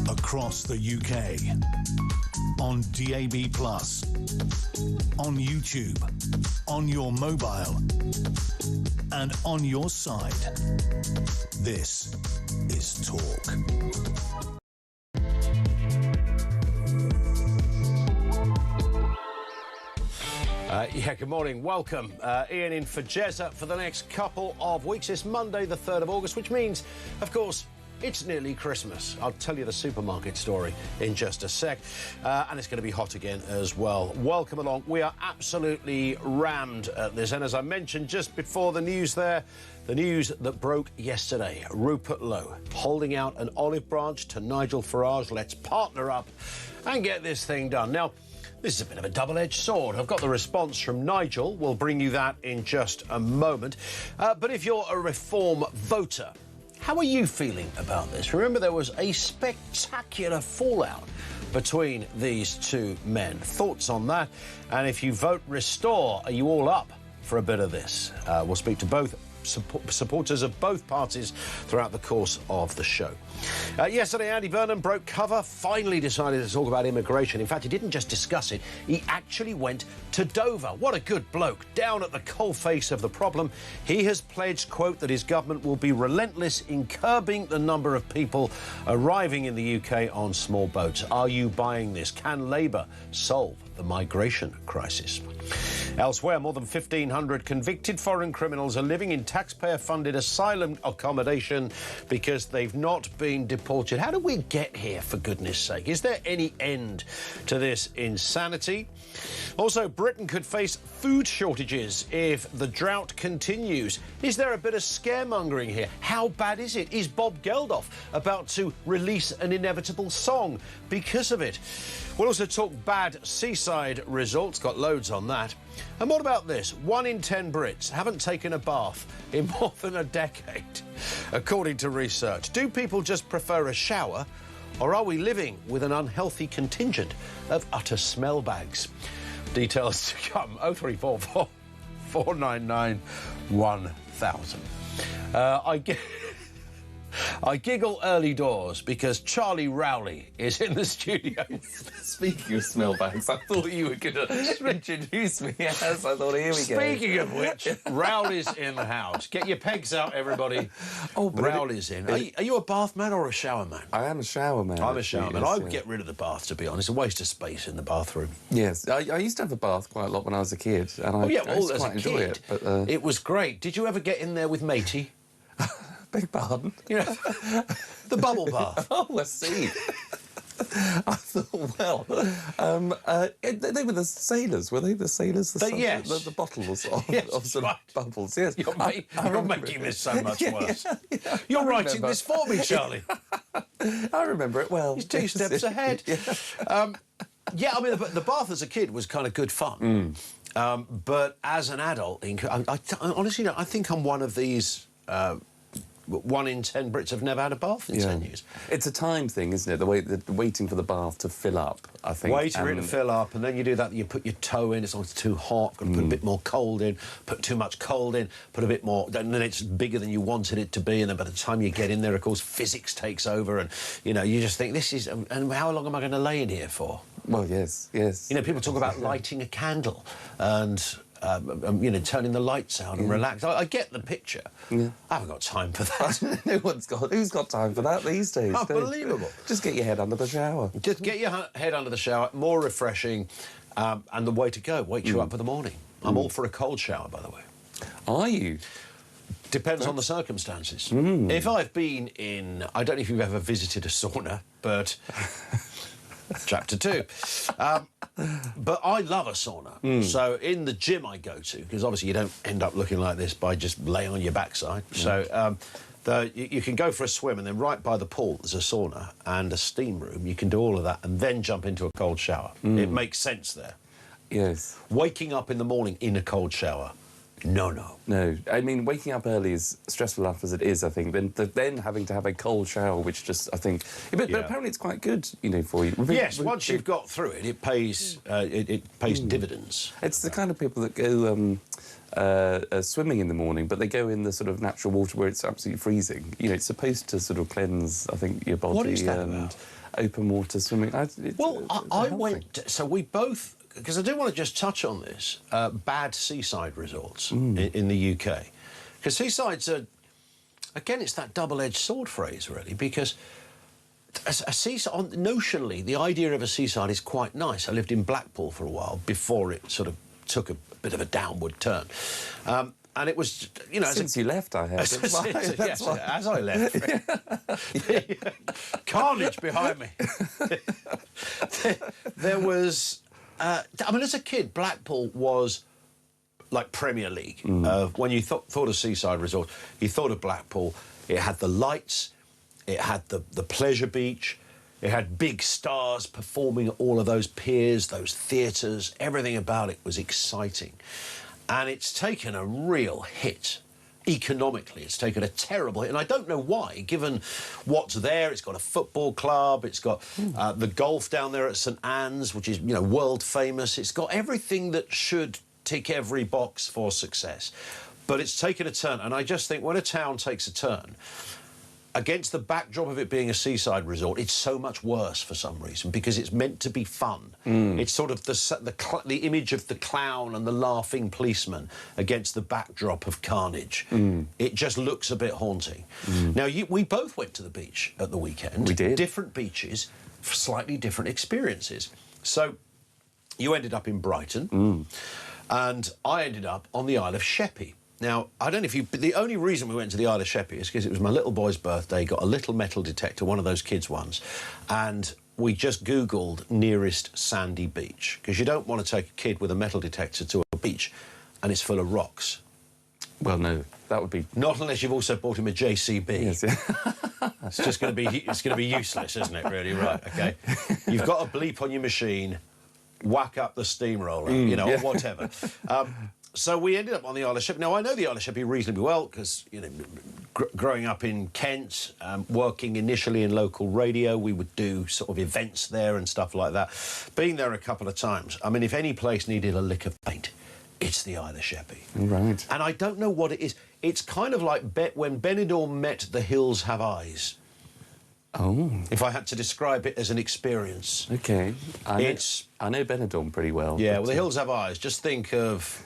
across the UK, on DAB+, on YouTube, on your mobile, and on your side. This is Talk. Good morning. Welcome. Ian in for Jezza for the next couple of weeks. It's Monday, the 3rd of August, which means, of course, it's nearly Christmas. I'll tell you the supermarket story in just a sec. And it's going to be hot again as well. Welcome along. We are absolutely rammed at this. And as I mentioned just before the news there, the news that broke yesterday, Rupert Lowe holding out an olive branch to Nigel Farage. Let's partner up and get this thing done. Now, this is a bit of a double-edged sword. I've got the response from Nigel. We'll bring you that in just a moment. But if you're a Reform voter, how are you feeling about this? Remember, there was a spectacular fallout between these two men. Thoughts on that? And if you vote Restore, are you all up for a bit of this? We'll speak to both supporters of both parties throughout the course of the show. Yesterday, Andy Burnham broke cover, finally decided to talk about immigration. In fact, he didn't just discuss it, he actually went to Dover. What a good bloke, down at the coalface of the problem. He has pledged, quote, that his government will be relentless in curbing the number of people arriving in the UK on small boats. Are you buying this? Can Labour solve the migration crisis? Elsewhere, more than 1,500 convicted foreign criminals are living in taxpayer-funded asylum accommodation because they've not been deported. How do we get here, for goodness sake? Is there any end to this insanity? Also, Britain could face food shortages if the drought continues. Is there a bit of scaremongering here? How bad is it? Is Bob Geldof about to release an inevitable song because of it? We'll also talk bad seaside results, got loads on that. And what about this? 1 in 10 Brits haven't taken a bath in more than a decade, according to research. Do people just prefer a shower, or are we living with an unhealthy contingent of utter smell bags? Details to come. 0344 499 1000. I giggle early doors because Charlie Rowley is in the studio. Speaking of smell bags, I thought you were going to introduce me as. I thought, here we go. Speaking of which, Rowley's in the house. Get your pegs out, everybody. Oh, Rowley's in. Are you a bath man or a shower man? I am a shower man. I'm a shower man. I would get rid of the bath, to be honest. A waste of space in the bathroom. Yes, I used to have a bath quite a lot when I was a kid. And I used to quite enjoy it. But, it was great. Did you ever get in there with matey? Beg pardon? You know, the bubble bath. Oh, I see. I thought, well, they were the sailors, were they? The sailors? Yes. The bottles of, yes, of sort of bubbles, yes. You're making this so much worse. Yeah. You're writing this for me, Charlie. I remember it well. He's 2 steps ahead. Yeah, I mean, the bath as a kid was kind of good fun. But as an adult, honestly, I think I'm one of these... 1 in 10 Brits have never had a bath in 10 years. It's a time thing, isn't it? The waiting for the bath to fill up, I think. Waiting for it to fill up, and then you do that, you put your toe in, it's too hot, got to put a bit more cold in, put too much cold in, put a bit more, and then it's bigger than you wanted it to be, and then by the time you get in there, of course, physics takes over, and, you know, you just think, this is, and how long am I going to lay in here for? Well, yes. You know, people talk about lighting a candle, and... you know, turning the lights out and relax. I get the picture. Yeah. I haven't got time for that. Who's got time for that these days? Unbelievable. Just get your head under the shower. Just get your head under the shower, more refreshing, and the way to go. Wakes you up for the morning. I'm all for a cold shower, by the way. Are you? Depends on the circumstances. If I've been in... I don't know if you've ever visited a sauna, but... Chapter 2. But I love a sauna. So in the gym I go to, because obviously you don't end up looking like this by just laying on your backside. So you can go for a swim, and then right by the pool there's a sauna and a steam room. You can do all of that and then jump into a cold shower. It makes sense there. Yes. Waking up in the morning in a cold shower. No. I mean, waking up early is stressful enough as it is, I think. Then having to have a cold shower, which just, I think... But apparently it's quite good, you know, for you. Yes, once you've got through it, it pays dividends. It's the kind of people that go... swimming in the morning, but they go in the sort of natural water where it's absolutely freezing. You know, it's supposed to sort of cleanse, I think, your body. What is that and about? Open water swimming. I went... So we both... Because I do want to just touch on this. Bad seaside resorts in the UK. Because seasides are... Again, it's that double-edged sword phrase, really, because a seaside... Notionally, the idea of a seaside is quite nice. I lived in Blackpool for a while before it sort of took a bit of a downward turn. And it was, you know... Since you left, I have. Yes, as I left. Carnage behind me. There was... I mean, as a kid, Blackpool was like Premier League. When you thought of seaside resort, you thought of Blackpool. It had the lights, it had the pleasure beach, it had big stars performing at all of those piers, those theatres. Everything about it was exciting. And it's taken a real hit. Economically, it's taken a terrible hit, and I don't know why, given what's there. It's got a football club, it's got the golf down there at St Anne's, which is, you know, world famous. It's got everything that should tick every box for success. But it's taken a turn, and I just think when a town takes a turn, against the backdrop of it being a seaside resort, it's so much worse for some reason, because it's meant to be fun. It's sort of the image of the clown and the laughing policeman against the backdrop of carnage. It just looks a bit haunting. Now, we both went to the beach at the weekend. We did. Different beaches, slightly different experiences. So you ended up in Brighton, and I ended up on the Isle of Sheppey. Now, I don't know if you... But the only reason we went to the Isle of Sheppey is because it was my little boy's birthday, got a little metal detector, one of those kids' ones, and we just Googled nearest sandy beach, because you don't want to take a kid with a metal detector to a beach and it's full of rocks. Well, no, that would be... Not unless you've also bought him a JCB. Yes, yeah. It's just going to be useless, isn't it, really? Right, OK. You've got a bleep on your machine, whack up the steamroller, you know, or whatever. So we ended up on the Isle of Sheppey. Now, I know the Isle of Sheppey reasonably well because, you know, growing up in Kent, working initially in local radio, we would do sort of events there and stuff like that. Being there a couple of times, I mean, if any place needed a lick of paint, it's the Isle of Sheppey. Right. And I don't know what it is. It's kind of like when Benidorm met The Hills Have Eyes. Oh. If I had to describe it as an experience. OK. I know Benidorm pretty well. Yeah, well, The Hills Have Eyes. Just think of...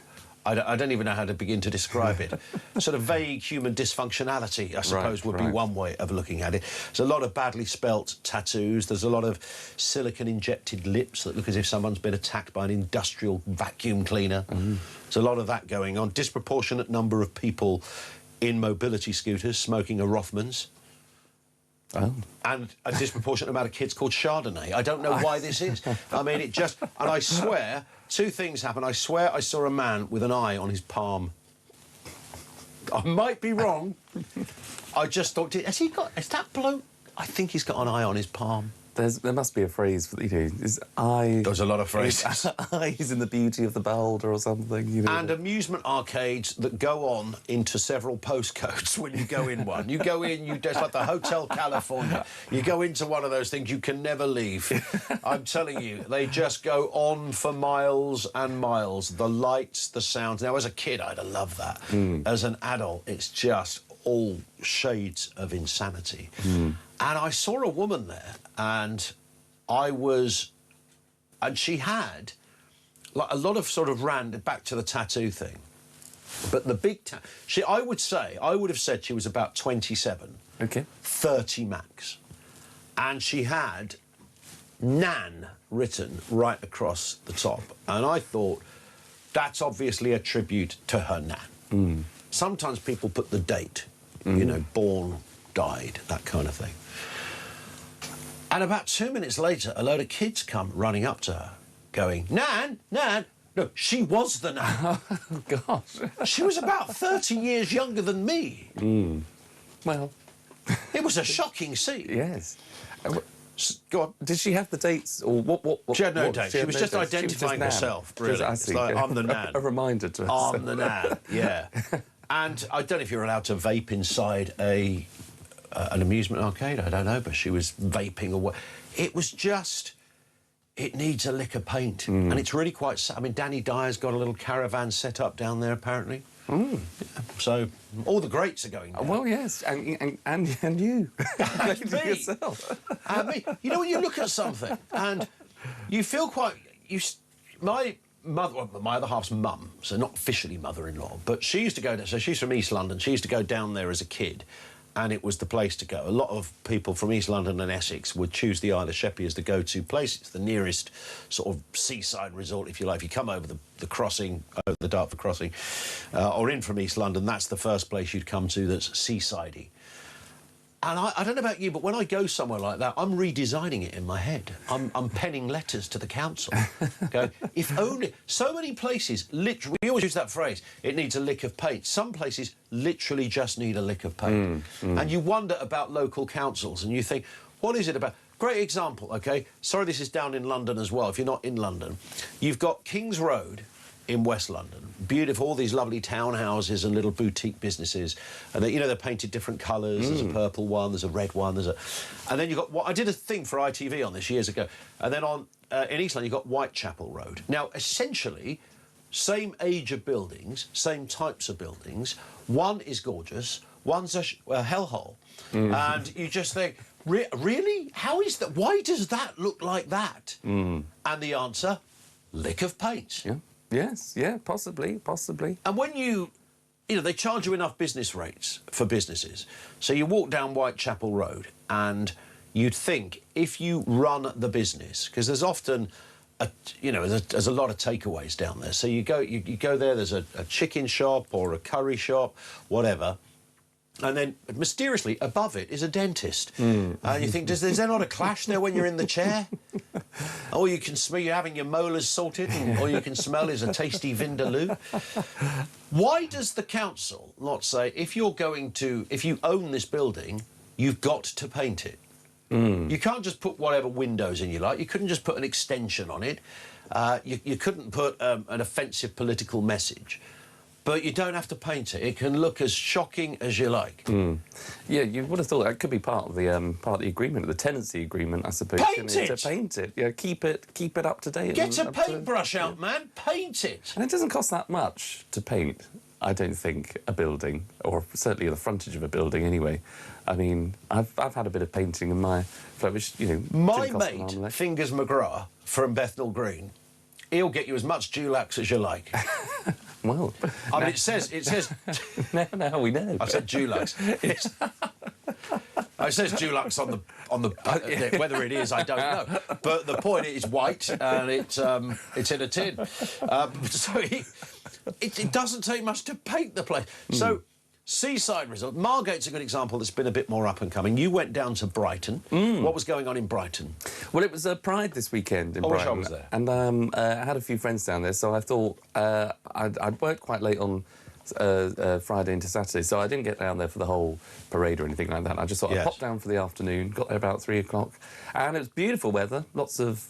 I don't even know how to begin to describe it. Sort of vague human dysfunctionality, I suppose, would be one way of looking at it. There's a lot of badly spelt tattoos. There's a lot of silicone-injected lips that look as if someone's been attacked by an industrial vacuum cleaner. There's a lot of that going on. Disproportionate number of people in mobility scooters smoking a Rothmans. Oh. And a disproportionate amount of kids called Chardonnay. I don't know why this is. I mean, it just... And I swear... Two things happened. I swear I saw a man with an eye on his palm. I might be wrong. I just thought, has that bloke? I think he's got an eye on his palm. There must be a phrase, you know, his eye... There's a lot of phrases. Eyes in the beauty of the beholder or something, you know. And amusement arcades that go on into several postcodes when you go in one. You go in, it's like the Hotel California. You go into one of those things, you can never leave. I'm telling you, they just go on for miles and miles. The lights, the sounds. Now, as a kid, I'd have loved that. As an adult, it's just all shades of insanity. And I saw a woman there, and she had like a lot of sort of back to the tattoo thing. But the big I would have said she was about 27. OK. 30 max. And she had Nan written right across the top. And I thought, that's obviously a tribute to her Nan. Sometimes people put the date, you know, born, died, that kind of thing. And about 2 minutes later, a load of kids come running up to her, going, Nan, Nan. No, she was the Nan. Oh, gosh. She was about 30 years younger than me. Well... It was a shocking scene. Yes. Go on. Did she have the dates, or what? She had no dates. She was just dates. identifying herself, really. I It's see. like, I'm the Nan. A reminder to herself. I'm the Nan, yeah. And I don't know if you're allowed to vape inside an amusement arcade. I don't know, but she was vaping away. It was just... it needs a lick of paint. And it's really quite sad. I mean, Danny Dyer's got a little caravan set up down there, apparently. Yeah. So all the greats are going down. Well, yes, and you. And me. Yourself. And me. You know, when you look at something and you feel quite... My mother, well, my other half's mum, so not officially mother-in-law, but she used to go there. So she's from East London. She used to go down there as a kid, and it was the place to go. A lot of people from East London and Essex would choose the Isle of Sheppey as the go-to place. It's the nearest sort of seaside resort, if you like. If you come over the crossing, over the Dartford crossing, or in from East London, that's the first place you'd come to that's seasidey. And I don't know about you, but when I go somewhere like that, I'm redesigning it in my head. I'm penning letters to the council. Going, if only... So many places, literally... We always use that phrase, it needs a lick of paint. Some places literally just need a lick of paint. And you wonder about local councils, and you think, what is it about... Great example, OK? Sorry, this is down in London as well. If you're not in London, you've got King's Road in West London. Beautiful, all these lovely townhouses and little boutique businesses. And, they, you know, they're painted different colours. There's a purple one, there's a red one, there's a... And then you've got... Well, I did a thing for ITV on this years ago. And then on in East London, you've got Whitechapel Road. Now, essentially, same age of buildings, same types of buildings. One is gorgeous, one's a hellhole. And you just think, really? How is that? Why does that look like that? And the answer, lick of paint. Yeah. Yes, yeah, possibly. And when you know, they charge you enough business rates for businesses. So you walk down Whitechapel Road and you'd think if you run the business, because there's often, there's a lot of takeaways down there. So you go there, there's a chicken shop or a curry shop, whatever. And then, mysteriously, above it is a dentist. And you think, is there not a clash there when you're in the chair? All you can smell, you're having your molars salted, and all you can smell is a tasty vindaloo. Why does the council not say, if you own this building, you've got to paint it? You can't just put whatever windows in you like. You couldn't just put an extension on it. You couldn't put an offensive political message. But you don't have to paint it. It can look as shocking as you like. Yeah, you would have thought that could be part of the agreement, the tenancy agreement, I suppose. Paint it! To paint it. Yeah, keep it up to date. Get a paintbrush out, man. Paint it. And it doesn't cost that much to paint, I don't think, a building, or certainly the frontage of a building anyway. I mean, I've had a bit of painting in my flat, which, My mate, Fingers McGrath, from Bethnal Green, he'll get you as much Dulux as you like. Well, I mean, it says. now we know. I said Dulux. It says Dulux on the whether it is, I don't know. But the point is white and it's in a tin. So it doesn't take much to paint the place. So. Seaside resort. Margate's a good example that's been a bit more up and coming. You went down to Brighton. What was going on in Brighton? Well, it was Pride this weekend in Brighton. I was there. And I had a few friends down there, so I thought I'd worked quite late on Friday into Saturday, so I didn't get down there for the whole parade or anything like that. I just thought I'd pop down for the afternoon, got there about 3 o'clock, and it was beautiful weather, lots of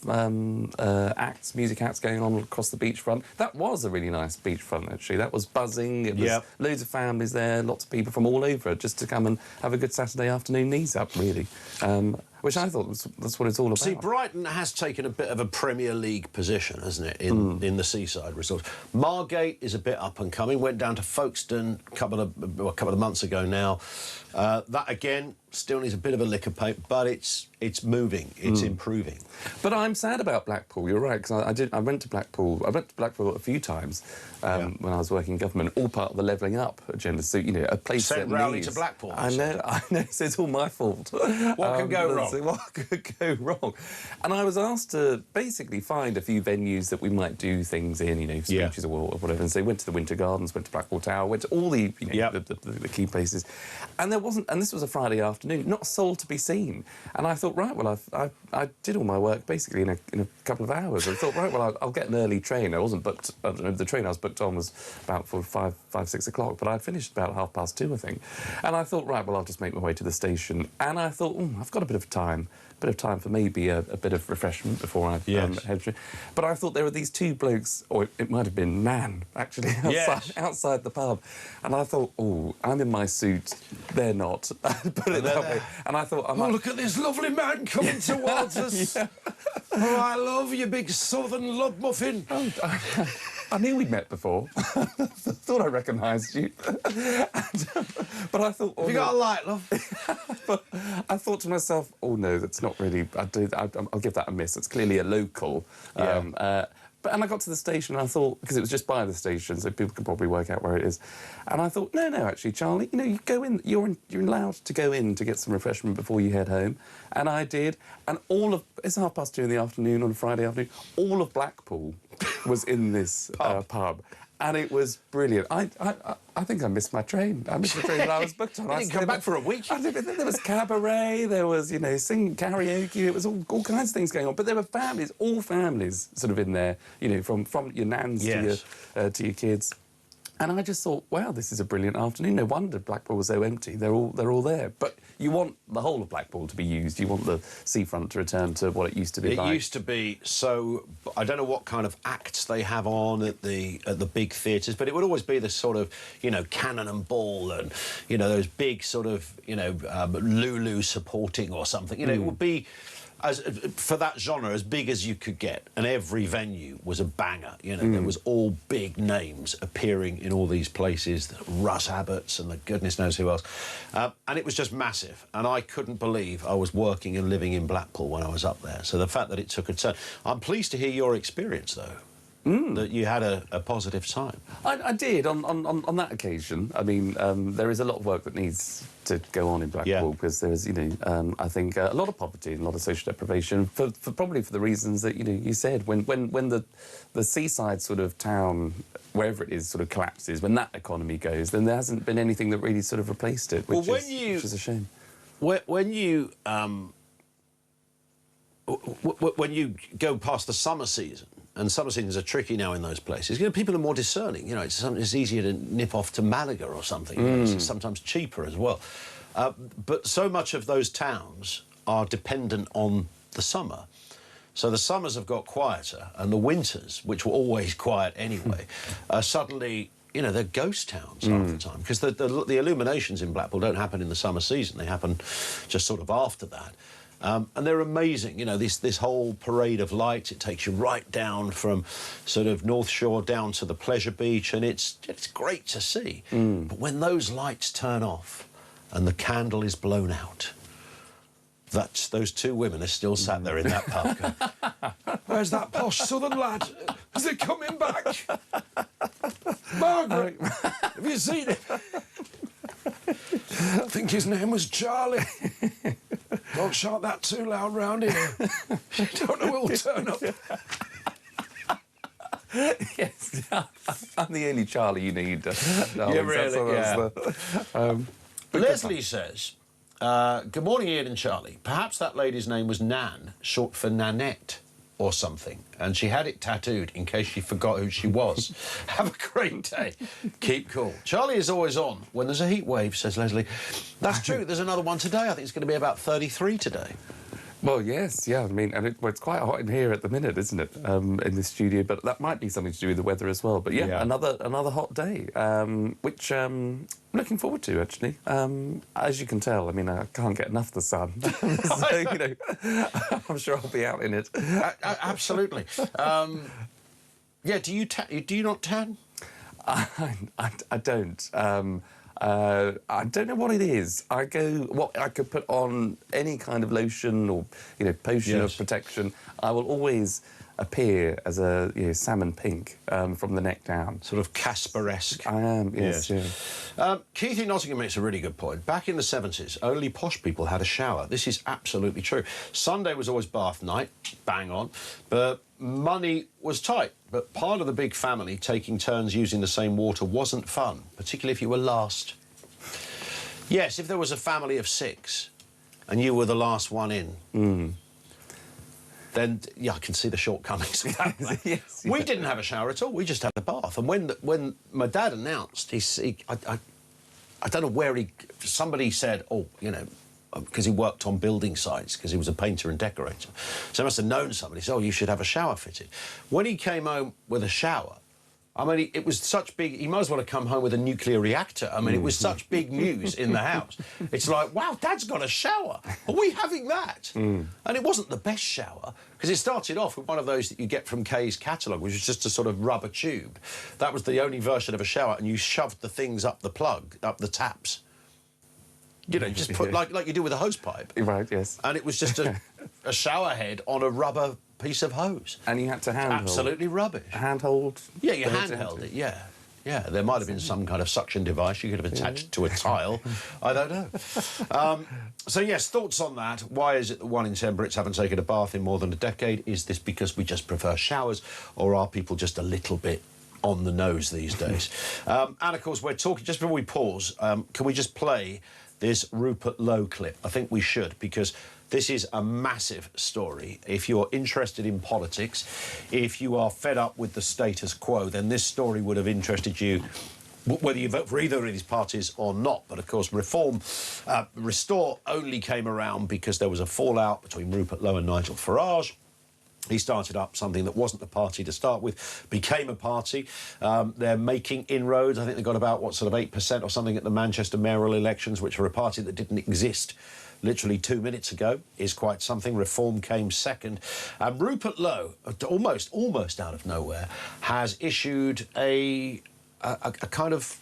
music acts going on across the beachfront. That was a really nice beachfront, actually. That was buzzing. It was loads of families there, lots of people from all over just to come and have a good Saturday afternoon knees up, really. Which I thought that's what it's all about. See, Brighton has taken a bit of a Premier League position, hasn't it, in the seaside resorts. Margate is a bit up and coming. Went down to Folkestone a couple of months ago now. That again still needs a bit of a lick of paint, but it's moving, it's improving. But I'm sad about Blackpool. You're right, because I went to Blackpool. I went to Blackpool a few times when I was working in government, all part of the levelling up agenda. So a place sent Rowley to Blackpool. I know. So it's all my fault. What can go wrong? What could go wrong? And I was asked to basically find a few venues that we might do things in, speeches or whatever. And so went to the Winter Gardens, went to Blackwall Tower, went to all the the key places. And there wasn't, and this was a Friday afternoon, not a soul to be seen. And I thought, right, well, I did all my work basically in a couple of hours. I thought, right, well, I'll get an early train. I wasn't booked. I don't know, the train I was booked on was about 5, 6 o'clock, but I finished about 2:30, I think. And I thought, right, well, I'll just make my way to the station. And I thought, I've got a bit of time for maybe a bit of refreshment before I head. But I thought there were these two blokes, or it might have been man, actually, outside the pub. And I thought, I'm in my suit, they're not. Put it that way. And I thought, look at this lovely man coming towards us. Oh, I love you, big southern love muffin. Oh, I knew we'd met before. Thought I recognised you. But I thought... Have you got a light, love? But I thought to myself, oh, no, that's not really... I'll give that a miss. It's clearly a local. Yeah. And I got to the station and I thought, because it was just by the station, so people can probably work out where it is. And I thought, no, actually, Charlie, you go in, you're allowed to go in to get some refreshment before you head home. And I did. And it's 2:30 in the afternoon on a Friday afternoon. All of Blackpool was in this pub. And it was brilliant. I think I missed my train. I missed the train that I was booked on. You didn't come back for a week? There was cabaret, there was, singing karaoke, it was all kinds of things going on. But there were families, all families sort of in there, from your nans to your kids. And I just thought, wow, this is a brilliant afternoon. No wonder Blackpool was so empty. They're all there. But you want the whole of Blackpool to be used. You want the seafront to return to what it used to be like. It used to be so... I don't know what kind of acts they have on at the big theatres, but it would always be the sort of, Cannon and Ball and, those big sort of, Lulu supporting or something. It would be... for that genre, as big as you could get, and every venue was a banger. There was all big names appearing in all these places, the Russ Abbotts and the goodness knows who else, and it was just massive. And I couldn't believe I was working and living in Blackpool when I was up there. So the fact that it took a turn, I'm pleased to hear your experience though. That you had a positive time. I did on that occasion. I mean, there is a lot of work that needs to go on in Blackpool because there's, I think a lot of poverty and a lot of social deprivation for probably for the reasons that you said. When the seaside sort of town, wherever it is, sort of collapses, when that economy goes, then there hasn't been anything that really sort of replaced it, which is a shame. When you go past the summer season. And summer seasons are tricky now in those places. People are more discerning. It's easier to nip off to Malaga or something. It's sometimes cheaper as well. But so much of those towns are dependent on the summer. So the summers have got quieter, and the winters, which were always quiet anyway, suddenly... they're ghost towns half the time because the illuminations in Blackpool don't happen in the summer season. They happen just sort of after that. And they're amazing, this whole parade of lights. It takes you right down from sort of North Shore down to the Pleasure Beach, and it's great to see. But when those lights turn off and the candle is blown out, those two women are still sat there in that pub going, where's that posh southern lad? Is he coming back? Margaret, have you seen it? I think his name was Charlie. Don't shout that too loud round here. You don't know who'll turn up. Yes, I'm the only Charlie you need. Leslie says, good morning, Ian and Charlie. Perhaps that lady's name was Nan, short for Nanette or something, and she had it tattooed in case she forgot who she was. Have a great day. Keep cool. Charlie is always on when there's a heat wave, says Leslie. That's true. There's another one today. I think it's going to be about 33 today. Well, yes, yeah. I mean, and it's quite hot in here at the minute, isn't it, in the studio? But that might be something to do with the weather as well. But yeah. another hot day, which I'm looking forward to, actually. As you can tell, I mean, I can't get enough of the sun. So, I'm sure I'll be out in it. Absolutely. Do you not tan? I don't. I don't know what it is. I could put on any kind of lotion or potion of protection. I will always appear as a salmon pink from the neck down. Sort of Casper-esque. I am, yes. Keith in Nottingham makes a really good point. Back in the 70s, only posh people had a shower. This is absolutely true. Sunday was always bath night, bang on, but money was tight. But part of the big family taking turns using the same water wasn't fun, particularly if you were last. Yes, if there was a family of 6 and you were the last one in, then, I can see the shortcomings of that. Yes, we didn't have a shower at all. We just had a bath. And when my dad announced, I don't know where somebody said, because he worked on building sites, because he was a painter and decorator. So he must have known somebody. So, you should have a shower fitted. When he came home with a shower, I mean, it was such big... He might as well have come home with a nuclear reactor. I mean, it was such big news in the house. It's like, wow, Dad's got a shower. Are we having that? And it wasn't the best shower, because it started off with one of those that you get from Kay's catalogue, which was just a sort of rubber tube. That was the only version of a shower, and you shoved the things up the plug, up the taps. You know, just put like you do with a hose pipe. Right, yes. And it was just a shower head on a rubber piece of hose. And you had to handhold. Absolutely rubbish. Handhold? Yeah, you handheld it, yeah. Yeah, there might have been some kind of suction device you could have attached to a tile. I don't know. So, yes, thoughts on that. Why is it that 1 in 10 Brits haven't taken a bath in more than a decade? Is this because we just prefer showers, or are people just a little bit on the nose these days? And, of course, we're talking... Just before we pause, can we just play this Rupert Lowe clip? I think we should, because this is a massive story. If you're interested in politics, if you are fed up with the status quo, then this story would have interested you, whether you vote for either of these parties or not. But, of course, Restore only came around because there was a fallout between Rupert Lowe and Nigel Farage. He started up something that wasn't a party to start with, became a party. They're making inroads. I think they got about, what, sort of 8% or something at the Manchester mayoral elections, which are a party that didn't exist literally 2 minutes ago, is quite something. Reform came second. Rupert Lowe, almost out of nowhere, has issued a kind of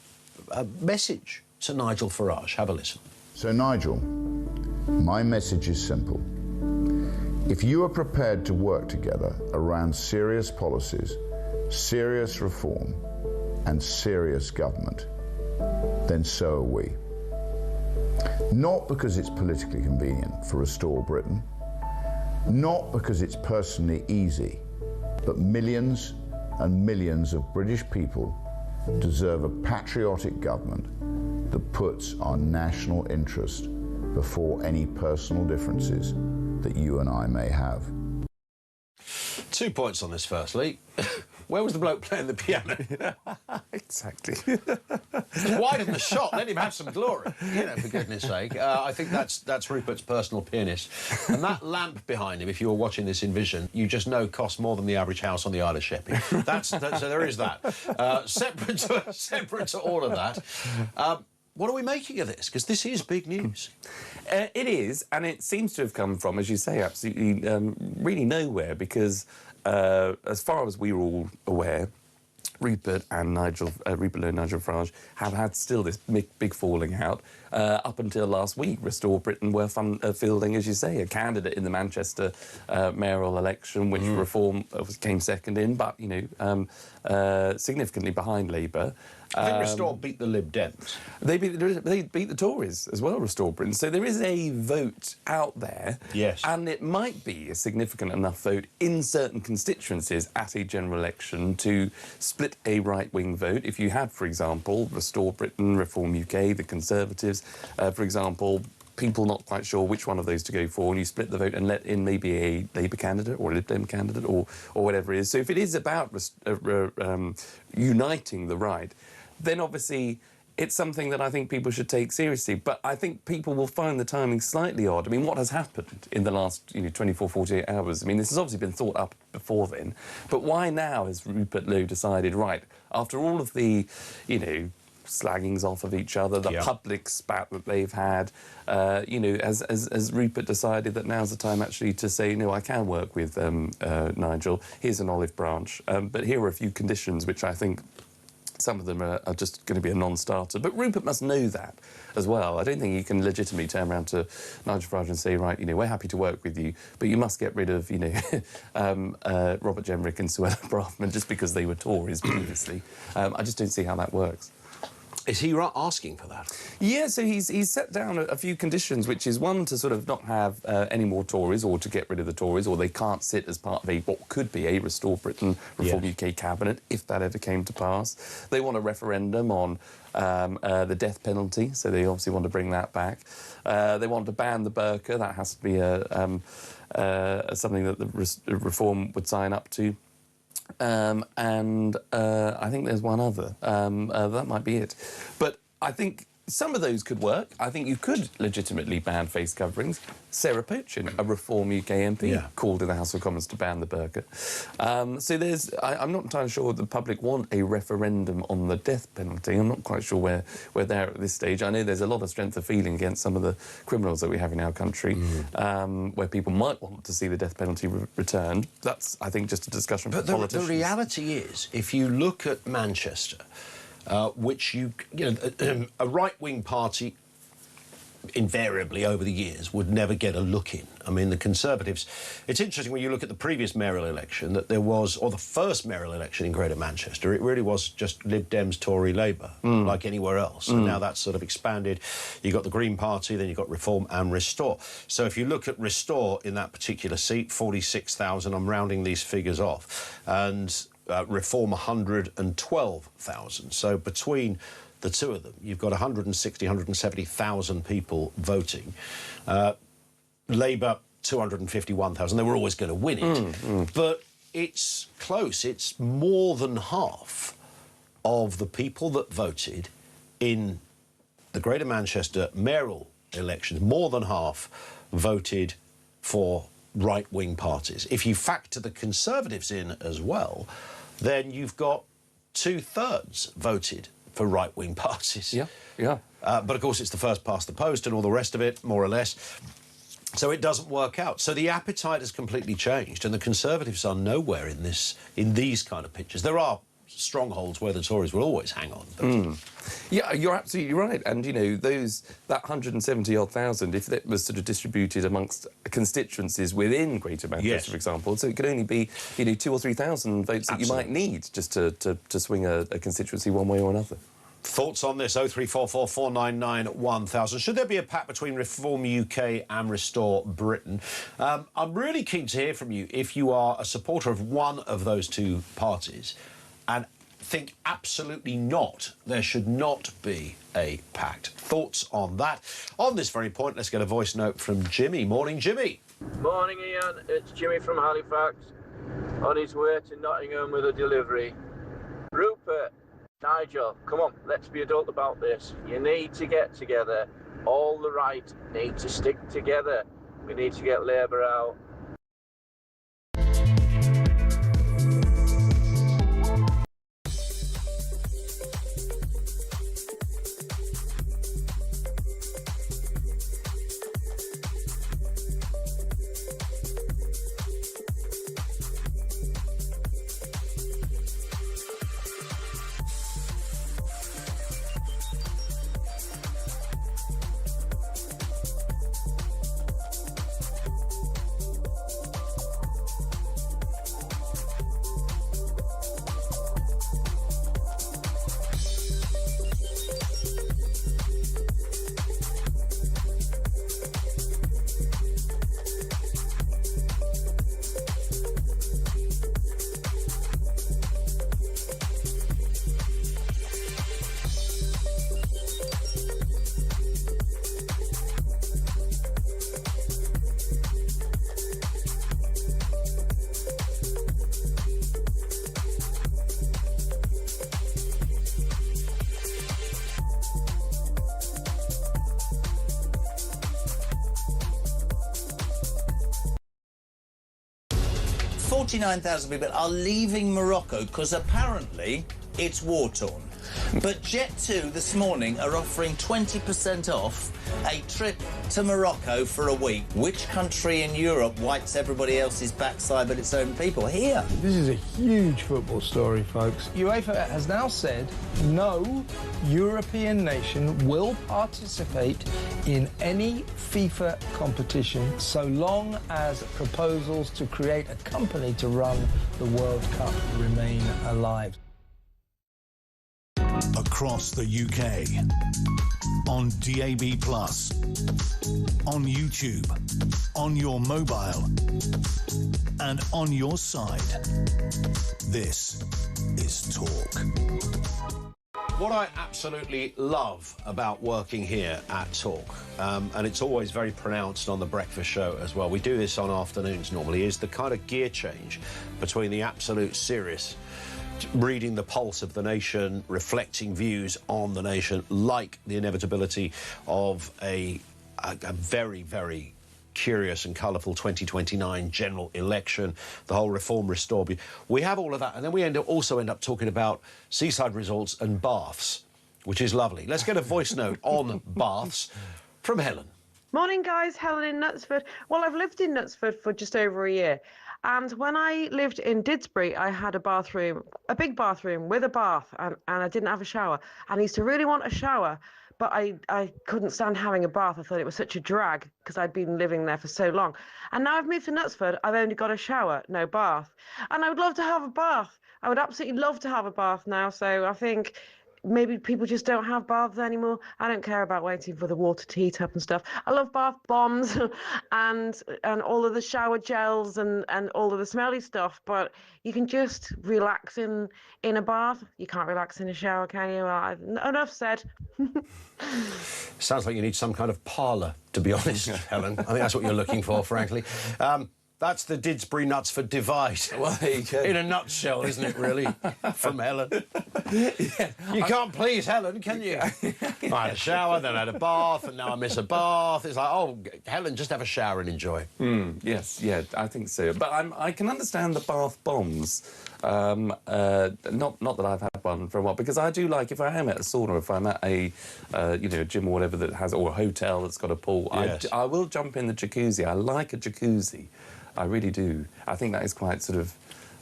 a message to Nigel Farage. Have a listen. So, Nigel, my message is simple. If you are prepared to work together around serious policies, serious reform, and serious government, then so are we. Not because it's politically convenient for Restore Britain, not because it's personally easy, but millions and millions of British people deserve a patriotic government that puts our national interest before any personal differences that you and I may have. 2 points on this, firstly. Where was the bloke playing the piano? Exactly. Widen the shot, let him have some glory. You know, for goodness sake. I think that's Rupert's personal pianist. And that lamp behind him, if you were watching this in vision, you just know costs more than the average house on the Isle of Sheppey. So there is that. Separate to all of that. What are we making of this? Because this is big news. It is, and it seems to have come from, as you say, absolutely really nowhere, because as far as we were all aware, Rupert Lowe and Nigel Farage have had still this big falling out. Up until last week, Restore Britain were fielding, as you say, a candidate in the Manchester mayoral election, which Reform came second in, but, you know, significantly behind Labour. I think Restore beat the Lib Dems. They beat the Tories as well, Restore Britain. So there is a vote out there. Yes. And it might be a significant enough vote in certain constituencies at a general election to split a right-wing vote. If you had, for example, Restore Britain, Reform UK, the Conservatives, for example, people not quite sure which one of those to go for, and you split the vote and let in maybe a Labour candidate or a Lib Dem candidate or whatever it is. So if it is about uniting the right, then obviously it's something that I think people should take seriously. But I think people will find the timing slightly odd. I mean, what has happened in the last 24, 48 hours? I mean, this has obviously been thought up before then. But why now has Rupert Lowe decided, right, after all of the, slaggings off of each other, the public spat that they've had, as Rupert decided that now's the time actually to say, no, I can work with Nigel, here's an olive branch, but here are a few conditions which I think some of them are just going to be a non-starter. But Rupert must know that as well. I don't think you can legitimately turn around to Nigel Farage and say, right, we're happy to work with you, but you must get rid of, Robert Jenrick and Suella Braverman just because they were Tories previously. I just don't see how that works. Is he asking for that? Yeah, so he's set down a few conditions, which is, one, to sort of not have any more Tories, or to get rid of the Tories, or they can't sit as part of what could be a Restore Britain, Reform UK cabinet, if that ever came to pass. They want a referendum on the death penalty, so they obviously want to bring that back. They want to ban the burqa. That has to be something that the Reform would sign up to. I think there's one other. That might be it. But I think some of those could work. I think you could legitimately ban face coverings. Sarah Pochin, a Reform UK MP, called in the House of Commons to ban the burqa. So I'm not entirely sure the public want a referendum on the death penalty. I'm not quite sure where they're at this stage. I know there's a lot of strength of feeling against some of the criminals that we have in our country, where people might want to see the death penalty returned. That's, I think, just a discussion for politicians. The reality is, if you look at Manchester, which a right-wing party invariably over the years would never get a look in. I mean, the Conservatives... It's interesting when you look at the previous mayoral election that there was, or the first mayoral election in Greater Manchester, it really was just Lib Dems, Tory, Labour, like anywhere else. And now that's sort of expanded. You've got the Green Party, then you've got Reform and Restore. So if you look at Restore in that particular seat, 46,000, I'm rounding these figures off, and Reform 112,000. So between the two of them, you've got 160, 170,000 people voting. Labour, 251,000. They were always going to win it. But it's close. It's more than half of the people that voted in the Greater Manchester mayoral elections, more than half voted for right-wing parties. If you factor the Conservatives in as well, then you've got 2/3 voted for right-wing parties. But, of course, it's the first past the post and all the rest of it, more or less. So it doesn't work out. So the appetite has completely changed, and the Conservatives are nowhere in these kind of pictures. There are strongholds where the Tories will always hang on. Yeah, you're absolutely right. And, you know, that 170-odd thousand, if that was sort of distributed amongst constituencies within Greater Manchester, for example, so it could only be, 2,000 or 3,000 votes that you might need just to swing a constituency one way or another. Thoughts on this? 0344 499 1000. Should there be a pact between Reform UK and Restore Britain? I'm really keen to hear from you if you are a supporter of one of those two parties and think absolutely not, there should not be a pact. Thoughts on that? On this very point, let's get a voice note from Jimmy. Morning, Jimmy. Morning, Ian. It's Jimmy from Halifax, on his way to Nottingham with a delivery. Rupert, Nigel, come on, let's be adult about this. You need to get together. All the right need to stick together. We need to get Labour out. $49,000 people are leaving Morocco because apparently it's war-torn. But Jet2 this morning are offering 20% off a trip to Morocco for a week. Which country in Europe wipes everybody else's backside but its own people? Here. This is a huge football story, folks. UEFA has now said no European nation will participate in any FIFA competition so long as proposals to create a company to run the World Cup remain alive. Across the UK, on DAB+, on YouTube, on your mobile, and on your side. This is Talk. What I absolutely love about working here at Talk, and it's always very pronounced on the breakfast show as well, we do this on afternoons normally, is the kind of gear change between the absolute serious reading the pulse of the nation, reflecting views on the nation, like the inevitability of a very, very curious and colourful 2029 general election, the whole Reform Restore. We have all of that, and then we also end up talking about seaside resorts and baths, which is lovely. Let's get a voice note on baths from Helen. Morning, guys. Helen in Knutsford. Well, I've lived in Knutsford for just over a year. And when I lived in Didsbury, I had a bathroom, a big bathroom with a bath, and I didn't have a shower. And I used to really want a shower, but I couldn't stand having a bath. I thought it was such a drag because I'd been living there for so long. And now I've moved to Knutsford, I've only got a shower, no bath. And I would love to have a bath. I would absolutely love to have a bath now. So I think maybe people just don't have baths anymore. I don't care about waiting for the water to heat up and stuff. I love bath bombs and all of the shower gels and all of the smelly stuff, but you can just relax in a bath. You can't relax in a shower, can you? Well, enough said. Sounds like you need some kind of parlour, to be honest, Helen. I think that's what you're looking for, frankly. That's the Didsbury Knutsford divide. Well, there you go. In a nutshell, isn't it, really? From Helen. Yeah. You can't please Helen, can you? I had a shower, then I had a bath, and now I miss a bath. It's like, oh, Helen, just have a shower and enjoy. Yes, yeah, I think so. But I can understand the bath bombs. Not that I've had one for a while, because I do like, if I am at a sauna, if I'm at a a gym or whatever that has, or a hotel that's got a pool, yes. I will jump in the jacuzzi. I like a jacuzzi. I really do. I think that is quite sort of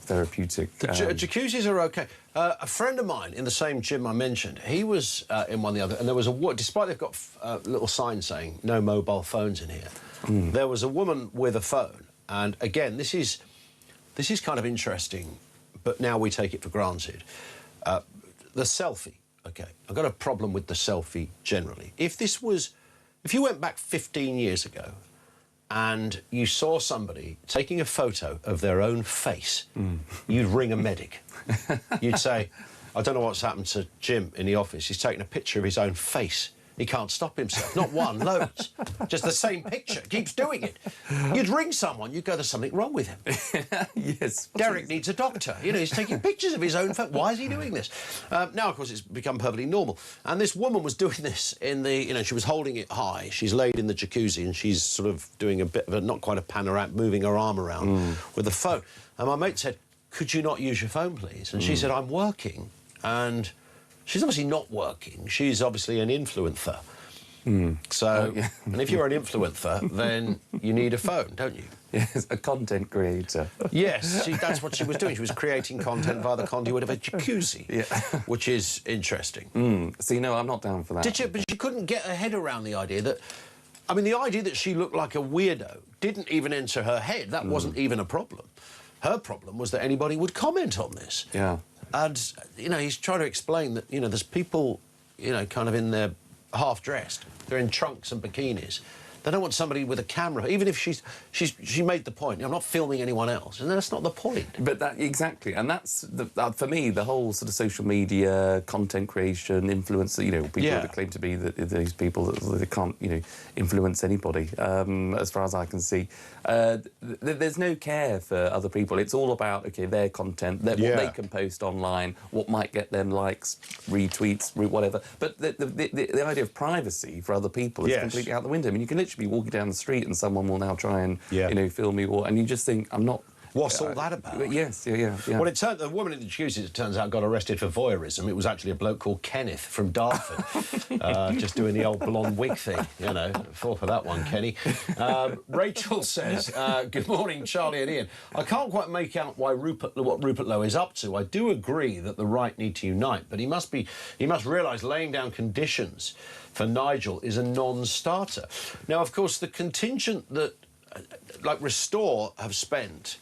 therapeutic. The jacuzzis are OK. A friend of mine in the same gym I mentioned, he was in one the other, and there was despite they've got little signs saying no mobile phones in here, there was a woman with a phone, and again, this is kind of interesting, but now we take it for granted. The selfie, OK, I've got a problem with the selfie generally. If you went back 15 years ago, and you saw somebody taking a photo of their own face, you'd ring a medic. You'd say, I don't know what's happened to Jim in the office. He's taking a picture of his own face. He can't stop himself. Not one, loads. Just the same picture. Keeps doing it. You'd ring someone. You'd go, there's something wrong with him. Yes. Derek needs a doctor. He's taking pictures of his own face. Why is he doing this? Now, of course, it's become perfectly normal. And this woman was doing this in the, she was holding it high. She's laid in the jacuzzi and she's sort of doing a bit of a, not quite a panoramic, moving her arm around with the phone. And my mate said, could you not use your phone, please? And she said, I'm working. And she's obviously not working. She's obviously an influencer. So, and if you're an influencer, then you need a phone, don't you? Yes, a content creator. Yes, that's what she was doing. She was creating content via the conduit of a jacuzzi, which is interesting. See, no, I'm not down for that. But she couldn't get her head around the idea that... I mean, the idea that she looked like a weirdo didn't even enter her head. That wasn't even a problem. Her problem was that anybody would comment on this. Yeah. And, he's trying to explain that, there's people, kind of in their half-dressed. They're in trunks and bikinis. They don't want somebody with a camera, even if she made the point. I'm not filming anyone else, and that's not the point. But exactly, and that's for me the whole sort of social media, content creation, influence. People that claim to be these people that they can't, influence anybody. As far as I can see, there's no care for other people. It's all about their content, what they can post online, what might get them likes, retweets, whatever. But the idea of privacy for other people is completely out the window. I mean, you can literally be walking down the street and someone will now try and film you, and you just think, I'm not. What's all that about? Yes, yeah. Well, the woman in the jacuzzi, it turns out, got arrested for voyeurism. It was actually a bloke called Kenneth from Dartford, just doing the old blonde wig thing. Fall for that one, Kenny. Rachel says, good morning, Charlie and Ian. I can't quite make out what Rupert Lowe is up to. I do agree that the right need to unite, but he must realise laying down conditions for Nigel is a non-starter. Now, of course, the contingent that, like Restore, have spent...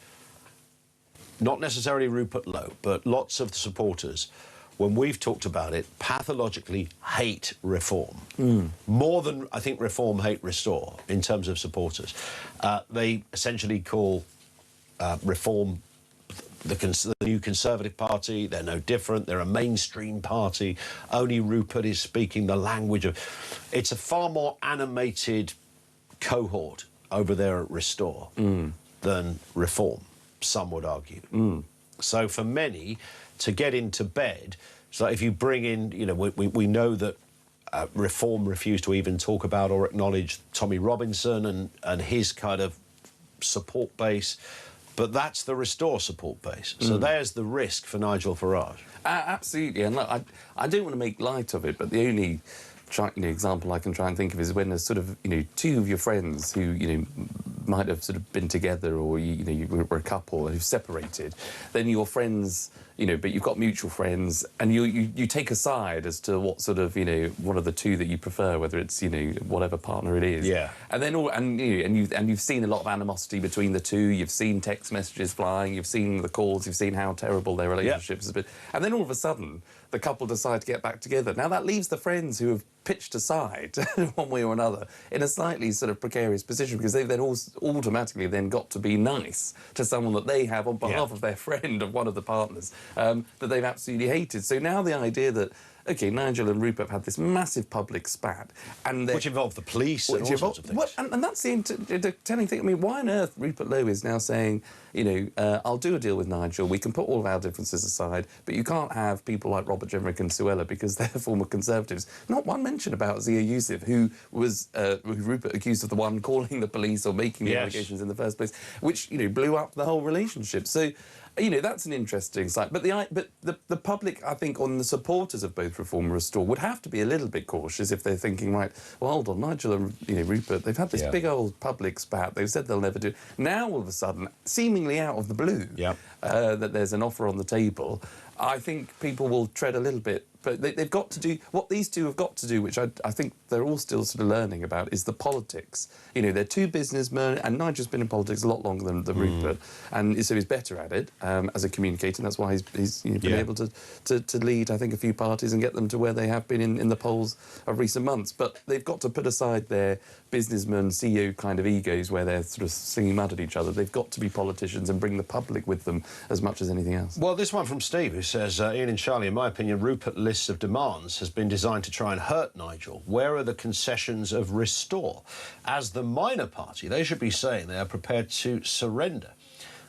not necessarily Rupert Lowe, but lots of the supporters, when we've talked about it, pathologically hate Reform. More than, I think, Reform hate Restore in terms of supporters. They essentially call Reform the new Conservative Party. They're no different. They're a mainstream party. Only Rupert is speaking the language of... It's a far more animated cohort over there at Restore than Reform, some would argue. So for many to get into bed. So if you bring in, you know, we know that Reform refused to even talk about or acknowledge Tommy Robinson and his kind of support base, but that's the Restore support base. So there's the risk for Nigel Farage. Absolutely, and look, I don't want to make light of it, but the only example I can try and think of is when there's sort of, you know, two of your friends who, you know, might have sort of been together, or you were a couple who've separated, then your friends, you know, but you've got mutual friends, and you take a side as to what sort of, you know, one of the two that you prefer, whether it's, you know, whatever partner it is. Yeah. And then you've seen a lot of animosity between the two. You've seen text messages flying. You've seen the calls. You've seen how terrible their relationships has been. And then all of a sudden, the couple decide to get back together. Now that leaves the friends who have pitched aside one way or another in a slightly sort of precarious position, because they've then automatically then got to be nice to someone that they have on behalf of their friend, of one of the partners, that they've absolutely hated. So now the idea that, OK, Nigel and Rupert have had this massive public spat, and which involved the police and all sorts of things. And that's the telling thing. I mean, why on earth Rupert Lowe is now saying, you know, I'll do a deal with Nigel, we can put all of our differences aside, but you can't have people like Robert Jenrick and Suella because they're former Conservatives. Not one mention about Zia Youssef, who was who Rupert accused of the one calling the police or making the allegations in the first place, which, you know, blew up the whole relationship. So, you know, that's an interesting side. But the public, I think, on the supporters of both Reform and Restore would have to be a little bit cautious if they're thinking, right, well, hold on, Nigel and, you know, Rupert, they've had this big old public spat. They've said they'll never do it. Now, all of a sudden, seemingly out of the blue, that there's an offer on the table, I think people will tread a little bit. But they've got to do what these two have got to do, which I think they're all still sort of learning about, is the politics. You know, they're two businessmen, and Nigel's been in politics a lot longer than Rupert, and so he's better at it as a communicator, and that's why he's been able to lead, I think, a few parties and get them to where they have been in the polls of recent months. But they've got to put aside their businessman, CEO kind of egos where they're sort of singing mud at each other. They've got to be politicians and bring the public with them as much as anything else. Well, this one from Steve, who says, Ian and Charlie, in my opinion, Rupert lists of demands has been designed to try and hurt Nigel. Where are the concessions of Restore? As the minor party, they should be saying they are prepared to surrender.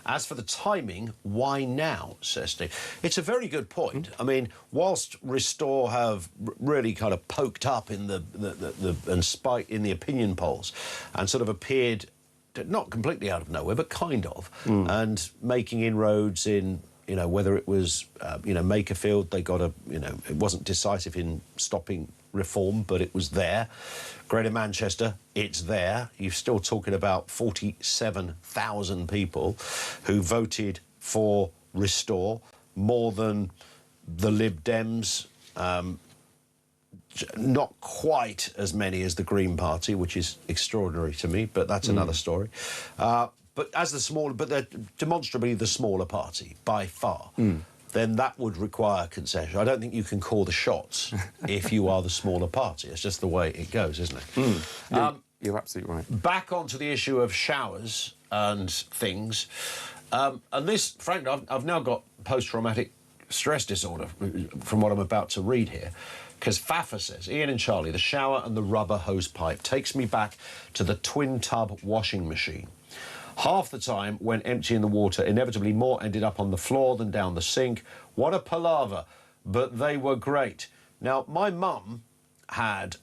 As for the timing, why now, says Steve? It's a very good point. I mean, whilst Restore have really kind of poked up in and spiked in the opinion polls and sort of appeared not completely out of nowhere, but kind of, and making inroads in, you know, whether it was, you know, Makerfield, they got it wasn't decisive in stopping Reform, but it was there. Greater Manchester, it's there. You're still talking about 47,000 people who voted for Restore, more than the Lib Dems, not quite as many as the Green Party, which is extraordinary to me, but that's another story. But they're demonstrably the smaller party by far. Then that would require concession. I don't think you can call the shots if you are the smaller party. It's just the way it goes, isn't it? You're absolutely right. Back onto the issue of showers and things. And this, frankly, I've now got post-traumatic stress disorder from what I'm about to read here. Because Fafa says, Ian and Charlie, the shower and the rubber hose pipe takes me back to the twin tub washing machine. Half the time, when emptying the water, inevitably more ended up on the floor than down the sink. What a palaver, but they were great. Now, my mum had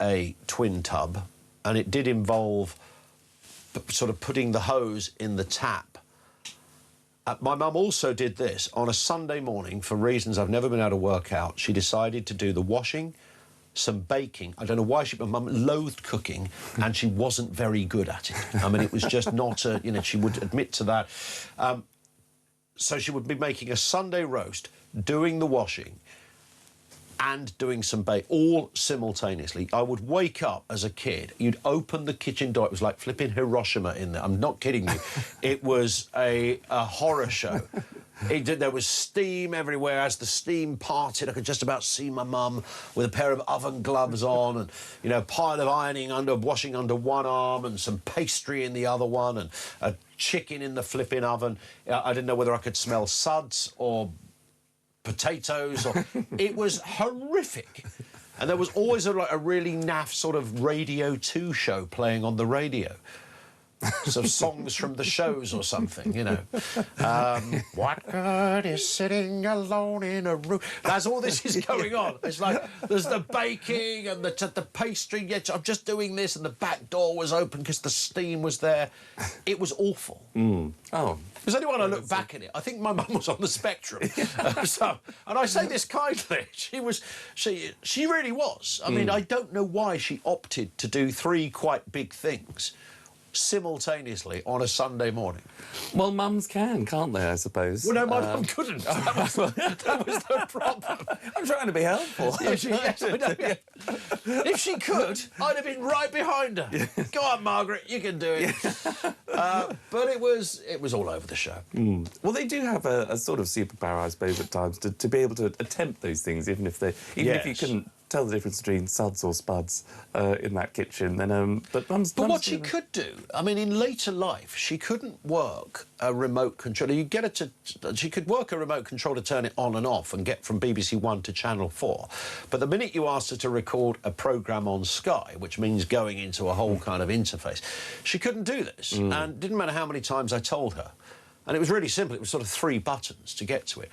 a twin tub, and it did involve sort of putting the hose in the tap. My mum also did this on a Sunday morning for reasons I've never been able to work out. She decided to do the washing, some baking. I don't know why my mum loathed cooking, and she wasn't very good at it. I mean, it was just not a, you know, she would admit to that. So she would be making a Sunday roast, doing the washing, and doing some bake, all simultaneously. I would wake up as a kid, you'd open the kitchen door, it was like flipping Hiroshima in there. I'm not kidding you. It was a horror show. There was steam everywhere. As the steam parted, I could just about see my mum with a pair of oven gloves on and, you know, a pile of washing under one arm and some pastry in the other one and a chicken in the flipping oven. I didn't know whether I could smell suds or potatoes. It was horrific. And there was always a really naff sort of Radio 2 show playing on the radio. Some songs from the shows or something, you know. What good is sitting alone in a room? As all this is going on, it's like there's the baking and the pastry. Yet I'm just doing this, and the back door was open because the steam was there. It was awful. Oh. Because only when I look back at it, I think my mum was on the spectrum. And I say this kindly, she really was. I mean, I don't know why she opted to do 3 quite big things simultaneously on a Sunday morning. Well, mums can't they, I suppose? Well, no, my mum couldn't. That was the problem. I'm trying to be helpful. Yes, I know, yeah. If she could, I'd have been right behind her. Go on, Margaret, you can do it. But it was all over the show. Well, they do have a sort of superpower, I suppose, at times, to be able to attempt those things, even if if you couldn't tell the difference between suds or spuds in that kitchen, then but what she could do, I mean, in later life, she couldn't work a remote control. You get her to, she could work a remote control to turn it on and off and get from BBC One to Channel 4. But the minute you asked her to record a programme on Sky, which means going into a whole kind of interface, she couldn't do this. And it didn't matter how many times I told her. And it was really simple. It was sort of 3 buttons to get to it.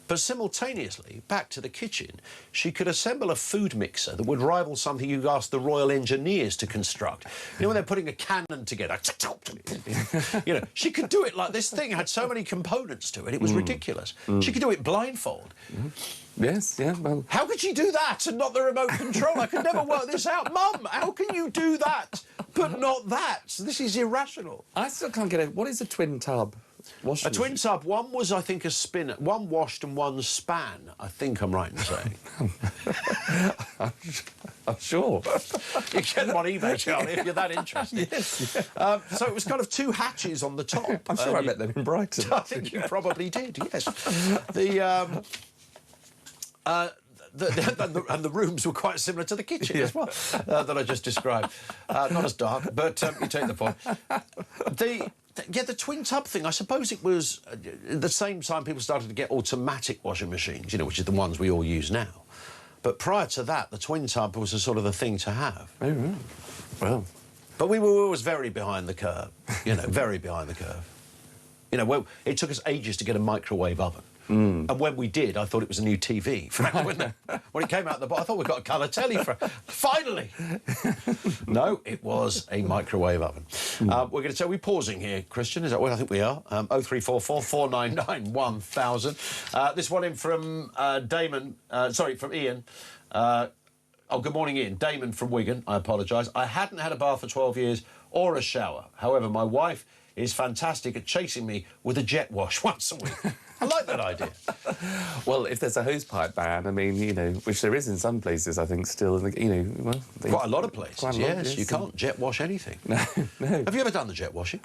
But simultaneously, back to the kitchen, she could assemble a food mixer that would rival something you asked the Royal Engineers to construct. You know, when they're putting a cannon together. You know, she could do it like this thing had so many components to it. It was ridiculous. She could do it blindfold. Yes, yeah, well... How could she do that and not the remote control? I could never work this out. Mum, how can you do that but not that? This is irrational. I still can't get it. What is a twin tub? A twin tub, one was, I think, a spinner. One washed and one span, I think I'm right in saying. I'm sure. You can get them on eBay, Charlie, if you're that interested. Yes. So it was kind of 2 hatches on the top. I'm sure I met them in Brighton. I think you probably did, yes. And the rooms were quite similar to the kitchen as well, that I just described. Not as dark, but you take the point. The twin tub thing, I suppose it was at the same time people started to get automatic washing machines, you know, which are the ones we all use now. But prior to that, the twin tub was a sort of the thing to have. Oh, right. Well. But we were always very behind the curve, you know, very behind the curve. You know, well, it took us ages to get a microwave oven. And when we did, I thought it was a new TV. In fact, when it came out the box, I thought we got a colour telly for finally. No, it was a microwave oven. We're going to tell we're pausing here, Christian. Is that what I think we are? 0344 499 1000. This one in from from Ian. Good morning, Ian. Damon from Wigan. I apologise. I hadn't had a bath for 12 years or a shower. However, my wife is fantastic at chasing me with a jet wash once a week. I like that idea. Well, if there's a hosepipe ban, I mean, you know, which there is in some places, I think, still, you know... Well, quite a lot of places, yes. You can't jet wash anything. No. Have you ever done the jet washing?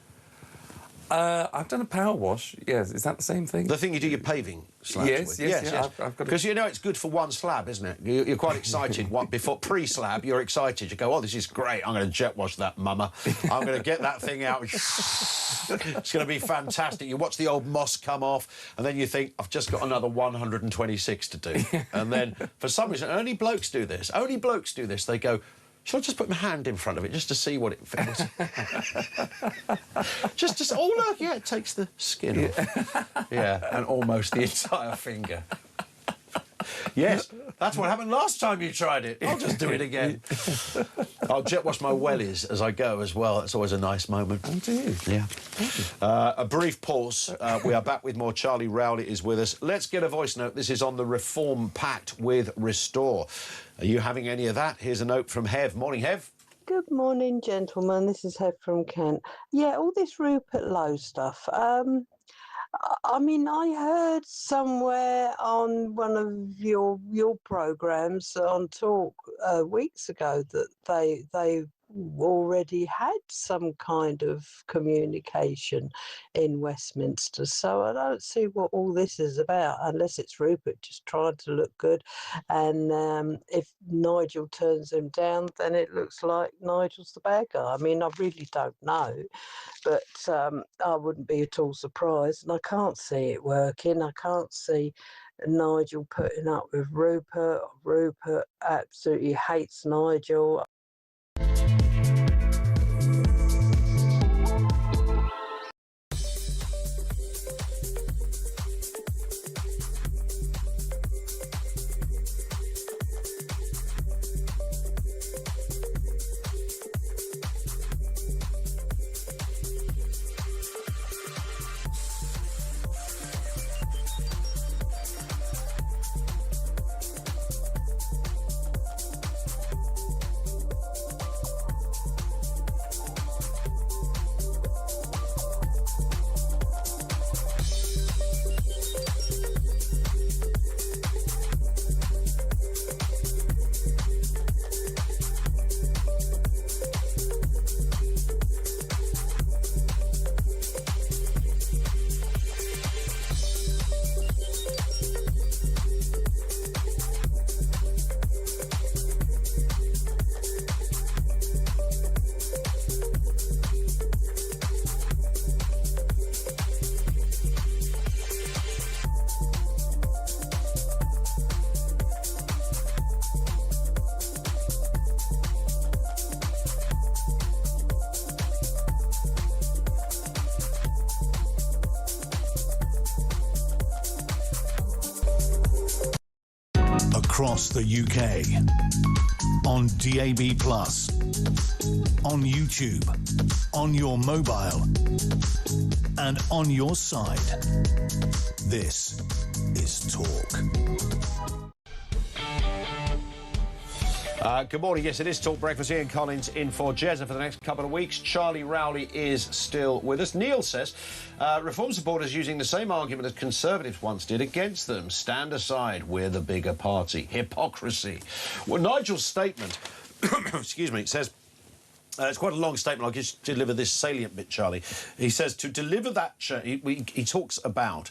I've done a power wash, yes. Is that the same thing? The thing you do your paving slabs with? Yes. Because you know it's good for one slab, isn't it? You're quite excited. Before pre-slab, you're excited. You go, oh, this is great. I'm going to jet wash that, mama. I'm going to get that thing out. It's going to be fantastic. You watch the old moss come off, and then you think, I've just got another 126 to do. And then, for some reason, only blokes do this. Only blokes do this. They go, shall I just put my hand in front of it just to see what it feels? It takes the skin off. Yeah, and almost the entire finger. Yes, that's what happened last time you tried it. I'll just do it again. I'll jet wash my wellies as I go as well. That's always a nice moment. Oh, do you? Yeah. A brief pause. We are back with more. Charlie Rowley is with us. Let's get a voice note. This is on the Reform Pact with Restore. Are you having any of that? Here's a note from Hev. Morning, Hev. Good morning, gentlemen. This is Hev from Kent. Yeah, all this Rupert Lowe stuff. I mean, I heard somewhere on one of your programmes on Talk weeks ago that they already had some kind of communication in Westminster. So I don't see what all this is about, unless it's Rupert just trying to look good. And if Nigel turns him down, then it looks like Nigel's the bad guy. I mean, I really don't know, but I wouldn't be at all surprised. And I can't see it working. I can't see Nigel putting up with Rupert. Rupert absolutely hates Nigel. across the UK. On DAB+, on YouTube, on your mobile, and on your side. This is Talk. Good morning. Yes, it is Talk Breakfast. Ian Collins in for Jezza for the next couple of weeks. Charlie Rowley is still with us. Neil says Reform supporters using the same argument as Conservatives once did against them. Stand aside. We're the bigger party. Hypocrisy. Well, Nigel's statement, excuse me, it says... it's quite a long statement. I'll just deliver this salient bit, Charlie. He says, to deliver that... he talks about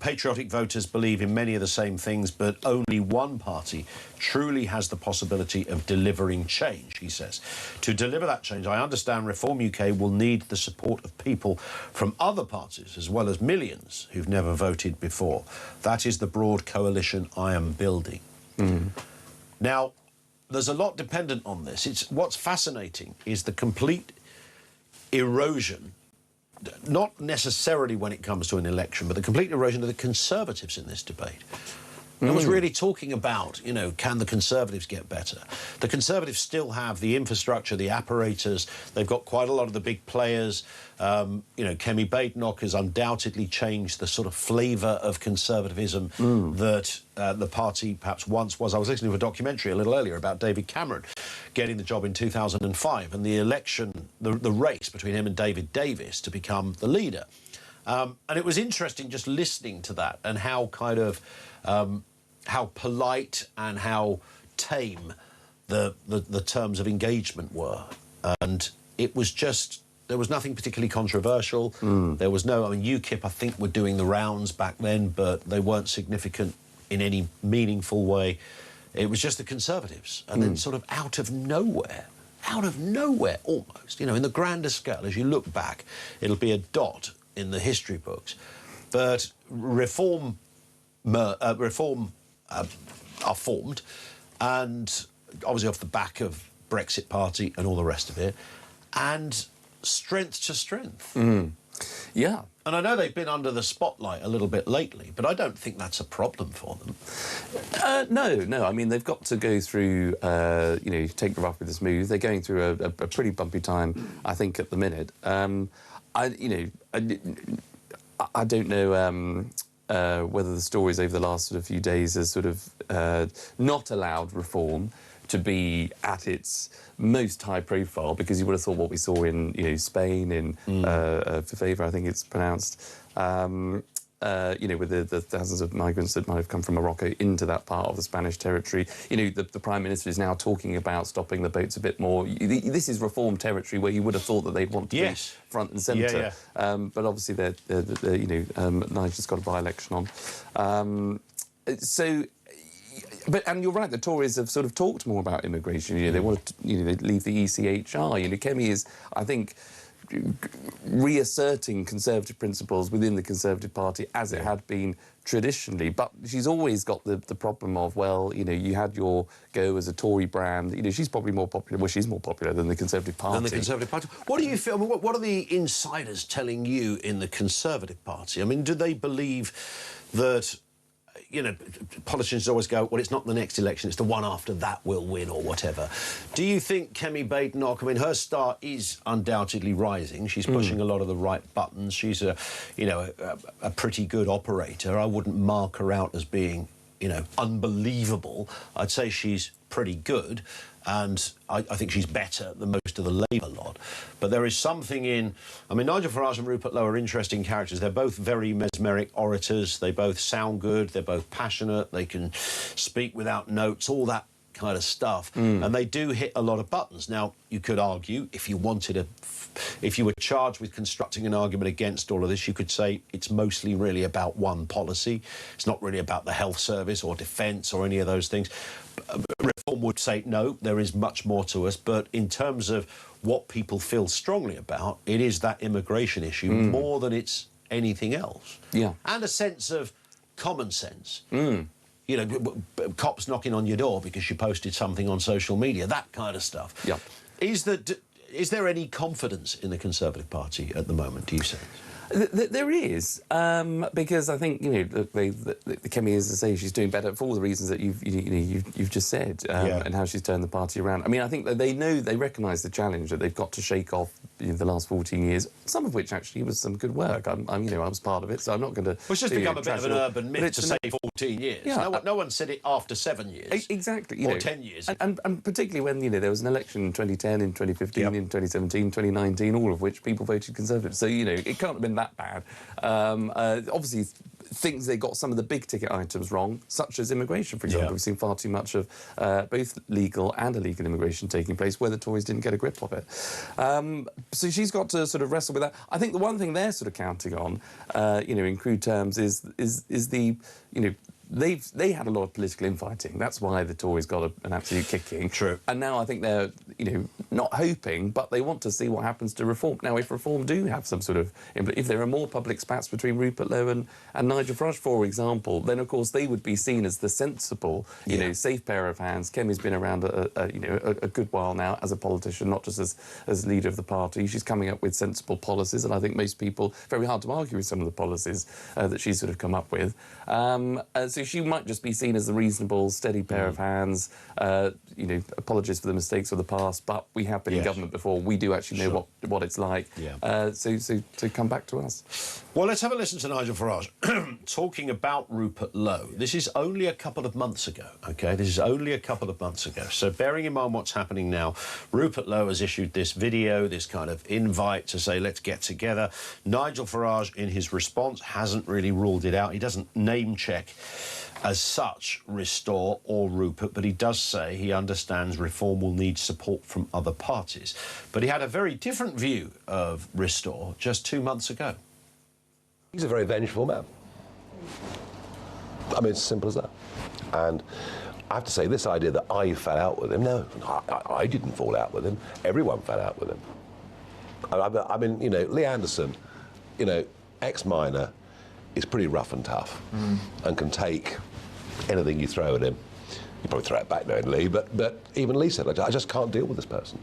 patriotic voters believe in many of the same things, but only one party truly has the possibility of delivering change, he says. To deliver that change, I understand Reform UK will need the support of people from other parties, as well as millions who've never voted before. That is the broad coalition I am building. Now... there's a lot dependent on this. What's fascinating is the complete erosion, not necessarily when it comes to an election, but the complete erosion of the Conservatives in this debate. No one's really talking about, you know, can the Conservatives get better? The Conservatives still have the infrastructure, the apparatus. They've got quite a lot of the big players. You know, Kemi Badenoch has undoubtedly changed the sort of flavour of conservatism that the party perhaps once was. I was listening to a documentary a little earlier about David Cameron getting the job in 2005 and the election, the race between him and David Davis to become the leader. And it was interesting just listening to that and how kind of... how polite and how tame the terms of engagement were. And it was just, there was nothing particularly controversial. There was no, I mean, UKIP, I think, were doing the rounds back then, but they weren't significant in any meaningful way. It was just the Conservatives. And then sort of out of nowhere almost, you know, in the grander scale, as you look back, it'll be a dot in the history books. But Reform are formed, and obviously off the back of Brexit Party and all the rest of it, and strength to strength. Yeah. And I know they've been under the spotlight a little bit lately, but I don't think that's a problem for them. No. I mean, they've got to go through, you know, take the rough with the smooth. They're going through a pretty bumpy time, I think, at the minute. I don't know... whether the stories over the last sort of few days has sort of not allowed Reform to be at its most high profile, because you would have thought what we saw in, you know, Spain, in Fafeva, I think it's pronounced, you know, with the thousands of migrants that might have come from Morocco into that part of the Spanish territory. You know, the Prime Minister is now talking about stopping the boats a bit more. This is Reform territory where you would have thought that they'd want to be front and centre. But obviously, they're you know, Nigel's got a by-election on. And you're right, the Tories have sort of talked more about immigration. You know, they want to, you know, they leave the ECHR. You know, Kemi is, I think, reasserting Conservative principles within the Conservative Party as it had been traditionally. But she's always got the problem of, well, you know, you had your go as a Tory brand. You know, she's probably more popular. Well, she's more popular than the Conservative Party. What do you feel? I mean, what are the insiders telling you in the Conservative Party? I mean, do they believe that... you know, politicians always go, well, it's not the next election, it's the one after that we'll win, or whatever. Do you think Kemi Badenoch, I mean, her star is undoubtedly rising. She's pushing a lot of the right buttons. She's a pretty good operator. I wouldn't mark her out as being, you know, unbelievable. I'd say she's pretty good. And I think she's better than most of the Labour lot. But there is something in... I mean, Nigel Farage and Rupert Lowe are interesting characters. They're both very mesmeric orators. They both sound good. They're both passionate. They can speak without notes, all that kind of stuff. And they do hit a lot of buttons. Now, you could argue, if you were charged with constructing an argument against all of this, you could say it's mostly really about one policy. It's not really about the health service or defence or any of those things. Reform would say, no, there is much more to us. But in terms of what people feel strongly about, it is that immigration issue more than it's anything else. Yeah. And a sense of common sense. You know, cops knocking on your door because you posted something on social media, that kind of stuff. Yeah. Is there any confidence in the Conservative Party at the moment, do you say? There is, because I think, you know, the Kemi, as I say, she's doing better for all the reasons that you've just said, and how she's turned the party around. I mean, I think that they recognise the challenge that they've got to shake off the last 14 years, some of which actually was some good work. I was part of it, so I'm not going to... Well, it's just become a bit of an urban myth to say 14 years. Yeah, no one said it after 7 years. Exactly. Or 10 years. And particularly when, you know, there was an election in 2010, in 2015, in 2017, 2019, all of which people voted Conservative. So, you know, it can't have been that bad. Obviously, things they got some of the big ticket items wrong, such as immigration, for example. We've seen far too much of both legal and illegal immigration taking place where the Tories didn't get a grip of it. So she's got to sort of wrestle with that. I think the one thing they're sort of counting on, you know, in crude terms, is the, you know, they had a lot of political infighting. That's why the Tories got an absolute kicking. True. And now I think they're, you know, not hoping, but they want to see what happens to Reform. Now, if Reform do have some sort of... If there are more public spats between Rupert Lowe and Nigel Farage, for example, then, of course, they would be seen as the sensible, you know, safe pair of hands. Kemi's been around, a good while now as a politician, not just as leader of the party. She's coming up with sensible policies, and I think most people... Very hard to argue with some of the policies that she's sort of come up with. So she might just be seen as a reasonable, steady pair of hands, you know, apologies for the mistakes of the past, but we have been in government before. We do actually know what it's like. So come back to us. Well, let's have a listen to Nigel Farage talking about Rupert Lowe. This is only a couple of months ago, OK? This is only a couple of months ago. So bearing in mind what's happening now, Rupert Lowe has issued this video, this kind of invite to say, let's get together. Nigel Farage, in his response, hasn't really ruled it out. He doesn't name-check as such Restore or Rupert, but he does say he understands Reform will need support from other parties. But he had a very different view of Restore just 2 months ago. He's a very vengeful man. I mean, it's as simple as that. And I have to say, this idea that I fell out with him, no, I didn't fall out with him. Everyone fell out with him. I mean, you know, Lee Anderson, you know, ex-miner, is pretty rough and tough and can take anything you throw at him. You probably throw it back knowing Lee, but even Lee said, like, I just can't deal with this person.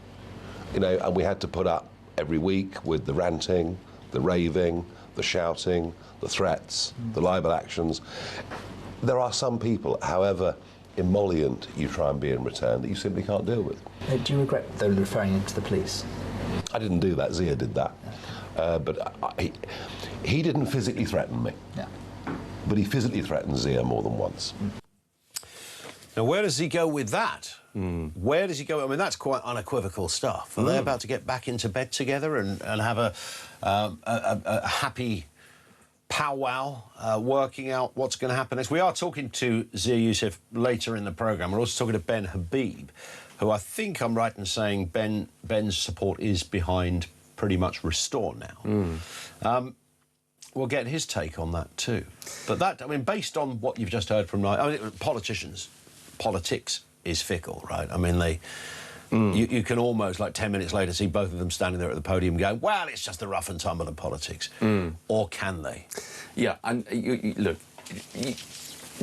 You know, and we had to put up every week with the ranting, the raving, the shouting, the threats, the libel actions. There are some people, however emollient you try and be in return, that you simply can't deal with. Do you regret, though, referring him to the police? I didn't do that. Zia did that. But he didn't physically threaten me. Yeah. But he physically threatened Zia more than once. Now, where does he go with that? Where does he go? I mean, that's quite unequivocal stuff. Are they about to get back into bed together and have a happy powwow, working out what's going to happen next? We are talking to Zia Youssef later in the programme. We're also talking to Ben Habib, who I think I'm right in saying Ben's support is behind pretty much Restore now. We'll get his take on that too. But that, I mean, based on what you've just heard from... I mean, politics is fickle, right? I mean, you can almost, like 10 minutes later, see both of them standing there at the podium going, well, it's just the rough and tumble of politics. Or can they? Yeah, and look...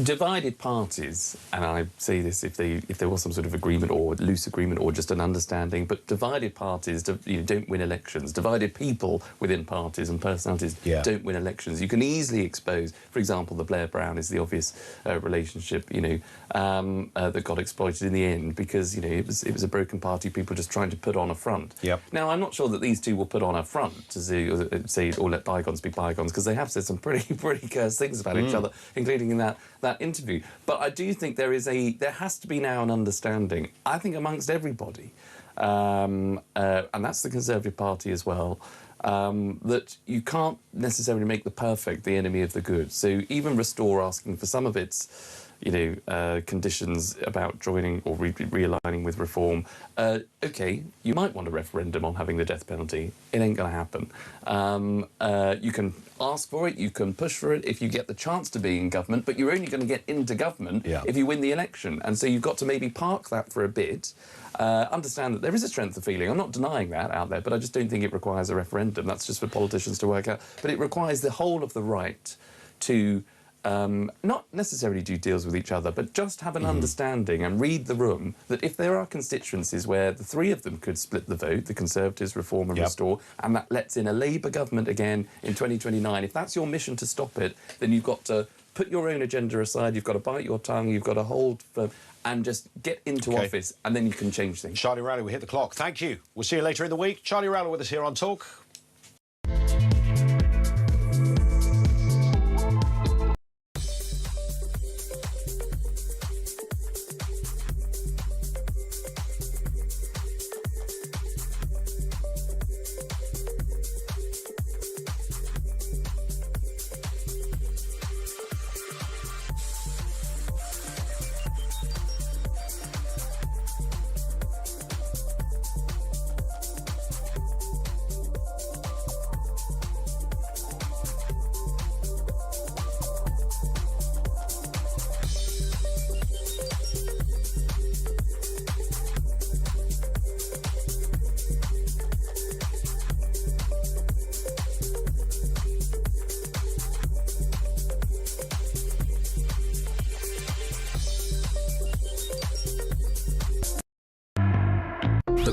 Divided parties, and I say this if there was some sort of agreement or loose agreement or just an understanding, but divided parties don't win elections. Divided people within parties and personalities don't win elections. You can easily expose, for example, the Blair Brown is the obvious relationship, that got exploited in the end because it was a broken party, people just trying to put on a front. Now I'm not sure that these two will put on a front to say or let bygones be bygones, because they have said some pretty cursed things about each other, including in that interview. But I do think there has to be now an understanding, I think, amongst everybody, and that's the Conservative Party as well, that you can't necessarily make the perfect the enemy of the good. So even Restore asking for some of its conditions about joining or realigning with Reform. OK, you might want a referendum on having the death penalty. It ain't going to happen. You can ask for it, you can push for it if you get the chance to be in government, but you're only going to get into government if you win the election. And so you've got to maybe park that for a bit. Understand that there is a strength of feeling. I'm not denying that out there, but I just don't think it requires a referendum. That's just for politicians to work out. But it requires the whole of the right to not necessarily do deals with each other, but just have an understanding and read the room that if there are constituencies where the three of them could split the vote, the Conservatives, Reform and Restore, and that lets in a Labour government again in 2029, if that's your mission to stop it, then you've got to put your own agenda aside, you've got to bite your tongue, you've got to hold firm, and just get into office, and then you can change things. Charlie Rowley, we hit the clock. Thank you. We'll see you later in the week. Charlie Rowley with us here on Talk.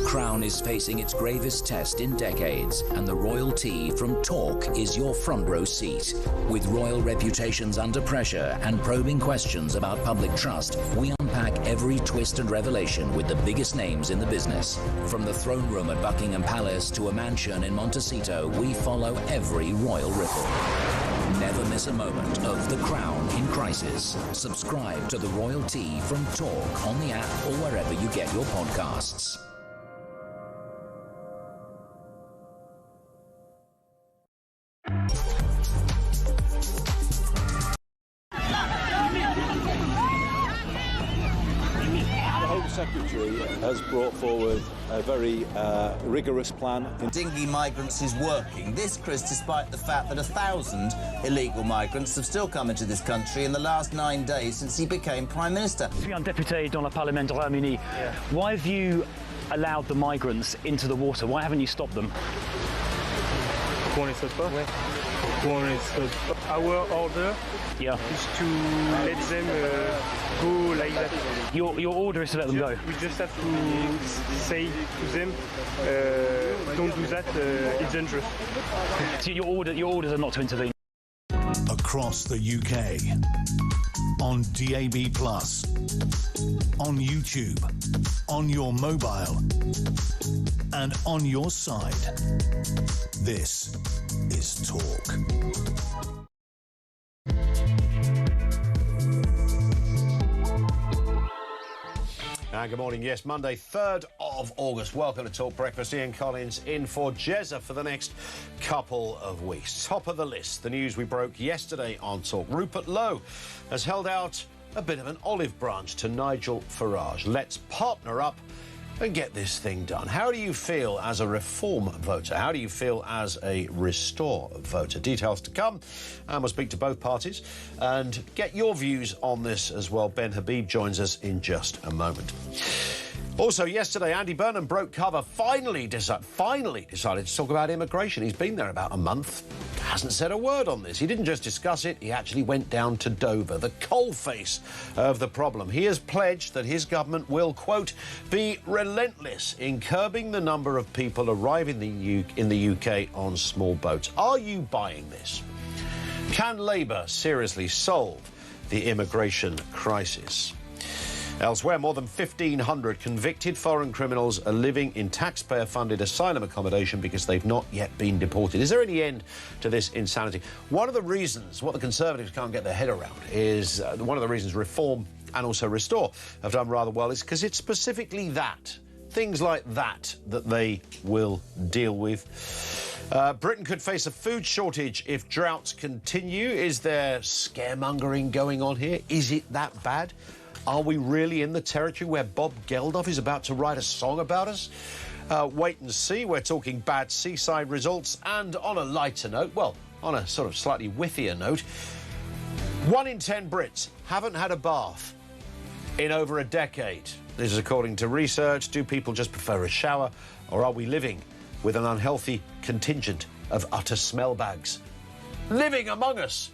Crown is facing its gravest test in decades, and the royal tea from Talk is your front row seat. With royal reputations under pressure and probing questions about public trust, we unpack every twist and revelation with the biggest names in the business. From the throne room at Buckingham Palace to a mansion in Montecito, we follow every royal ripple. Never miss a moment of The Crown in crisis. Subscribe to the Royal Tea from Talk on the app or wherever you get your podcasts. Secretary has brought forward a very rigorous plan. Dinghy migrants is working. This, Chris, despite the fact that 1,000 illegal migrants have still come into this country in the last 9 days since he became Prime Minister. Je suis un député dans le Parlement du Royaume-Uni. Why have you allowed the migrants into the water? Why haven't you stopped them? Pourquoi on les stoppe pas? Pourquoi on les stoppe pas? Our order is to let them go like that. Your order is to let them go? We just have to say to them, don't do that, it's dangerous. So your orders are not to intervene? Across the UK, on DAB+, on YouTube, on your mobile, and on your side. This is Talk. Good morning. Yes, Monday, 3rd of August. Welcome to Talk Breakfast. Ian Collins in for Jezza for the next couple of weeks. Top of the list, the news we broke yesterday on Talk. Rupert Lowe has held out a bit of an olive branch to Nigel Farage. Let's partner up and get this thing done. How do you feel as a Reform voter? How do you feel as a Restore voter? Details to come, and we'll speak to both parties and get your views on this as well. Ben Habib joins us in just a moment. Also, yesterday, Andy Burnham broke cover, finally decided to talk about immigration. He's been there about a month, hasn't said a word on this. He didn't just discuss it, he actually went down to Dover, the coalface of the problem. He has pledged that his government will, quote, be relentless in curbing the number of people arriving in the UK on small boats. Are you buying this? Can Labour seriously solve the immigration crisis? Elsewhere, more than 1,500 convicted foreign criminals are living in taxpayer-funded asylum accommodation because they've not yet been deported. Is there any end to this insanity? One of the reasons, what the Conservatives can't get their head around, is one of the reasons Reform and also Restore have done rather well is because it's specifically that, things like that they will deal with. Britain could face a food shortage if droughts continue. Is there scaremongering going on here? Is it that bad? Are we really in the territory where Bob Geldof is about to write a song about us? Wait and see. We're talking bad seaside results. And on a lighter note, well, on a sort of slightly whiffier note, 1 in 10 Brits haven't had a bath in over a decade. This is according to research. Do people just prefer a shower, or are we living with an unhealthy contingent of utter smell bags? living among us.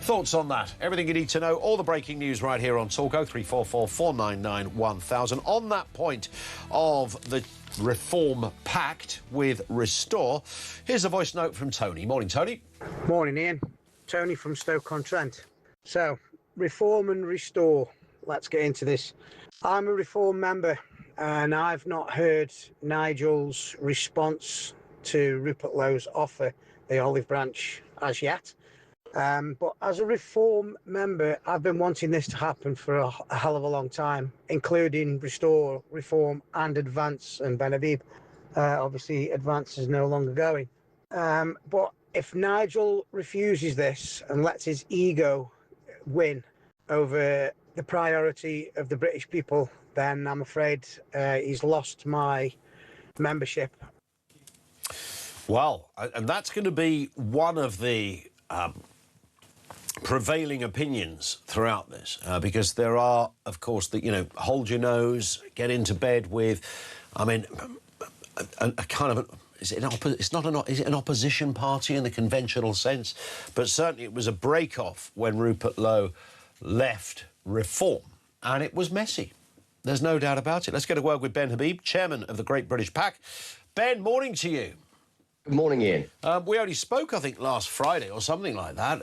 Thoughts on that? Everything you need to know, all the breaking news right here on Talk 0344 499 1000. On that point of the Reform Pact with Restore, here's a voice note from Tony. Morning, Tony. Morning, Ian. Tony from Stoke-on-Trent. So, Reform and Restore. Let's get into this. I'm a Reform member, and I've not heard Nigel's response to Rupert Lowe's offer, the olive branch, as yet. But as a Reform member, I've been wanting this to happen for a hell of a long time, including Restore, Reform and Advance and Ben Habib. Obviously, Advance is no longer going. But if Nigel refuses this and lets his ego win over the priority of the British people, then I'm afraid he's lost my membership. Well, and that's going to be one of the prevailing opinions throughout this, because there are, of course, the hold your nose, get into bed with, I mean, a kind of is it an opposition party in the conventional sense, but certainly it was a break-off when Rupert Lowe left Reform, and it was messy. There's no doubt about it. Let's get a word with Ben Habib, chairman of the Great British PAC. Ben, morning to you. Good morning, Ian. We only spoke, I think, last Friday or something like that.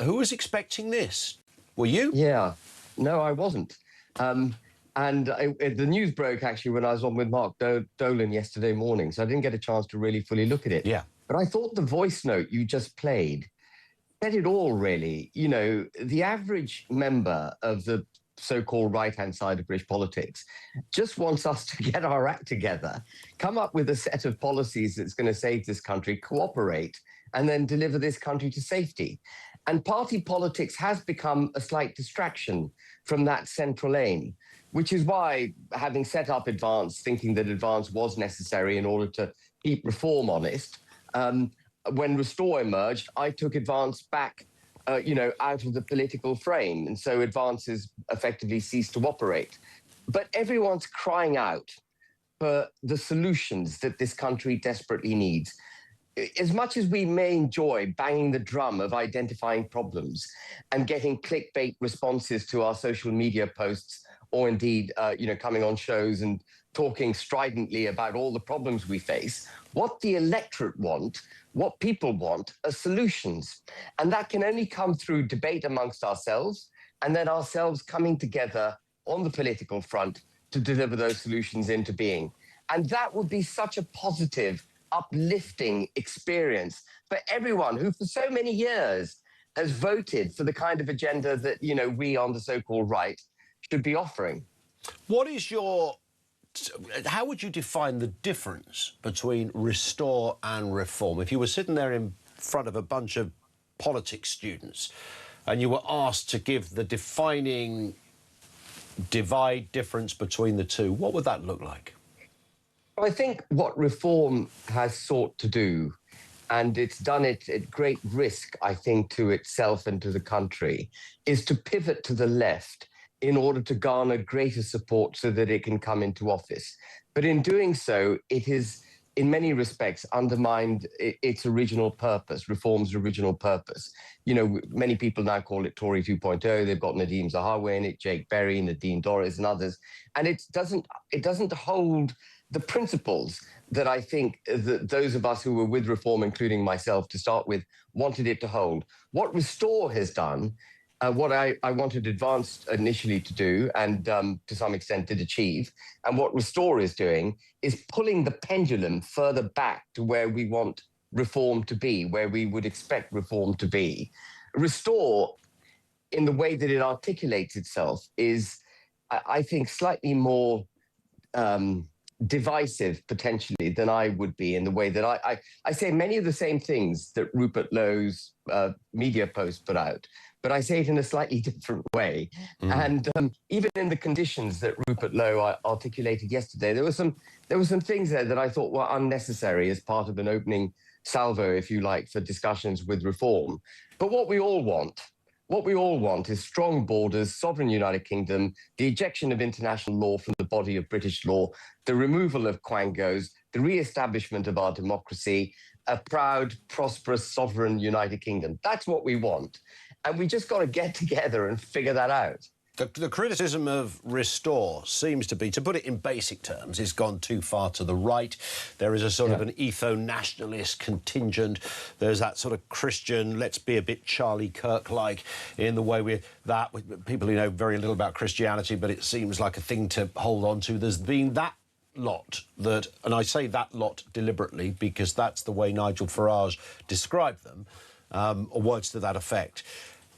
Who was expecting this? Were you? Yeah. No, I wasn't. The news broke, actually, when I was on with Mark Dolan yesterday morning, so I didn't get a chance to really fully look at it. Yeah. But I thought the voice note you just played said it all, really. You know, the average member of the so-called right-hand side of British politics just wants us to get our act together, come up with a set of policies that's going to save this country, cooperate, and then deliver this country to safety. And party politics has become a slight distraction from that central aim, which is why, having set up Advance, thinking that Advance was necessary in order to keep Reform honest, when Restore emerged, I took Advance back out of the political frame. And so Advance has effectively ceased to operate. But everyone's crying out for the solutions that this country desperately needs. As much as we may enjoy banging the drum of identifying problems and getting clickbait responses to our social media posts, or indeed, coming on shows and talking stridently about all the problems we face, what the electorate want, what people want, are solutions. And that can only come through debate amongst ourselves, and then ourselves coming together on the political front to deliver those solutions into being. And that would be such a positive, uplifting experience for everyone who for so many years has voted for the kind of agenda that, we on the so-called right should be offering. How would you define the difference between Restore and Reform? If you were sitting there in front of a bunch of politics students and you were asked to give the defining difference between the two, what would that look like? I think what Reform has sought to do, and it's done it at great risk, I think, to itself and to the country, is to pivot to the left in order to garner greater support so that it can come into office. But in doing so, it has, in many respects, undermined its original purpose, Reform's original purpose. Many people now call it Tory 2.0. They've got Nadhim Zahawi in it, Jake Berry, Nadine Dorries and others. And it doesn't hold the principles that I think that those of us who were with Reform, including myself to start with, wanted it to hold. What Restore has done, what I wanted Advance initially to do, and to some extent did achieve, and what Restore is doing, is pulling the pendulum further back to where we want Reform to be, where we would expect Reform to be. Restore, in the way that it articulates itself, is, I think, slightly more divisive, potentially, than I would be, in the way that I say many of the same things that Rupert Lowe's media post put out, but I say it in a slightly different way. And even in the conditions that Rupert Lowe articulated yesterday, there were some things there that I thought were unnecessary as part of an opening salvo, if you like, for discussions with Reform. But what we all want is strong borders, sovereign United Kingdom, the ejection of international law from the body of British law, the removal of quangos, the re-establishment of our democracy, a proud, prosperous, sovereign United Kingdom. That's what we want. And we just got to get together and figure that out. The criticism of Restore seems to be, to put it in basic terms, it's gone too far to the right. There is a sort of an etho-nationalist contingent. There's that sort of Christian, let's be a bit Charlie Kirk-like in the way with people who know very little about Christianity, but it seems like a thing to hold on to. There's been that lot that, and I say that lot deliberately because that's the way Nigel Farage described them, or words to that effect.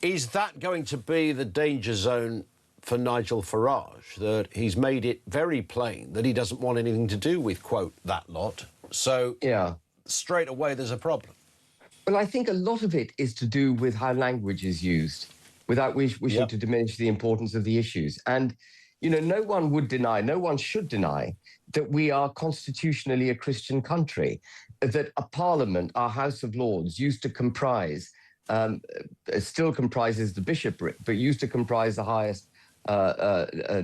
Is that going to be the danger zone for Nigel Farage, that he's made it very plain that he doesn't want anything to do with, quote, that lot? So straight away there's a problem. Well, I think a lot of it is to do with how language is used, without wishing to diminish the importance of the issues. And, you know, no one would deny, no one should deny that we are constitutionally a Christian country, that a parliament, our House of Lords, used to comprise still comprises the bishopric, but used to comprise the highest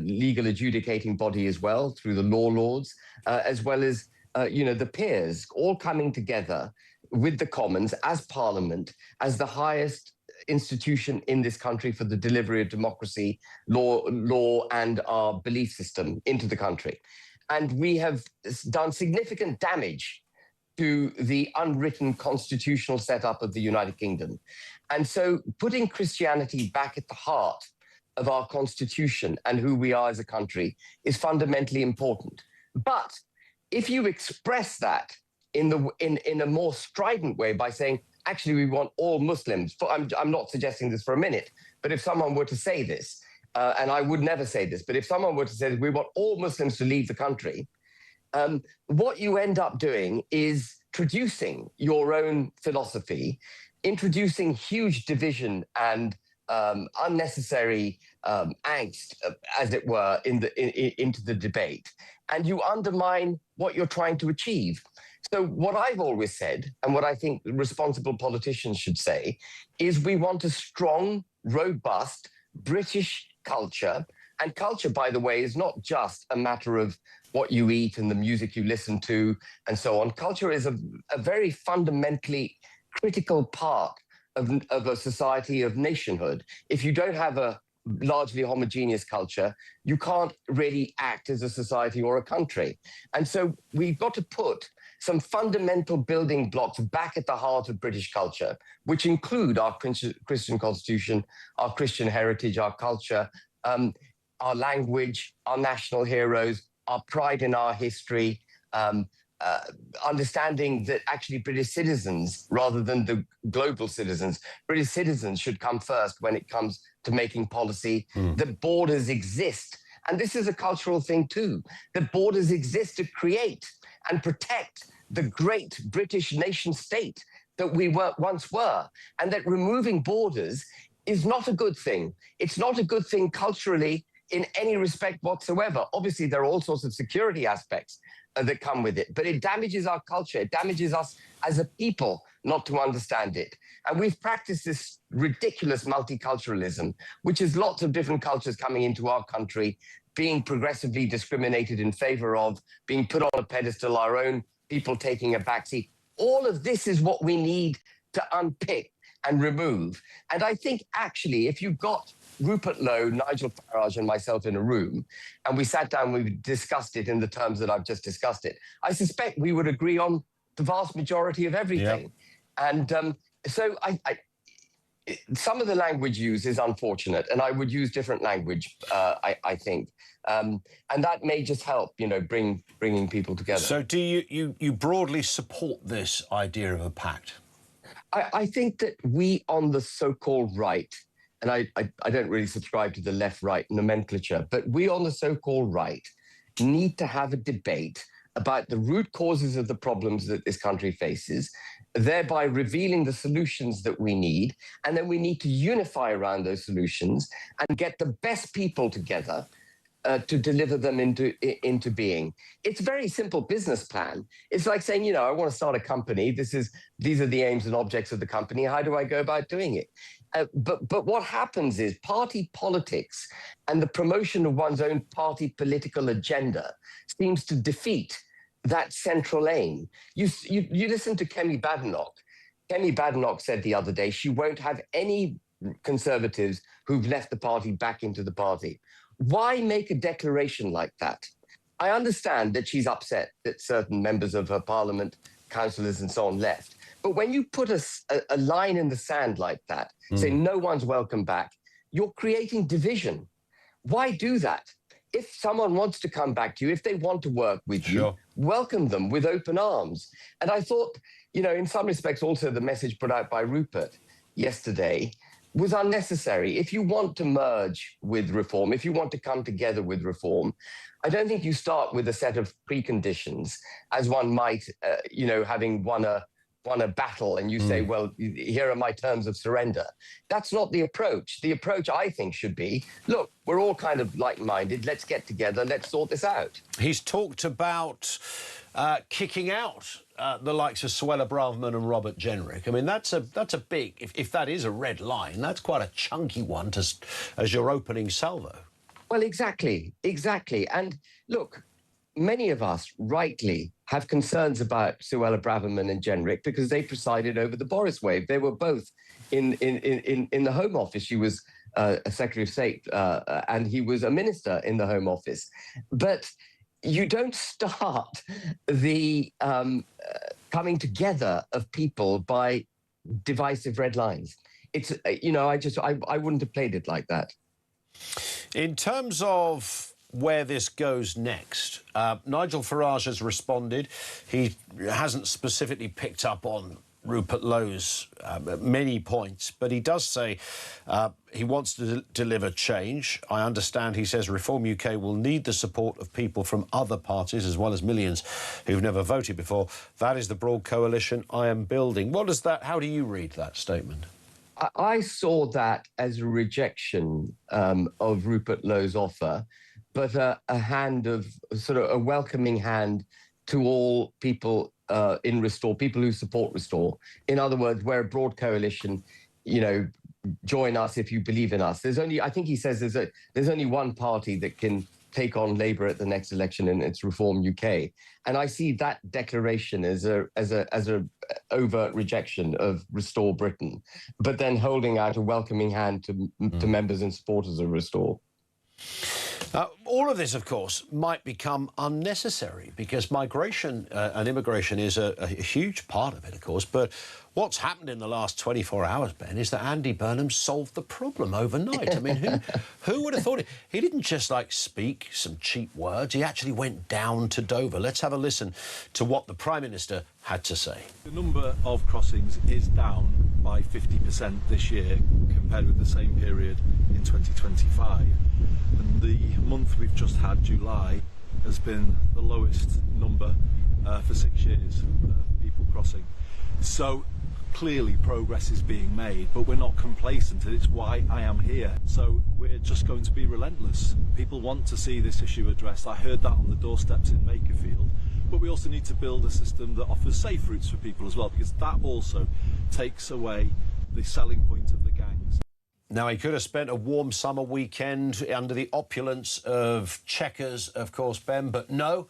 legal adjudicating body as well, through the law lords, as well as, you know, the peers, all coming together with the Commons as Parliament, as the highest institution in this country for the delivery of democracy, law and our belief system into the country. And we have done significant damage to the unwritten constitutional setup of the United Kingdom. And so putting Christianity back at the heart of our constitution and who we are as a country is fundamentally important. But if you express that in a more strident way by saying, actually, we want all Muslims, I'm not suggesting this for a minute, but if someone were to say this, and I would never say this, but if someone were to say that we want all Muslims to leave the country, what you end up doing is traducing your own philosophy, introducing huge division and unnecessary angst, as it were, into the debate, and you undermine what you're trying to achieve. So what I've always said, and what I think responsible politicians should say, is we want a strong, robust British culture. And culture, by the way, is not just a matter of what you eat and the music you listen to and so on. Culture is a very fundamentally critical part of a society of nationhood. If you don't have a largely homogeneous culture, you can't really act as a society or a country. And so we've got to put some fundamental building blocks back at the heart of British culture, which include our Christian constitution, our Christian heritage, our culture, our language, our national heroes, our pride in our history, understanding that actually British citizens, rather than the global citizens, British citizens should come first when it comes to making policy, that borders exist. And this is a cultural thing too, that borders exist to create and protect the great British nation state that we once were, and that removing borders is not a good thing. It's not a good thing culturally in any respect whatsoever. Obviously, there are all sorts of security aspects that come with it, but it damages our culture. It damages us as a people not to understand it. And we've practiced this ridiculous multiculturalism, which is lots of different cultures coming into our country, being progressively discriminated in favor of, being put on a pedestal, our own people taking a backseat. All of this is what we need to unpick and remove. And I think actually, if you got Rupert Lowe, Nigel Farage and myself in a room, and we sat down, we discussed it in the terms that I've just discussed it, I suspect we would agree on the vast majority of everything. And so some of the language used is unfortunate, and I would use different language, I think. And that may just help, you know, bringing people together. So do you broadly support this idea of a pact? I think that we on the so-called right, and I don't really subscribe to the left-right nomenclature, but we on the so-called right need to have a debate about the root causes of the problems that this country faces, thereby revealing the solutions that we need. And then we need to unify around those solutions and get the best people together to deliver them into being. It's a very simple business plan. It's like saying, you know, I want to start a company. These are the aims and objects of the company. How do I go about doing it? But what happens is party politics and the promotion of one's own party political agenda seems to defeat that central aim. You listen to Kemi Badenoch. Kemi Badenoch said the other day she won't have any Conservatives who've left the party back into the party. Why make a declaration like that? I understand that she's upset that certain members of her parliament, councillors and so on left. But when you put a line in the sand like that, say no one's welcome back, you're creating division. Why do that? If someone wants to come back to you, if they want to work with you, welcome them with open arms. And I thought, you know, in some respects also the message put out by Rupert yesterday was unnecessary. If you want to merge with reform, if you want to come together with reform, I don't think you start with a set of preconditions as one might, you know, having won a battle and you say, well, here are my terms of surrender. That's not the approach. The approach, I think, should be, look, we're all kind of like-minded. Let's get together. Let's sort this out. He's talked about kicking out the likes of Suella Braverman and Robert Jenrick. I mean, that's a big, if that is a red line, that's quite a chunky one as your opening salvo. Well, exactly. And look, many of us rightly have concerns about Suella Braverman and Jenrick because they presided over the Boris wave. They were both in the Home Office. She was a Secretary of State and he was a minister in the Home Office. But you don't start the coming together of people by divisive red lines. It's, you know, I wouldn't have played it like that. In terms of where this goes next, Nigel Farage has responded. He hasn't specifically picked up on Rupert Lowe's many points, but he does say he wants to deliver change. I understand, he says, Reform UK will need the support of people from other parties as well as millions who've never voted before. That is the broad coalition I am building. How do you read that statement? I saw that as a rejection of Rupert Lowe's offer, but a hand of sort of a welcoming hand to all people in Restore, people who support Restore. In other words, we're a broad coalition, you know, join us if you believe in us. There's only, I think he says there's only one party that can take on Labour at the next election, and it's Reform UK. And I see that declaration as a overt rejection of Restore Britain, but then holding out a welcoming hand to members and supporters of Restore. All of this, of course, might become unnecessary because migration and immigration is a huge part of it, of course. But what's happened in the last 24 hours, Ben, is that Andy Burnham solved the problem overnight. I mean, who would have thought it? He didn't just, like, speak some cheap words. He actually went down to Dover. Let's have a listen to what the Prime Minister had to say. The number of crossings is down by 50% this year compared with the same period in 2025. And the month we've just had, July, has been the lowest number for 6 years of people crossing. So clearly progress is being made, but we're not complacent, and it's why I am here. So we're just going to be relentless. People want to see this issue addressed. I heard that on the doorsteps in Makerfield. But we also need to build a system that offers safe routes for people as well, because that also takes away the selling point of the gangs. Now, he could have spent a warm summer weekend under the opulence of Chequers, of course, Ben, but no,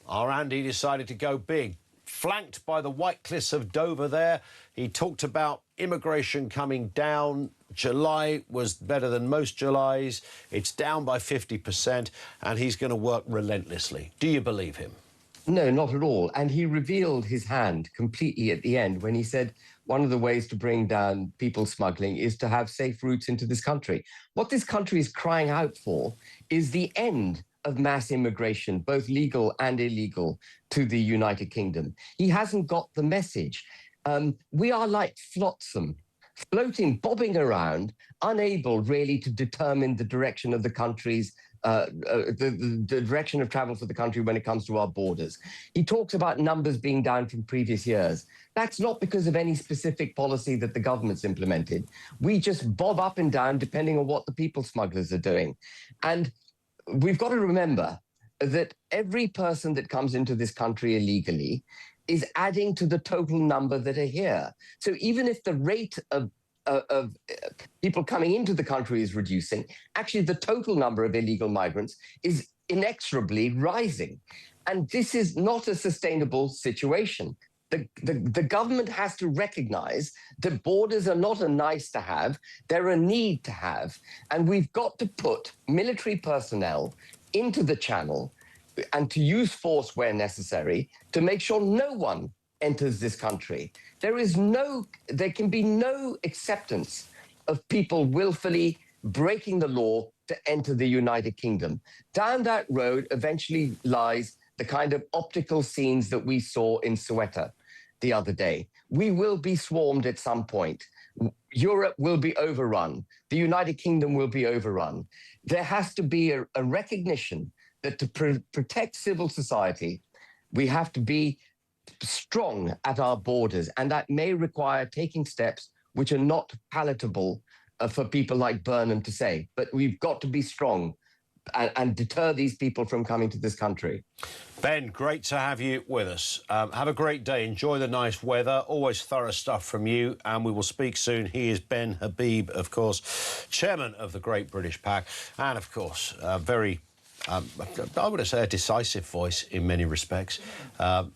our Andy decided to go big. Flanked by the White Cliffs of Dover there, he talked about immigration coming down. July was better than most Julys. It's down by 50%, and he's going to work relentlessly. Do you believe him? No, not at all. And he revealed his hand completely at the end when he said one of the ways to bring down people smuggling is to have safe routes into this country. What this country is crying out for is the end of mass immigration, both legal and illegal, to the United Kingdom. He hasn't got the message. We are like flotsam, floating, bobbing around, unable really to determine the direction of the country's the direction of travel for the country when it comes to our borders. He talks about numbers being down from previous years. That's not because of any specific policy that the government's implemented. We just bob up and down depending on what the people smugglers are doing. And we've got to remember that every person that comes into this country illegally is adding to the total number that are here. So even if the rate of people coming into the country is reducing, actually the total number of illegal migrants is inexorably rising. And this is not a sustainable situation. The government has to recognize that borders are not a nice to have, they're a need to have. And we've got to put military personnel into the channel and to use force where necessary to make sure no one enters this country. There can be no acceptance of people willfully breaking the law to enter the United Kingdom. Down that road eventually lies the kind of optical scenes that we saw in Ceuta the other day. We will be swarmed at some point. Europe will be overrun. The United Kingdom will be overrun. There has to be a recognition that to protect civil society, we have to be strong at our borders, and that may require taking steps which are not palatable for people like Burnham to say. But we've got to be strong and deter these people from coming to this country. Ben, great to have you with us. Have a great day. Enjoy the nice weather. Always thorough stuff from you, and we will speak soon. He is Ben Habib, of course, chairman of the Great British Pack, and, of course, very... I would say a decisive voice in many respects.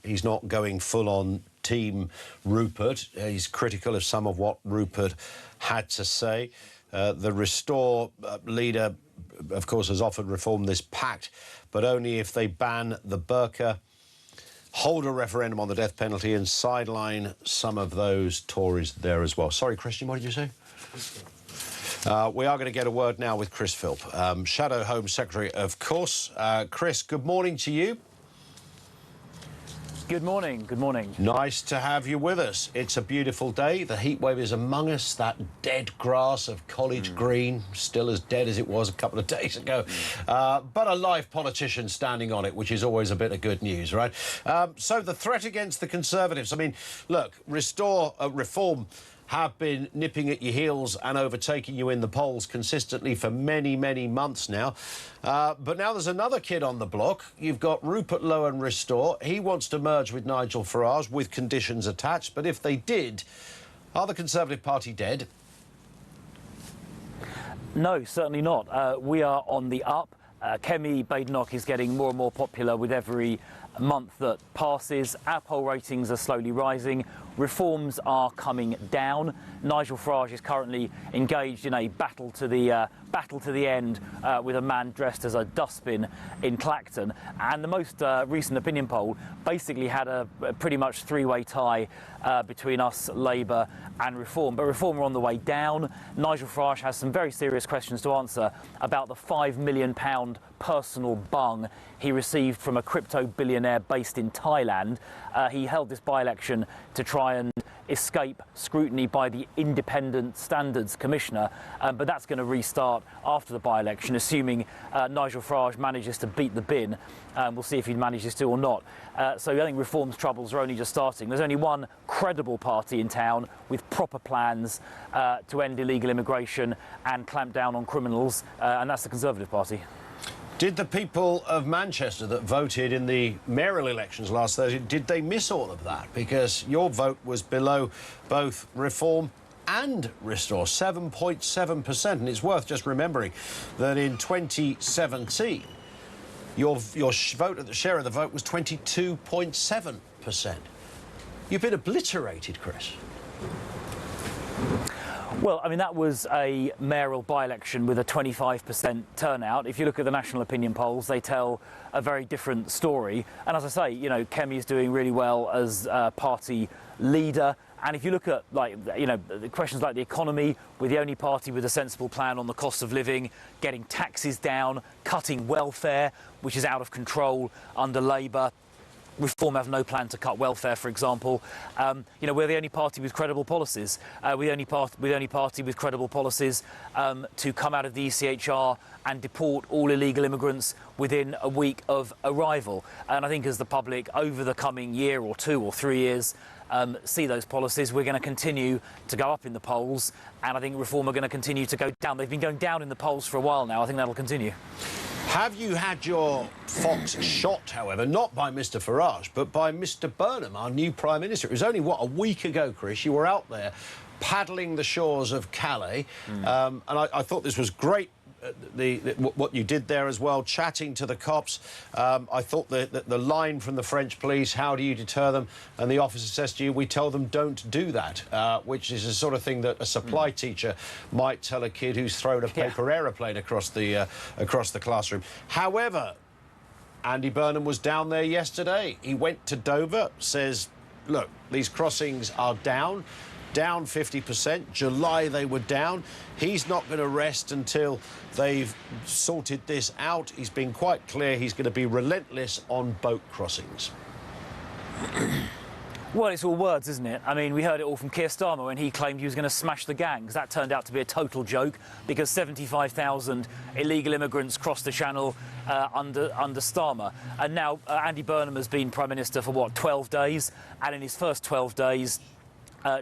He's not going full-on Team Rupert. He's critical of some of what Rupert had to say. The Restore leader, of course, has offered reform this pact, but only if they ban the burqa, hold a referendum on the death penalty and sideline some of those Tories there as well. Sorry, Christian, what did you say? We are going to get a word now with Chris Philp, Shadow Home Secretary, of course. Chris, good morning to you. Good morning. Good morning. Nice to have you with us. It's a beautiful day. The heat wave is among us. That dead grass of College Green, still as dead as it was a couple of days ago. But a live politician standing on it, which is always a bit of good news, right? So the threat against the Conservatives. I mean, look, reform have been nipping at your heels and overtaking you in the polls consistently for many, many months now. But now there's another kid on the block. You've got Rupert Lowe and Restore. He wants to merge with Nigel Farage with conditions attached. But if they did, are the Conservative Party dead? No, certainly not. We are on the up. Kemi Badenoch is getting more and more popular with every month that passes. Our poll ratings are slowly rising. Reforms are coming down. Nigel Farage is currently engaged in a battle to the end with a man dressed as a dustbin in Clacton. And the most recent opinion poll basically had a pretty much three-way tie between us, Labour and Reform. But Reform are on the way down. Nigel Farage has some very serious questions to answer about the £5 million personal bung he received from a crypto billionaire based in Thailand. He held this by-election to try and escape scrutiny by the Independent Standards Commissioner, but that's going to restart after the by-election, assuming Nigel Farage manages to beat the bin. We'll see if he manages to or not. So I think Reform's troubles are only just starting. There's only one credible party in town with proper plans to end illegal immigration and clamp down on criminals, and that's the Conservative Party. Did the people of Manchester that voted in the mayoral elections last Thursday, did they miss all of that? Because your vote was below both Reform and Restore, 7.7%. And it's worth just remembering that in 2017, your share of the vote was 22.7%. You've been obliterated, Chris. Well, I mean, that was a mayoral by-election with a 25% turnout. If you look at the national opinion polls, they tell a very different story. And as I say, you know, Kemi is doing really well as party leader. And if you look at, like, you know, the questions like the economy, we're the only party with a sensible plan on the cost of living, getting taxes down, cutting welfare, which is out of control under Labour. Reform have no plan to cut welfare, for example. You know, we're the only party with credible policies. We're the only party with credible policies to come out of the ECHR and deport all illegal immigrants within a week of arrival. And I think as the public, over the coming year or 2 or 3 years, see those policies, we're going to continue to go up in the polls. And I think Reform are going to continue to go down. They've been going down in the polls for a while now. I think that'll continue. Have you had your fox shot, however, not by Mr Farage, but by Mr Burnham, our new Prime Minister? It was only, what, a week ago, Chris, you were out there paddling the shores of Calais, and I thought this was great what you did there as well, chatting to the cops. I thought the line from the French police, how do you deter them? And the officer says to you, we tell them don't do that, which is the sort of thing that a supply teacher might tell a kid who's thrown a paper aeroplane across the classroom. However, Andy Burnham was down there yesterday. He went to Dover, says, look, these crossings are down 50%. July they were down. He's not going to rest until they've sorted this out. He's been quite clear he's going to be relentless on boat crossings. Well, it's all words, isn't it? I mean, we heard it all from Keir Starmer when he claimed he was going to smash the gangs. That turned out to be a total joke because 75,000 illegal immigrants crossed the Channel under Starmer. And now Andy Burnham has been Prime Minister for, what, 12 days? And in his first 12 days,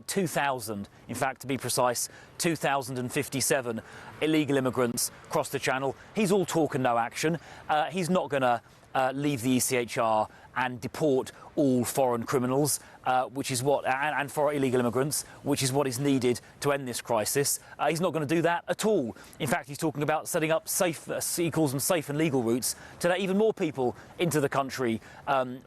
2,000, in fact, to be precise, 2,057 illegal immigrants crossed the Channel. He's all talk and no action. He's not going to leave the ECHR and deport all foreign criminals, which is what, and for illegal immigrants, which is what is needed to end this crisis. He's not going to do that at all. In fact, he's talking about setting up safe, he calls them safe and legal routes to let even more people into the country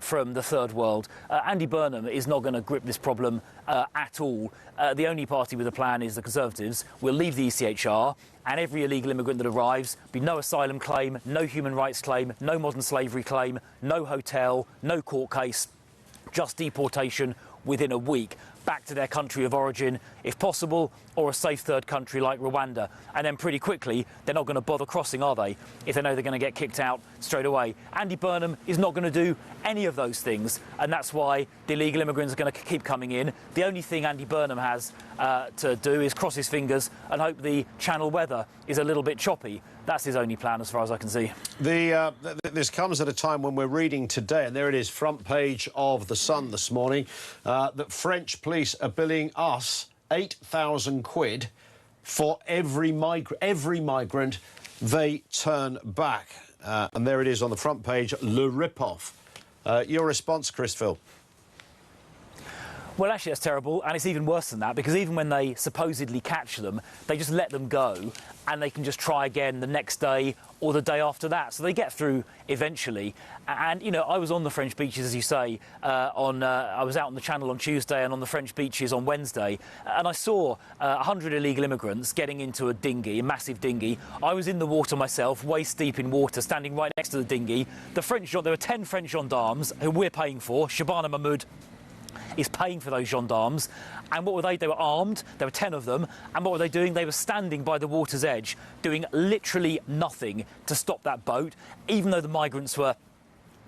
from the third world. Andy Burnham is not going to grip this problem at all. The only party with a plan is the Conservatives. We'll leave the ECHR, and every illegal immigrant that arrives, be no asylum claim, no human rights claim, no modern slavery claim, no hotel, no court case, just deportation within a week back to their country of origin, if possible, or a safe third country like Rwanda. And then pretty quickly, they're not going to bother crossing, are they, if they know they're going to get kicked out straight away. Andy Burnham is not going to do any of those things, and that's why the illegal immigrants are going to keep coming in. The only thing Andy Burnham has to do is cross his fingers and hope the Channel weather is a little bit choppy. That's his only plan, as far as I can see. This comes at a time when we're reading today, and there it is, front page of The Sun this morning, that French police are billing us 8,000 quid for every migrant they turn back. And there it is on the front page, Le Rip-Off. Your response, Chris Phil? Well, actually, that's terrible, and it's even worse than that, because even when they supposedly catch them, they just let them go, and they can just try again the next day or the day after that. So they get through eventually. And, you know, I was on the French beaches, as you say, I was out on the Channel on Tuesday and on the French beaches on Wednesday, and I saw 100 illegal immigrants getting into a dinghy, a massive dinghy. I was in the water myself, waist deep in water, standing right next to the dinghy. There were 10 French gendarmes who we're paying for. Shabana Mahmoud is paying for those gendarmes. And what were they? They were armed. There were 10 of them. And what were they doing? They were standing by the water's edge, doing literally nothing to stop that boat, even though the migrants were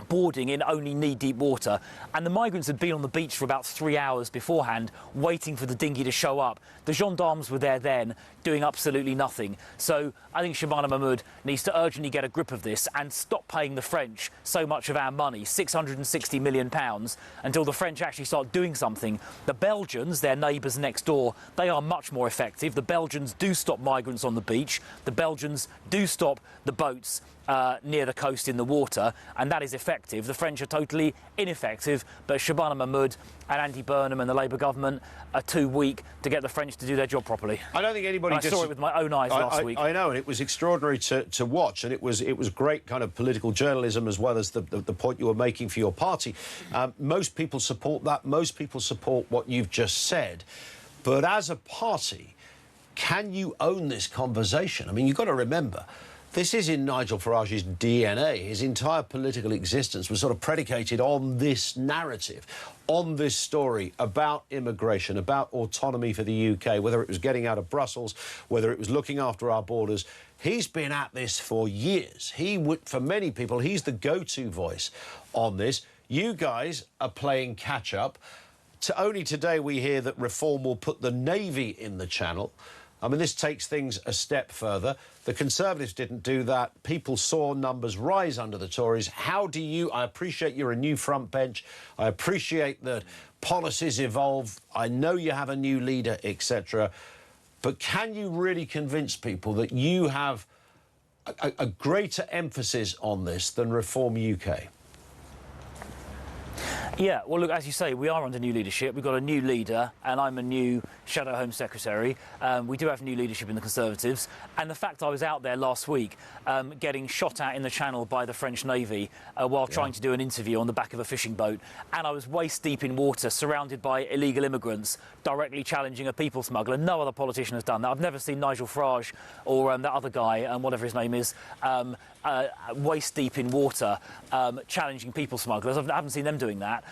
boarding in only knee-deep water. And the migrants had been on the beach for about 3 hours beforehand, waiting for the dinghy to show up. The gendarmes were there then, doing absolutely nothing. So I think Shabana Mahmoud needs to urgently get a grip of this and stop paying the French so much of our money, £660 million, until the French actually start doing something. The Belgians, their neighbours next door, they are much more effective. The Belgians do stop migrants on the beach. The Belgians do stop the boats near the coast in the water, and that is effective. The French are totally ineffective, but Shabana Mahmoud and Andy Burnham and the Labour government are too weak to get the French to do their job properly. I don't think anybody... I saw it with my own eyes last week. I know, and it was extraordinary to watch, and it was great kind of political journalism as well as the point you were making for your party. Most people support that. Most people support what you've just said. But as a party, can you own this conversation? I mean, you've got to remember, this is in Nigel Farage's DNA. His entire political existence was sort of predicated on this narrative, on this story about immigration, about autonomy for the UK, whether it was getting out of Brussels, whether it was looking after our borders. He's been at this for years. For many people, he's the go-to voice on this. You guys are playing catch-up. Only today we hear that reform will put the Navy in the Channel. I mean, this takes things a step further. The Conservatives didn't do that. People saw numbers rise under the Tories. How do you... I appreciate you're a new front bench. I appreciate that policies evolve. I know you have a new leader, etc. But can you really convince people that you have a greater emphasis on this than Reform UK? Yeah, well, look, as you say, we are under new leadership. We've got a new leader, and I'm a new Shadow Home Secretary. We do have new leadership in the Conservatives. And the fact I was out there last week getting shot at in the Channel by the French Navy while trying to do an interview on the back of a fishing boat, and I was waist-deep in water, surrounded by illegal immigrants, directly challenging a people smuggler. No other politician has done that. I've never seen Nigel Farage or that other guy, whatever his name is, waist-deep in water, challenging people smugglers. I haven't seen them doing that.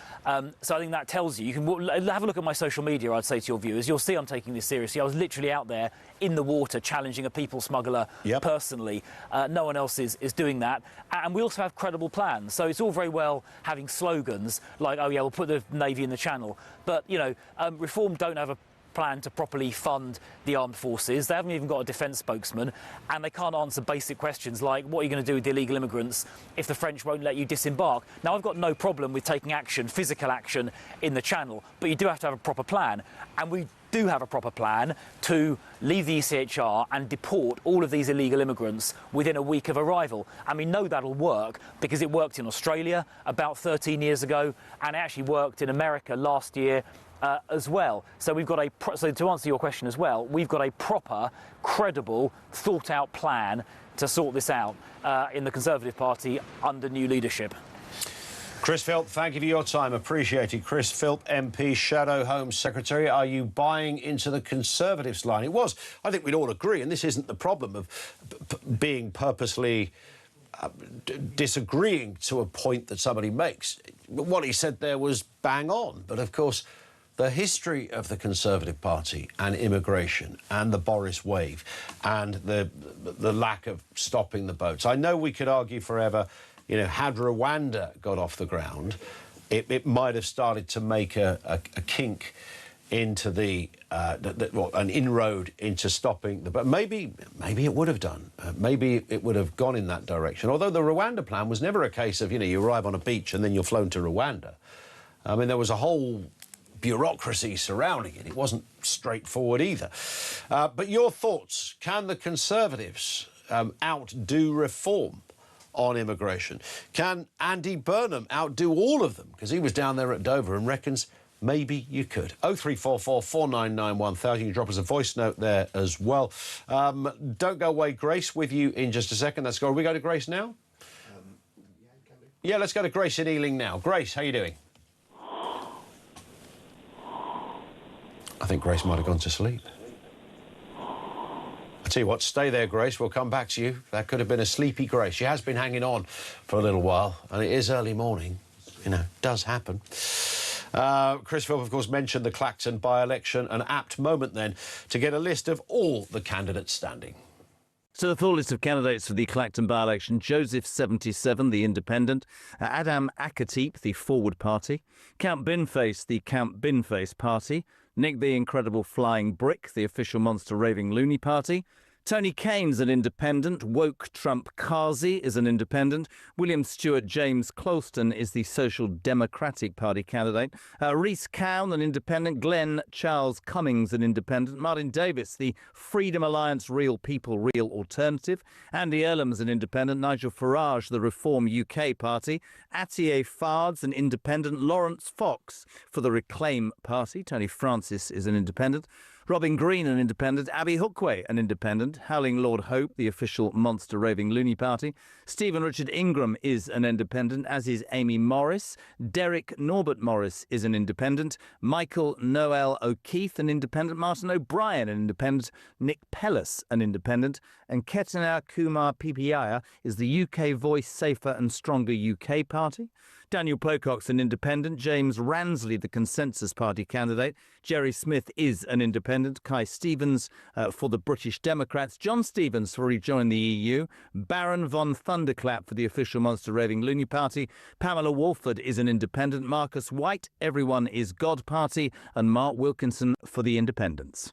So I think that tells you. You can have a look at my social media, I'd say to your viewers. You'll see I'm taking this seriously. I was literally out there in the water challenging a people smuggler personally. No one else is doing that. And we also have credible plans. So it's all very well having slogans like, oh, yeah, we'll put the Navy in the Channel. But, you know, Reform don't have a plan to properly fund the armed forces. They haven't even got a defence spokesman, and they can't answer basic questions like, what are you going to do with the illegal immigrants if the French won't let you disembark? Now, I've got no problem with taking action, physical action, in the Channel, but you do have to have a proper plan, and we do have a proper plan to leave the ECHR and deport all of these illegal immigrants within a week of arrival. And we know that'll work because it worked in Australia about 13 years ago, and it actually worked in America last year as well. So we've got so to answer your question as well, we've got a proper, credible, thought-out plan to sort this out in the Conservative Party under new leadership. Chris Philp, thank you for your time. Appreciated. Chris Philp, MP, Shadow Home Secretary. Are you buying into the Conservatives line? It was. I think we'd all agree, and this isn't the problem of being purposely disagreeing to a point that somebody makes. What he said there was bang on. But, of course, the history of the Conservative Party and immigration and the Boris wave and the lack of stopping the boats. I know we could argue forever, you know, had Rwanda got off the ground, it might have started to make a kink into an inroad into stopping the... But maybe it would have done. Maybe it would have gone in that direction. Although the Rwanda plan was never a case of, you know, you arrive on a beach and then you're flown to Rwanda. I mean, there was a whole bureaucracy surrounding it. It wasn't straightforward either. But your thoughts, can the Conservatives outdo Reform on immigration? Can Andy Burnham outdo all of them? Because he was down there at Dover and reckons maybe you could. 0344 499 1000. You can drop us a voice note there as well. Don't go away. Grace with you in just a second. Let's go. We go to Grace now? Yeah, let's go to Grace in Ealing now. Grace, how you doing? I think Grace might have gone to sleep. I tell you what, stay there, Grace. We'll come back to you. That could have been a sleepy Grace. She has been hanging on for a little while, and it is early morning. You know, does happen. Chris Philp, of course, mentioned the Clacton by-election, an apt moment then to get a list of all the candidates standing. So the full list of candidates for the Clacton by-election: Joseph 77, the Independent; Adam Akatip, the Forward Party; Count Binface, the Count Binface Party; Nick the Incredible Flying Brick, the official Monster Raving Loony Party; Tony Kane's an Independent; Woke Trump Kazi is an Independent; William Stewart James Clouston is the Social Democratic Party candidate; Rhys Cowan, an Independent; Glenn Charles Cummings, an Independent; Martin Davis, the Freedom Alliance Real People, Real Alternative; Andy Earlam's an Independent; Nigel Farage, the Reform UK Party; Atiye Fards, an Independent; Lawrence Fox for the Reclaim Party; Tony Francis is an Independent; Robin Green, an Independent; Abby Hookway, an Independent; Howling Lord Hope, the official Monster Raving Loony Party; Stephen Richard Ingram is an Independent, as is Amy Morris; Derek Norbert Morris is an Independent; Michael Noel O'Keefe, an Independent; Martin O'Brien, an Independent; Nick Pellis, an Independent; and Ketanar Kumar Pipiaya is the UK Voice Safer and Stronger UK Party; Daniel Pocock's an Independent; James Ransley, the Consensus Party candidate; Jerry Smith is an Independent; Kai Stevens for the British Democrats; John Stevens for rejoin the EU; Baron von Thunderclap for the official Monster Raving Loony Party; Pamela Walford is an Independent; Marcus White, Everyone is God Party; and Mark Wilkinson for the Independents.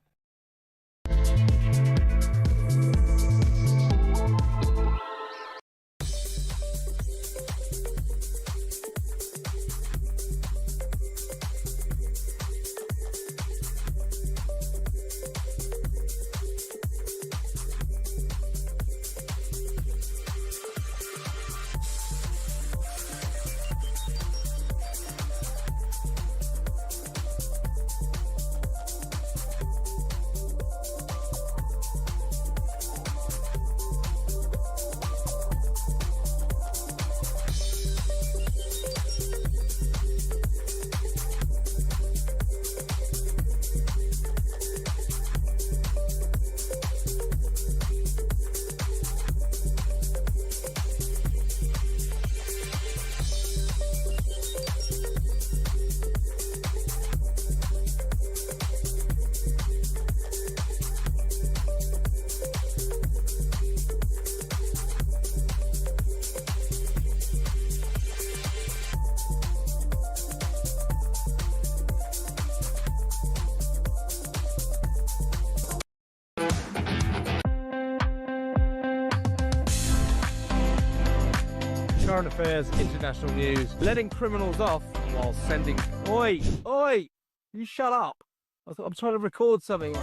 current affairs, international news, letting criminals off while sending... Oi! Oi! You shut up. I'm trying to record something.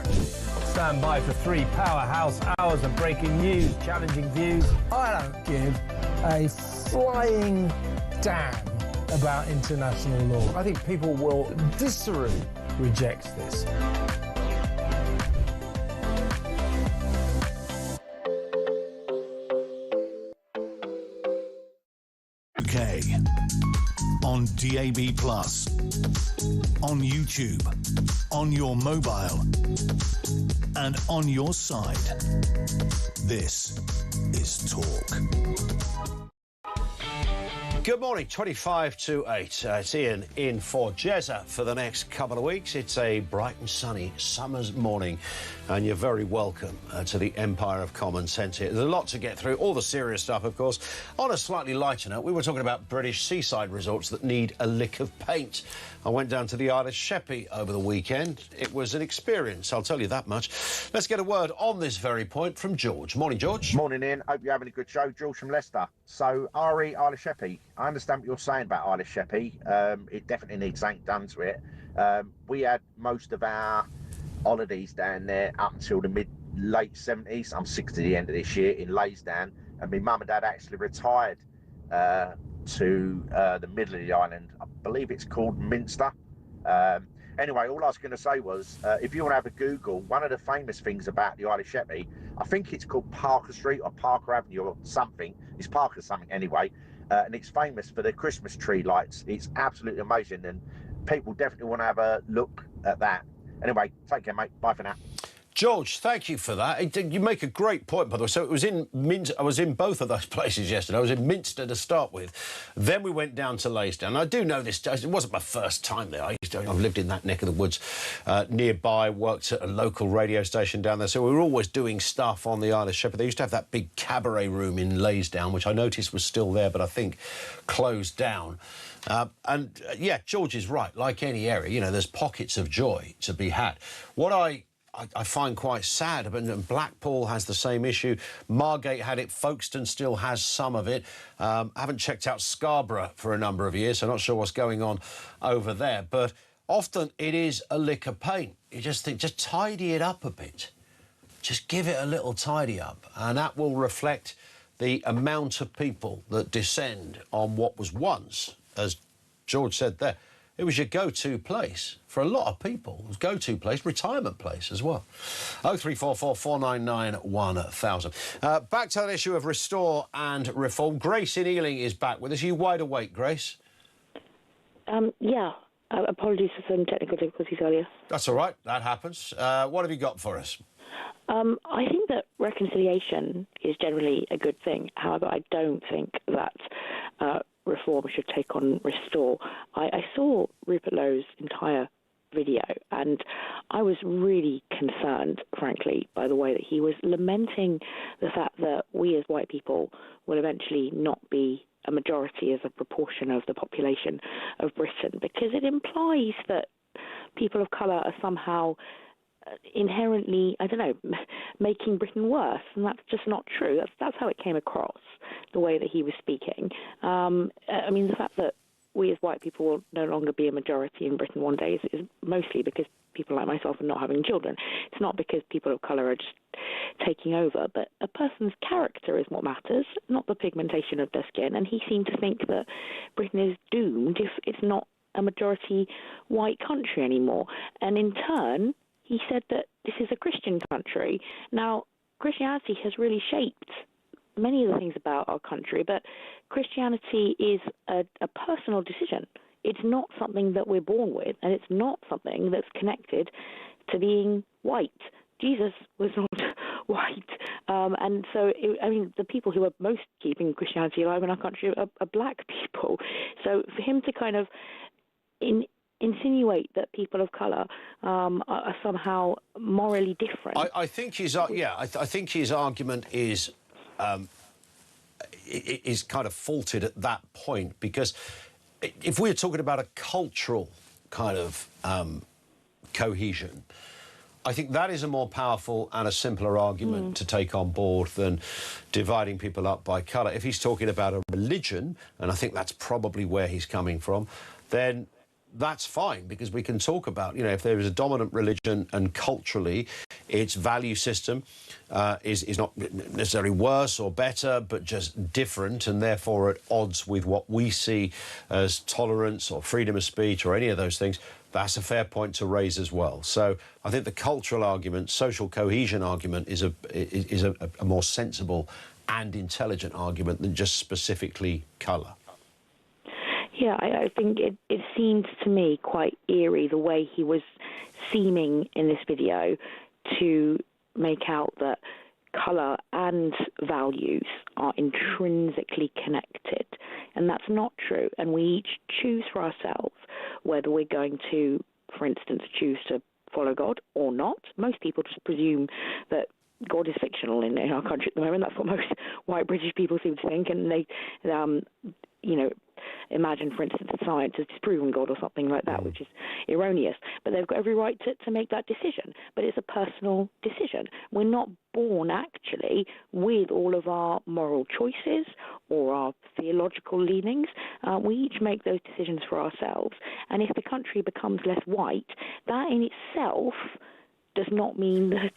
Stand by for 3 powerhouse hours of breaking news, challenging views. I don't give a flying damn about international law. I think people will viscerally reject this. UK on DAB+, on YouTube, on your mobile, and on your side. This is Talk. Good morning, 25 to 8. It's Ian in for Jezza for the next couple of weeks. It's a bright and sunny summer's morning, and you're very welcome to the Empire of Common Sense here. There's a lot to get through, all the serious stuff, of course. On a slightly lighter note, we were talking about British seaside resorts that need a lick of paint. I went down to the Isle of Sheppey over the weekend. It was an experience, I'll tell you that much. Let's get a word on this very point from George. Morning, George. Morning, Ian. Hope you're having a good show. George from Leicester. So, RE Isle of Sheppey. I understand what you're saying about Isle of Sheppey. It definitely needs something done to it. We had most of our holidays down there up until the late 70s. I'm 60 at the end of this year in Laysdown, and my mum and dad actually retired to the middle of the island. I believe it's called Minster. Anyway, all I was going to say was, if you want to have a Google, one of the famous things about the Isle of Sheppey, I think it's called Parker Street or Parker Avenue or something. It's Parker something anyway, and it's famous for the Christmas tree lights. It's absolutely amazing, and people definitely want to have a look at that. Anyway, take care, mate. Bye for now. George, thank you for that. You make a great point, by the way. So it was in I was in both of those places yesterday. I was in Minster to start with. Then we went down to Laysdown. I do know this. It wasn't my first time there. I've lived in that neck of the woods nearby, worked at a local radio station down there. So we were always doing stuff on the Isle of Sheppey. They used to have that big cabaret room in Laysdown, which I noticed was still there, but I think closed down. Yeah, George is right. Like any area, you know, there's pockets of joy to be had. What I find quite sad, and Blackpool has the same issue. Margate had it. Folkestone still has some of it. I haven't checked out Scarborough for a number of years, so I'm not sure what's going on over there. But often it is a lick of paint. You just think, just tidy it up a bit. Just give it a little tidy up, and that will reflect the amount of people that descend on what was once, as George said there, it was your go-to place for a lot of people. It was go-to place, retirement place as well. 0344 499 1000. Back to that issue of restore and reform. Grace in Ealing is back with us. Are you wide awake, Grace? Yeah. Apologies for some technical difficulties earlier. That's all right. That happens. What have you got for us? I think that reconciliation is generally a good thing. However, I don't think that reform should take on restore. I saw Rupert Lowe's entire video, and I was really concerned, frankly, by the way that he was lamenting the fact that we as white people will eventually not be a majority as a proportion of the population of Britain, because it implies that people of colour are somehow inherently, I don't know, making Britain worse, and that's just not true. That's how it came across, the way that he was speaking. I mean, the fact that we as white people will no longer be a majority in Britain one day is mostly because people like myself are not having children. It's not because people of colour are just taking over, but a person's character is what matters, not the pigmentation of their skin, and he seemed to think that Britain is doomed if it's not a majority white country anymore. And in turn, he said that this is a Christian country. Now, Christianity has really shaped many of the things about our country, but Christianity is a personal decision. It's not something that we're born with, and it's not something that's connected to being white. Jesus was not white. And so, the people who are most keeping Christianity alive in our country are black people. So for him to kind of insinuate that people of colour are somehow morally different. I think his I think his argument is kind of faulted at that point, because if we're talking about a cultural kind of cohesion, I think that is a more powerful and a simpler argument to take on board than dividing people up by colour. If he's talking about a religion, and I think that's probably where he's coming from, then that's fine, because we can talk about, you know, if there is a dominant religion and culturally its value system is not necessarily worse or better, but just different, and therefore at odds with what we see as tolerance or freedom of speech or any of those things, that's a fair point to raise as well. So I think the cultural argument, social cohesion argument, is a more sensible and intelligent argument than just specifically colour. Yeah, I think it seemed to me quite eerie the way he was seeming in this video to make out that colour and values are intrinsically connected. And that's not true. And we each choose for ourselves whether we're going to, for instance, choose to follow God or not. Most people just presume that God is fictional in our country at the moment. That's what most white British people seem to think. And they, you know, imagine, for instance, that science has disproven God or something like that, which is erroneous. But they've got every right to make that decision. But it's a personal decision. We're not born, actually, with all of our moral choices or our theological leanings. We each make those decisions for ourselves. And if the country becomes less white, that in itself does not mean that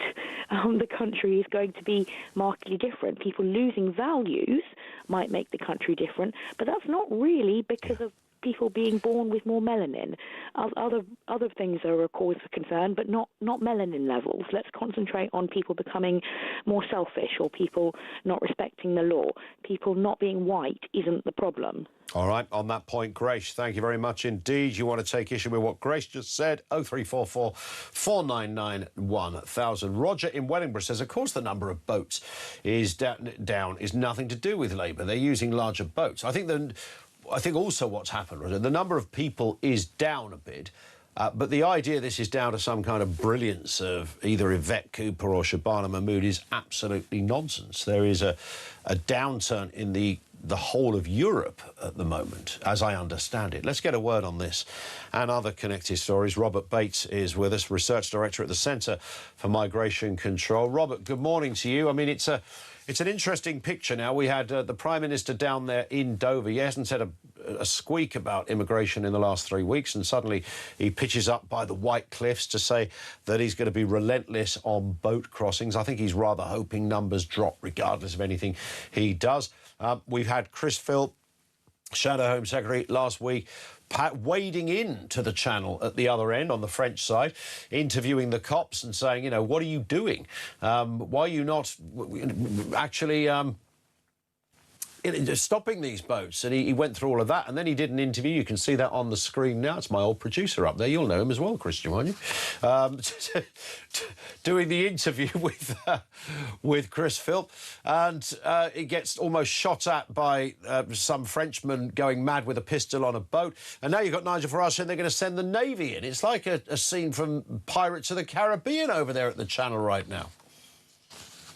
the country is going to be markedly different. People losing values might make the country different, but that's not really because of people being born with more melanin. Other things are a cause for concern, but not melanin levels. Let's concentrate on people becoming more selfish or people not respecting the law. People not being white isn't the problem. All right, on that point, Grace, thank you very much indeed. You want to take issue with what Grace just said? 0344 499 1000. Roger in Wellingborough says, of course, the number of boats is down is nothing to do with Labour. They're using larger boats. I think also what's happened, Roger, the number of people is down a bit, but the idea this is down to some kind of brilliance of either Yvette Cooper or Shabana Mahmood is absolutely nonsense. There is a downturn in the whole of Europe at the moment, as I understand it. Let's get a word on this and other connected stories. Robert Bates is with us, Research Director at the Centre for Migration Control. Robert, good morning to you. I mean, it's an interesting picture now. We had the Prime Minister down there in Dover. He hasn't said a squeak about immigration in the last 3 weeks, and suddenly he pitches up by the White Cliffs to say that he's going to be relentless on boat crossings. I think he's rather hoping numbers drop regardless of anything he does. We've had Chris Philp, Shadow Home Secretary, last week, wading into the channel at the other end on the French side, interviewing the cops and saying, you know, what are you doing? Why are you not actually stopping these boats? And he went through all of that, and then he did an interview. You can see that on the screen now. It's my old producer up there. You'll know him as well, Christian, won't you? Doing the interview with Chris Philp, and it gets almost shot at by some Frenchman going mad with a pistol on a boat. And now you've got Nigel Farage saying they're going to send the Navy in. It's like a scene from Pirates of the Caribbean over there at the Channel right now.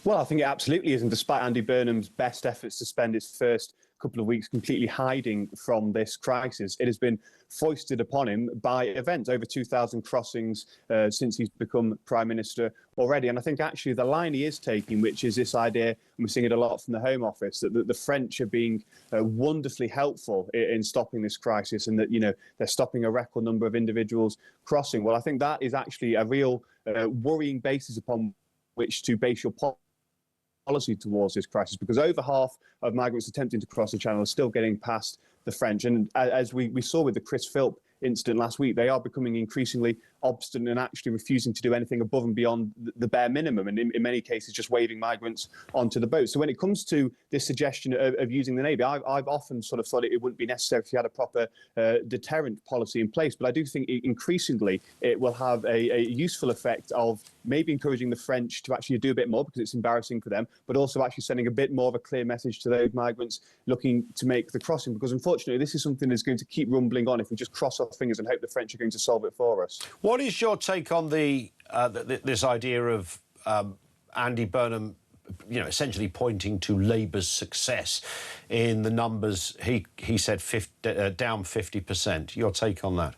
Well, I think it absolutely is, and despite Andy Burnham's best efforts to spend his first couple of weeks completely hiding from this crisis, it has been foisted upon him by events. Over 2,000 crossings since he's become Prime Minister already. And I think actually the line he is taking, which is this idea, and we're seeing it a lot from the Home Office, that the French are being wonderfully helpful in stopping this crisis, and that, you know, they're stopping a record number of individuals crossing. Well, I think that is actually a real worrying basis upon which to base your policy towards this crisis, because over half of migrants attempting to cross the Channel are still getting past the French. And as we saw with the Chris Philp incident last week, they are becoming increasingly obstinate and actually refusing to do anything above and beyond the bare minimum, and in many cases just waving migrants onto the boat. So when it comes to this suggestion of using the Navy, I've often sort of thought it wouldn't be necessary if you had a proper deterrent policy in place, but I do think increasingly it will have a useful effect of maybe encouraging the French to actually do a bit more, because it's embarrassing for them, but also actually sending a bit more of a clear message to those migrants looking to make the crossing, because unfortunately this is something that's going to keep rumbling on if we just cross our fingers and hope the French are going to solve it for us. What is your take on this idea of Andy Burnham, you know, essentially pointing to Labour's success in the numbers he said down 50%? Your take on that?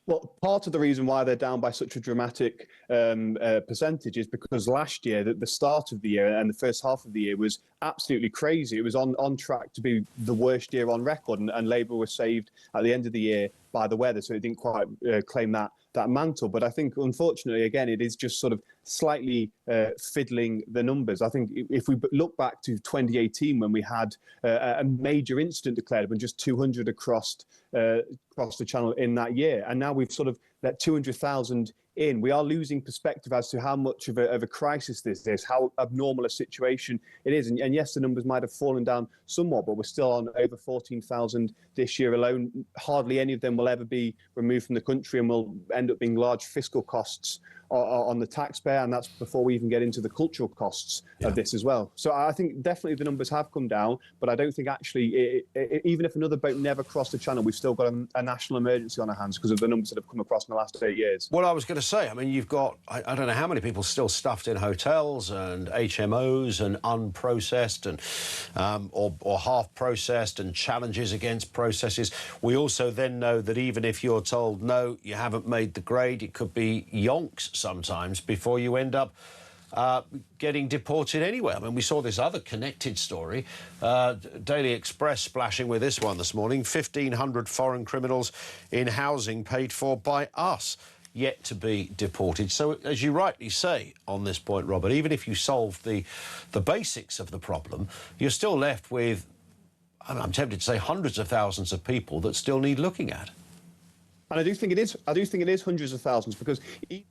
Well, part of the reason why they're down by such a dramatic percentage is because last year, the start of the year and the first half of the year was absolutely crazy. It was on track to be the worst year on record, and Labour was saved at the end of the year by the weather, so it didn't quite claim that mantle. But I think, unfortunately, again, it is just sort of slightly fiddling the numbers. I think if we look back to 2018, when we had a major incident declared, when just 200 across the channel in that year, and now we've sort of let 200,000 in, we are losing perspective as to how much of a crisis this is, how abnormal a situation it is. And yes, the numbers might have fallen down somewhat, but we're still on over 14,000 this year alone. Hardly any of them will ever be removed from the country and will end up being large fiscal costs on the taxpayer, and that's before we even get into the cultural costs of this as well. So I think definitely the numbers have come down, but I don't think actually, even if another boat never crossed the channel, we've still got a national emergency on our hands because of the numbers that have come across in the last 8 years. Well, I was going to say, I mean, you've got, I don't know how many people still stuffed in hotels and HMOs and unprocessed and or half processed, and challenges against processes. We also then know that even if you're told, no, you haven't made the grade, it could be yonks sometimes before you end up getting deported anyway. I mean, we saw this other connected story, Daily Express splashing with this one this morning, 1,500 foreign criminals in housing paid for by us, yet to be deported. So, as you rightly say on this point, Robert, even if you solve the basics of the problem, you're still left with, I'm tempted to say, hundreds of thousands of people that still need looking at. And I do think it is hundreds of thousands, because each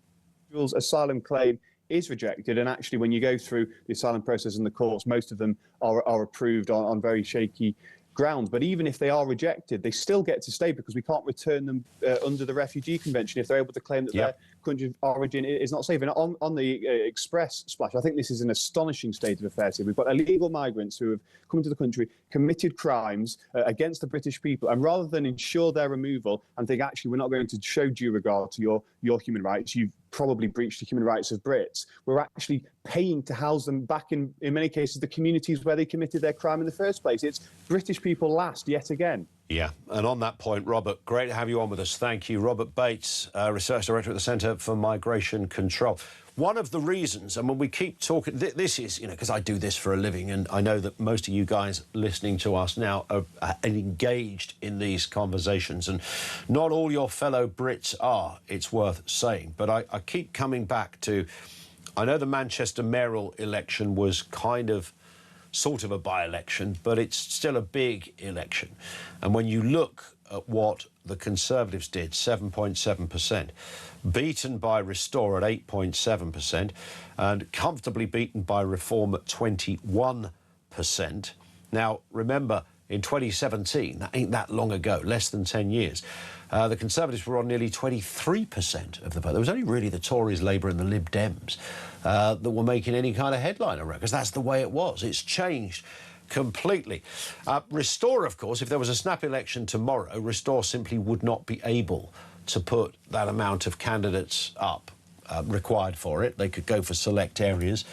individual's asylum claim is rejected, and actually when you go through the asylum process in the courts, most of them are approved on very shaky grounds. But even if they are rejected, they still get to stay because we can't return them under the Refugee Convention if they're able to claim that their country of origin is not safe. And on the Express splash, I think this is an astonishing state of affairs here. We've got illegal migrants who have come into the country, committed crimes against the British people, and rather than ensure their removal and think, actually, we're not going to show due regard to your human rights, you've probably breached the human rights of Brits, we're actually paying to house them back in many cases, the communities where they committed their crime in the first place. It's British people last, yet again. Yeah, and on that point, Robert, great to have you on with us. Thank you. Robert Bates, Research Director at the Centre for Migration Control. One of the reasons, and when we keep talking, this is, because I do this for a living, and I know that most of you guys listening to us now are engaged in these conversations, and not all your fellow Brits are, it's worth saying. But I keep coming back to, I know the Manchester mayoral election was sort of a by-election, but it's still a big election. And when you look at what the Conservatives did, 7.7%, beaten by Restore at 8.7%, and comfortably beaten by Reform at 21%. Now, remember, in 2017, that ain't that long ago, less than 10 years, the Conservatives were on nearly 23% of the vote. There was only really the Tories, Labour and the Lib Dems that were making any kind of headline around, because that's the way it was. It's changed completely. Restore, of course, if there was a snap election tomorrow, Restore simply would not be able to put that amount of candidates up required for it. They could go for select areas.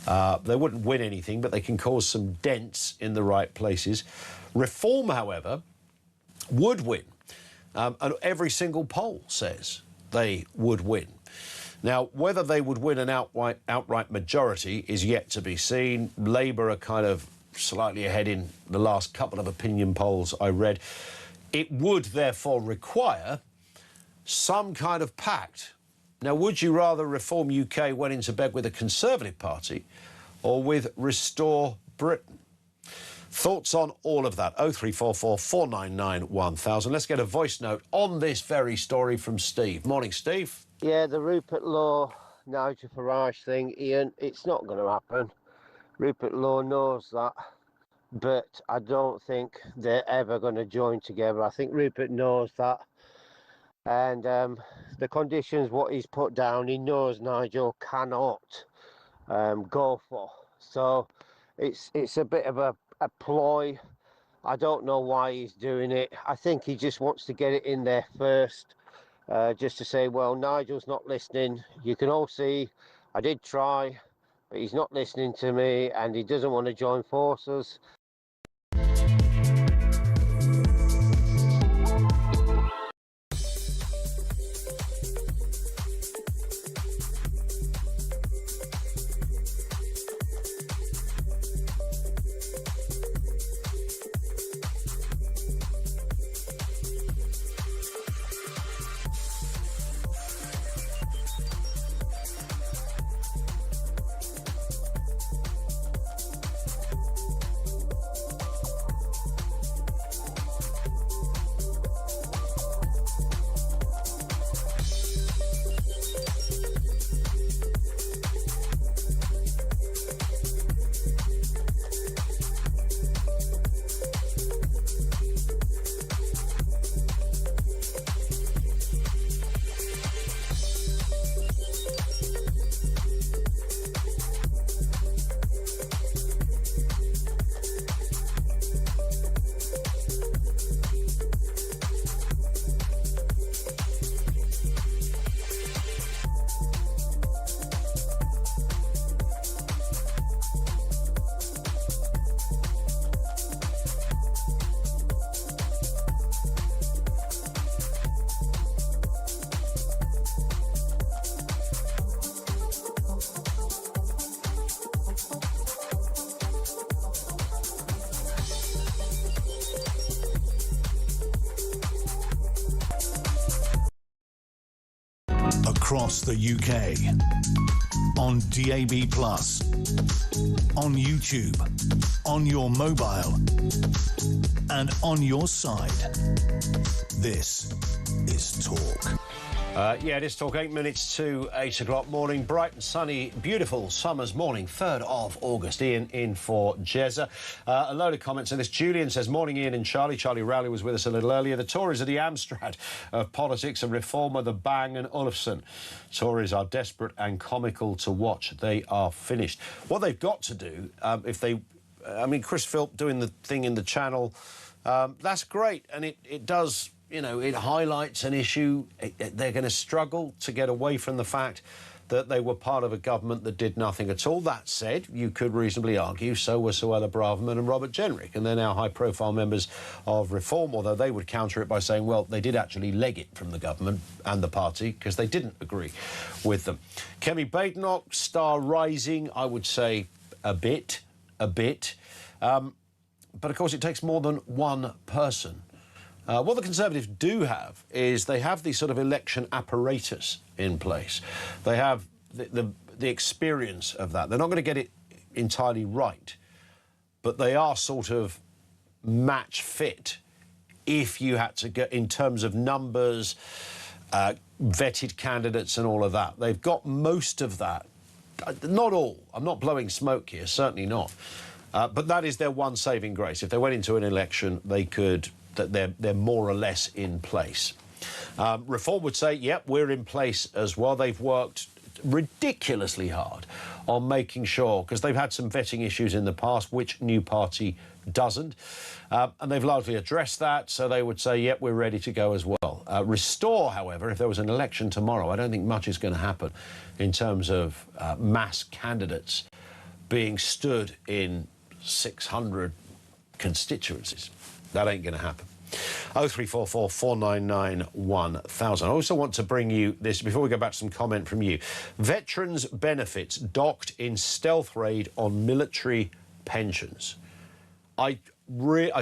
They wouldn't win anything, but they can cause some dents in the right places. Reform, however, would win. And every single poll says they would win. Now, whether they would win an outright majority is yet to be seen. Labour are kind of slightly ahead in the last couple of opinion polls I read. It would therefore require some kind of pact. Now, would you rather Reform UK went into bed with a Conservative Party or with Restore Britain? Thoughts on all of that? 0344 499 1000. Let's get a voice note on this very story from Steve. Morning, Steve. Yeah, the Rupert Law, Nigel Farage thing, Ian, it's not going to happen. Rupert Law knows that, but I don't think they're ever going to join together. I think Rupert knows that. And the conditions, what he's put down, he knows Nigel cannot go for. So it's a bit of a ploy. I don't know why he's doing it. I think he just wants to get it in there first, just to say, well, Nigel's not listening. You can all see I did try, but he's not listening to me, and he doesn't want to join forces. across the UK, on DAB+, on YouTube, on your mobile, and on your side. This is Talk. Yeah, it is Talk, 8 minutes to 8 o'clock morning. Bright and sunny, beautiful summer's morning, 3rd of August. Ian in for Jezza. A load of comments on this. Julian says, morning Ian and Charlie. Charlie Rowley was with us a little earlier. The Tories are the Amstrad of politics, and Reformer the Bang and Olufsen. Tories are desperate and comical to watch. They are finished. What they've got to do, if they... I mean, Chris Philp doing the thing in the Channel, that's great, and it does... You know, it highlights an issue. They're going to struggle to get away from the fact that they were part of a government that did nothing at all. That said, you could reasonably argue so were Suella Braverman and Robert Jenrick, and they're now high-profile members of Reform, although they would counter it by saying, well, they did actually leg it from the government and the party because they didn't agree with them. Kemi Badenoch, star rising, I would say a bit. But, of course, it takes more than one person. What the Conservatives do have is they have the sort of election apparatus in place. They have the experience of that. They're not going to get it entirely right, but they are sort of match fit if you had to get in terms of numbers, vetted candidates and all of that. They've got most of that. Not all. I'm not blowing smoke here, certainly not. But that is their one saving grace. If they went into an election, they could... that they're more or less in place. Reform would say, yep, we're in place as well. They've worked ridiculously hard on making sure, because they've had some vetting issues in the past, which new party doesn't, and they've largely addressed that, so they would say, yep, we're ready to go as well. Restore, however, if there was an election tomorrow, I don't think much is going to happen in terms of mass candidates being stood in 600 constituencies. That ain't going to happen. 0344 499 1000. I also want to bring you this, before we go back to some comment from you. Veterans' benefits docked in stealth raid on military pensions. I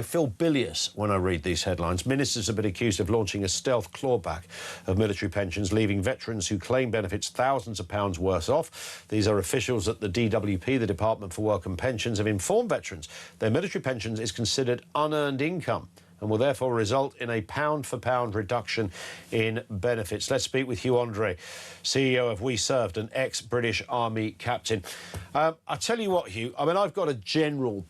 feel bilious when I read these headlines. Ministers have been accused of launching a stealth clawback of military pensions, leaving veterans who claim benefits thousands of pounds worse off. These are officials at the DWP, the Department for Work and Pensions, have informed veterans their military pensions is considered unearned income and will therefore result in a pound-for-pound reduction in benefits. Let's speak with Hugh Andre, CEO of We Served, an ex-British Army captain. I tell you what, Hugh, I mean, I've got a general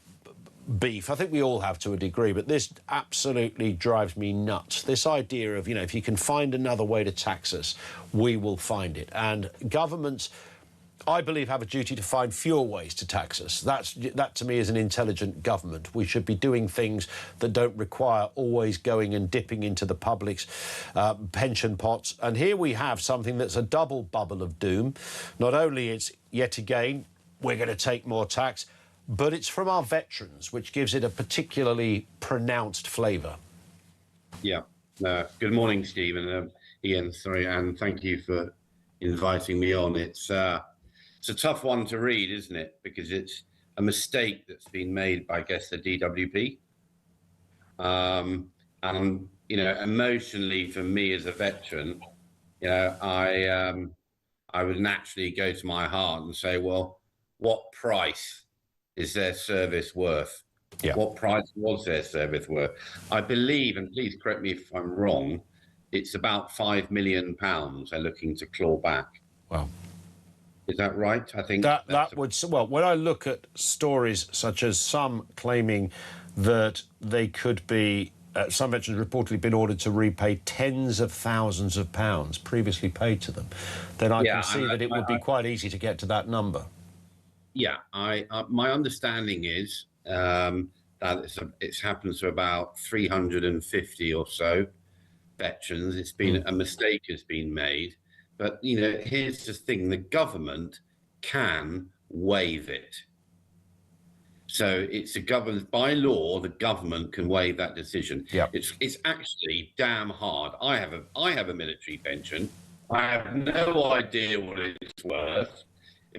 beef. I think we all have to a degree, but this absolutely drives me nuts. This idea of, you know, if you can find another way to tax us, we will find it. And governments, I believe, have a duty to find fewer ways to tax us. That to me is an intelligent government. We should be doing things that don't require always going and dipping into the public's pension pots. And here we have something that's a double bubble of doom. Not only it's, yet again, we're going to take more tax, but it's from our veterans, which gives it a particularly pronounced flavour. Yeah. Good morning, Steve and Ian. Sorry, and thank you for inviting me on. It's a tough one to read, isn't it? Because it's a mistake that's been made by, I guess, the DWP. And, you know, emotionally for me as a veteran, you know, I would naturally go to my heart and say, well, what price is their service worth? Yeah. What price was their service worth? I believe, and please correct me if I'm wrong, it's about £5 million they're looking to claw back. Wow. Is that right? I think that would, well, when I look at stories such as some claiming that they could be, some veterans reportedly been ordered to repay tens of thousands of pounds previously paid to them, then I can see that it would be quite easy to get to that number. Yeah, my understanding is that it's happened to about 350 or so veterans. It's been a mistake has been made, but you know, here's the thing: the government can waive it. So it's a government by law. The government can waive that decision. Yeah, it's actually damn hard. I have a military pension. I have no idea what it's worth.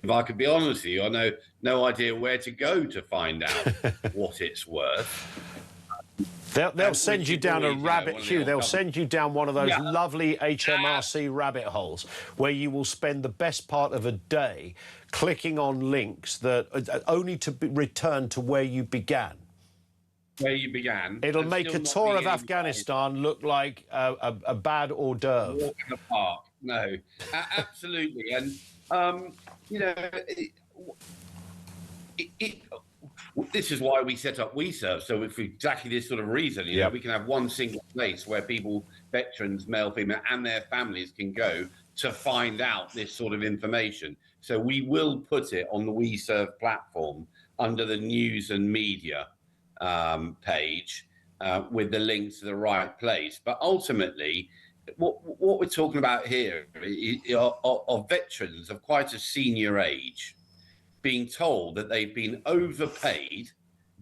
If I could be honest with you, I know no idea where to go to find out what it's worth. They'll send you down a rabbit hole. They'll send you down one of those lovely HMRC rabbit holes where you will spend the best part of a day clicking on links that only to return to where you began. Where you began. It'll make a tour of Afghanistan look like a bad hors d'oeuvre. Walk in the park. No, absolutely. And, you know, this is why we set up WeServe. So for exactly this sort of reason, you know, we can have one single place where people, veterans, male, female, and their families can go to find out this sort of information. So we will put it on the WeServe platform under the news and media page with the links to the right place. But ultimately, what we're talking about here are veterans of quite a senior age being told that they've been overpaid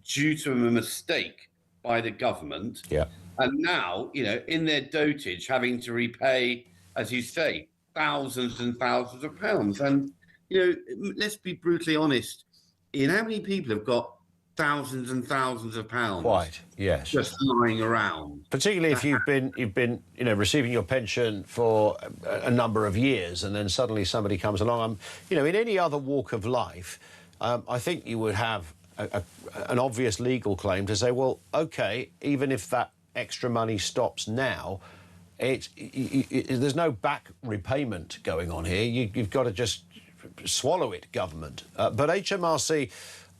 due to a mistake by the government. And now, you know, in their dotage, having to repay, as you say, thousands and thousands of pounds. And, you know, let's be brutally honest, Ian, how many people have got thousands and thousands of pounds just lying around? Particularly if you've been you know, receiving your pension for a number of years, and then suddenly somebody comes along. You know, in any other walk of life, I think you would have an obvious legal claim to say, well, OK, even if that extra money stops now, there's no back repayment going on here. You've got to just swallow it, government. But HMRC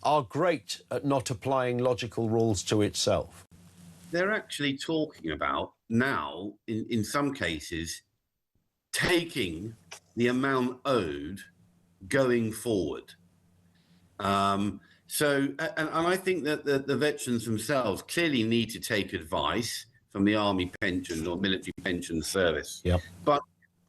are great at not applying logical rules to itself. They're actually talking about now, in some cases, taking the amount owed going forward. And I think that the veterans themselves clearly need to take advice from the Army Pension or Military Pension Service. But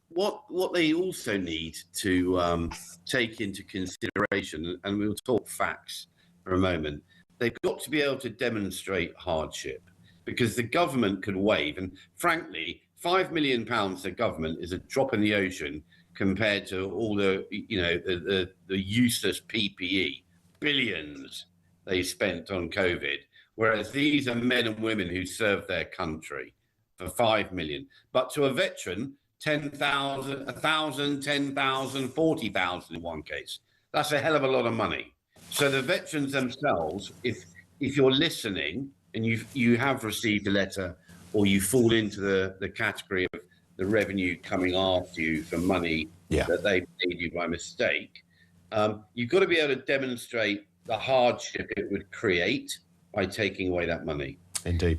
what they also need to take into consideration, and we'll talk facts for a moment, they've got to be able to demonstrate hardship, because the government could waive, and frankly, £5 million to government is a drop in the ocean compared to all the, you know, the useless PPE, billions they spent on COVID, whereas these are men and women who served their country for £5 million. But to a veteran, 10,000, 1,000, 10,000, 40,000 in one case. That's a hell of a lot of money. So the veterans themselves, if you're listening and you have received a letter, or you fall into the category of the revenue coming after you for money that they paid you by mistake, you've got to be able to demonstrate the hardship it would create by taking away that money. Indeed.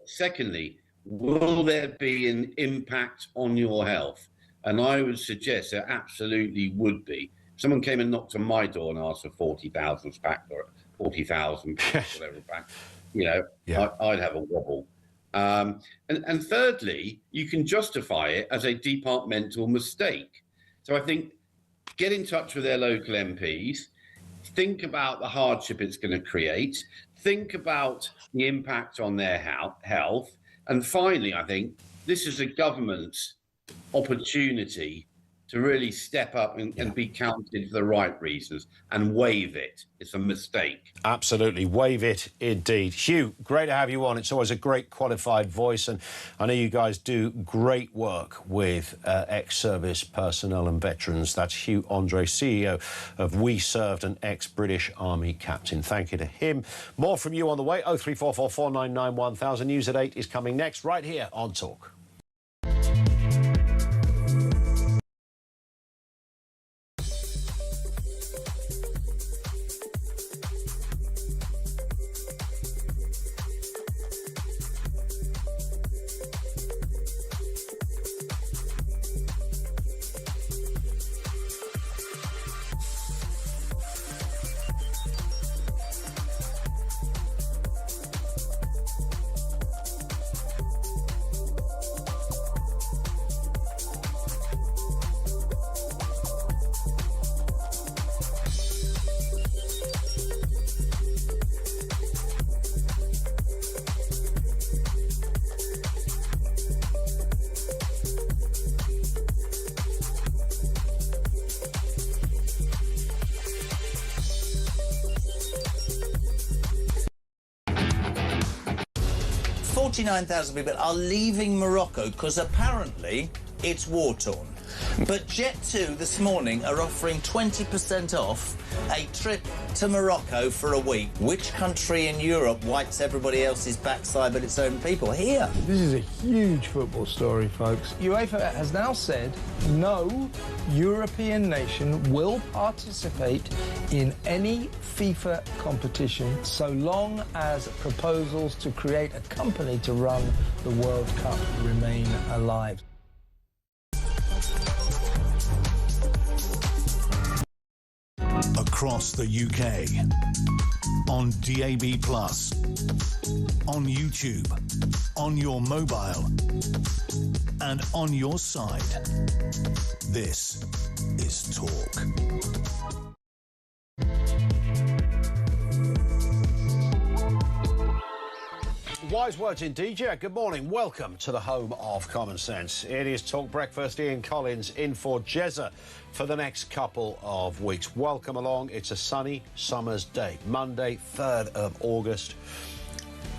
Secondly, will there be an impact on your health? And I would suggest there absolutely would be. If someone came and knocked on my door and asked for 40,000 back, or 40,000 whatever back, you know, I'd have a wobble. And thirdly, you can justify it as a departmental mistake. So I think get in touch with their local MPs, think about the hardship it's going to create, think about the impact on their health. And finally, I think this is a government's opportunity to really step up and be counted for the right reasons and waive it. It's a mistake. Absolutely. Waive it indeed. Hugh, great to have you on. It's always a great qualified voice, and I know you guys do great work with ex-service personnel and veterans. That's Hugh Andre, CEO of WeServe, an ex-British Army captain. Thank you to him. More from you on the way. 0344 499 1000. News at 8 is coming next, right here on Talk. 49,000 people are leaving Morocco because apparently it's war-torn. But Jet2 this morning are offering 20% off a trip to Morocco for a week. Which country in Europe wipes everybody else's backside but its own people? Here. This is a huge football story, folks. UEFA has now said no European nation will participate in any FIFA competition so long as proposals to create a company to run the World Cup remain alive. Across the UK, on DAB+, on YouTube, on your mobile, and on your side. This is Talk. Wise words indeed. Yeah, good morning. Welcome to the home of common sense. It is Talk Breakfast. Ian Collins in for Jezza for the next couple of weeks. Welcome along. It's a sunny summer's day. Monday, 3rd of August.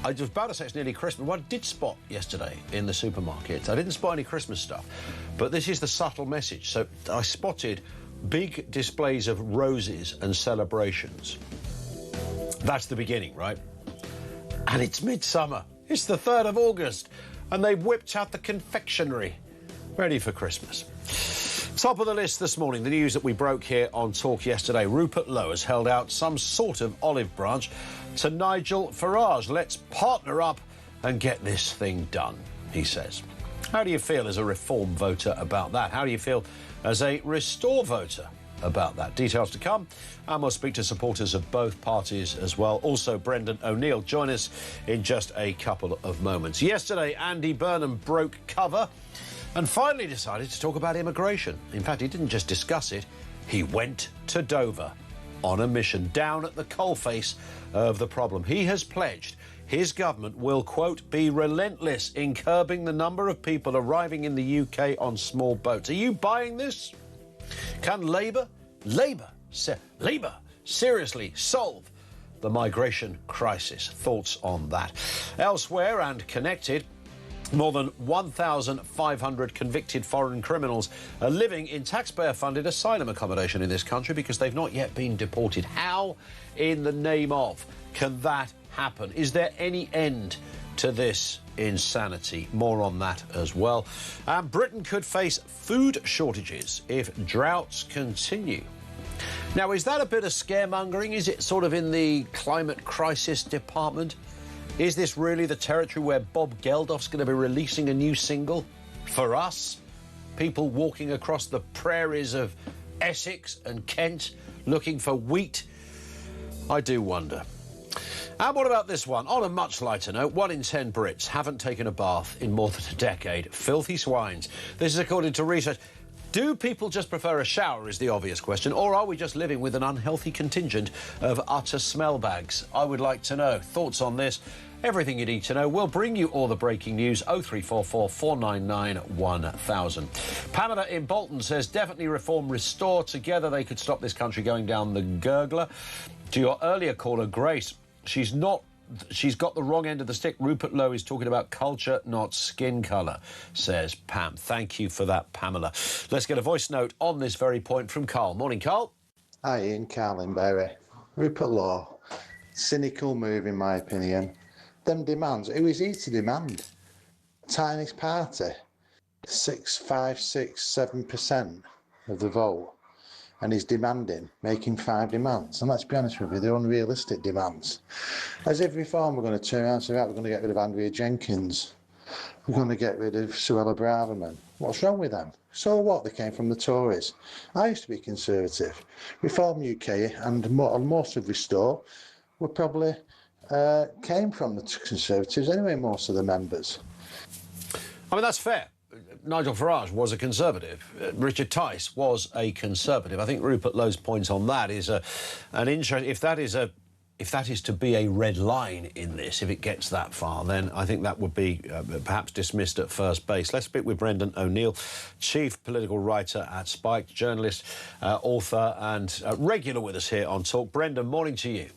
I was about to say it's nearly Christmas. What I did spot yesterday in the supermarket, I didn't spot any Christmas stuff, but this is the subtle message. So I spotted big displays of roses and celebrations. That's the beginning, right? And it's midsummer. It's the 3rd of August. And they've whipped out the confectionery. Ready for Christmas. Top of the list this morning, the news that we broke here on Talk yesterday. Rupert Lowe has held out some sort of olive branch to Nigel Farage. Let's partner up and get this thing done, he says. How do you feel as a Reform voter about that? How do you feel as a Restore voter about that? Details to come, and we'll speak to supporters of both parties as well. Also, Brendan O'Neill, join us in just a couple of moments. Yesterday, Andy Burnham broke cover and finally decided to talk about immigration. In fact, he didn't just discuss it, he went to Dover on a mission down at the coalface of the problem. He has pledged his government will, quote, be relentless in curbing the number of people arriving in the UK on small boats. Are you buying this? Can Labour seriously solve the migration crisis? Thoughts on that. Elsewhere and connected, more than 1,500 convicted foreign criminals are living in taxpayer-funded asylum accommodation in this country because they've not yet been deported. How in the name of can that happen? Is there any end to this insanity? More on that as well. And Britain could face food shortages if droughts continue. Now, is that a bit of scaremongering? Is it sort of in the climate crisis department? Is this really the territory where Bob Geldof's going to be releasing a new single? For us, people walking across the prairies of Essex and Kent looking for wheat? I do wonder. And what about this one? On a much lighter note, 1 in 10 Brits haven't taken a bath in more than a decade. Filthy swines. This is according to research. Do people just prefer a shower is the obvious question, or are we just living with an unhealthy contingent of utter smell bags? I would like to know. Thoughts on this? Everything you need to know. We'll bring you all the breaking news. 0344 499 1000. Pamela in Bolton says, definitely Reform, Restore. Together they could stop this country going down the gurgler. To your earlier caller, Grace, she's got the wrong end of the stick. Rupert Lowe is talking about culture, not skin colour, says Pam. Thank you for that, Pamela. Let's get a voice note on this very point from Carl. Morning, Carl. Hi, Ian. Carl in Bury. Rupert Lowe. Cynical move, in my opinion. Them demands. Who is he to demand? Tiniest party. 7% of the vote. And he's making 5 demands. And let's be honest with you, they're unrealistic demands. As if Reform, we're going to turn around and say, right, we're going to get rid of Andrea Jenkins. We're going to get rid of Suella Braverman. What's wrong with them? So what? They came from the Tories. I used to be Conservative. Reform UK and most of Restore were probably came from the Conservatives anyway, most of the members. I mean, that's fair. Nigel Farage was a Conservative. Richard Tice was a Conservative. I think Rupert Lowe's point on that is an interest. If that is to be a red line in this, if it gets that far, then I think that would be perhaps dismissed at first base. Let's speak with Brendan O'Neill, chief political writer at Spike, journalist, author, and regular with us here on Talk. Brendan, morning to you.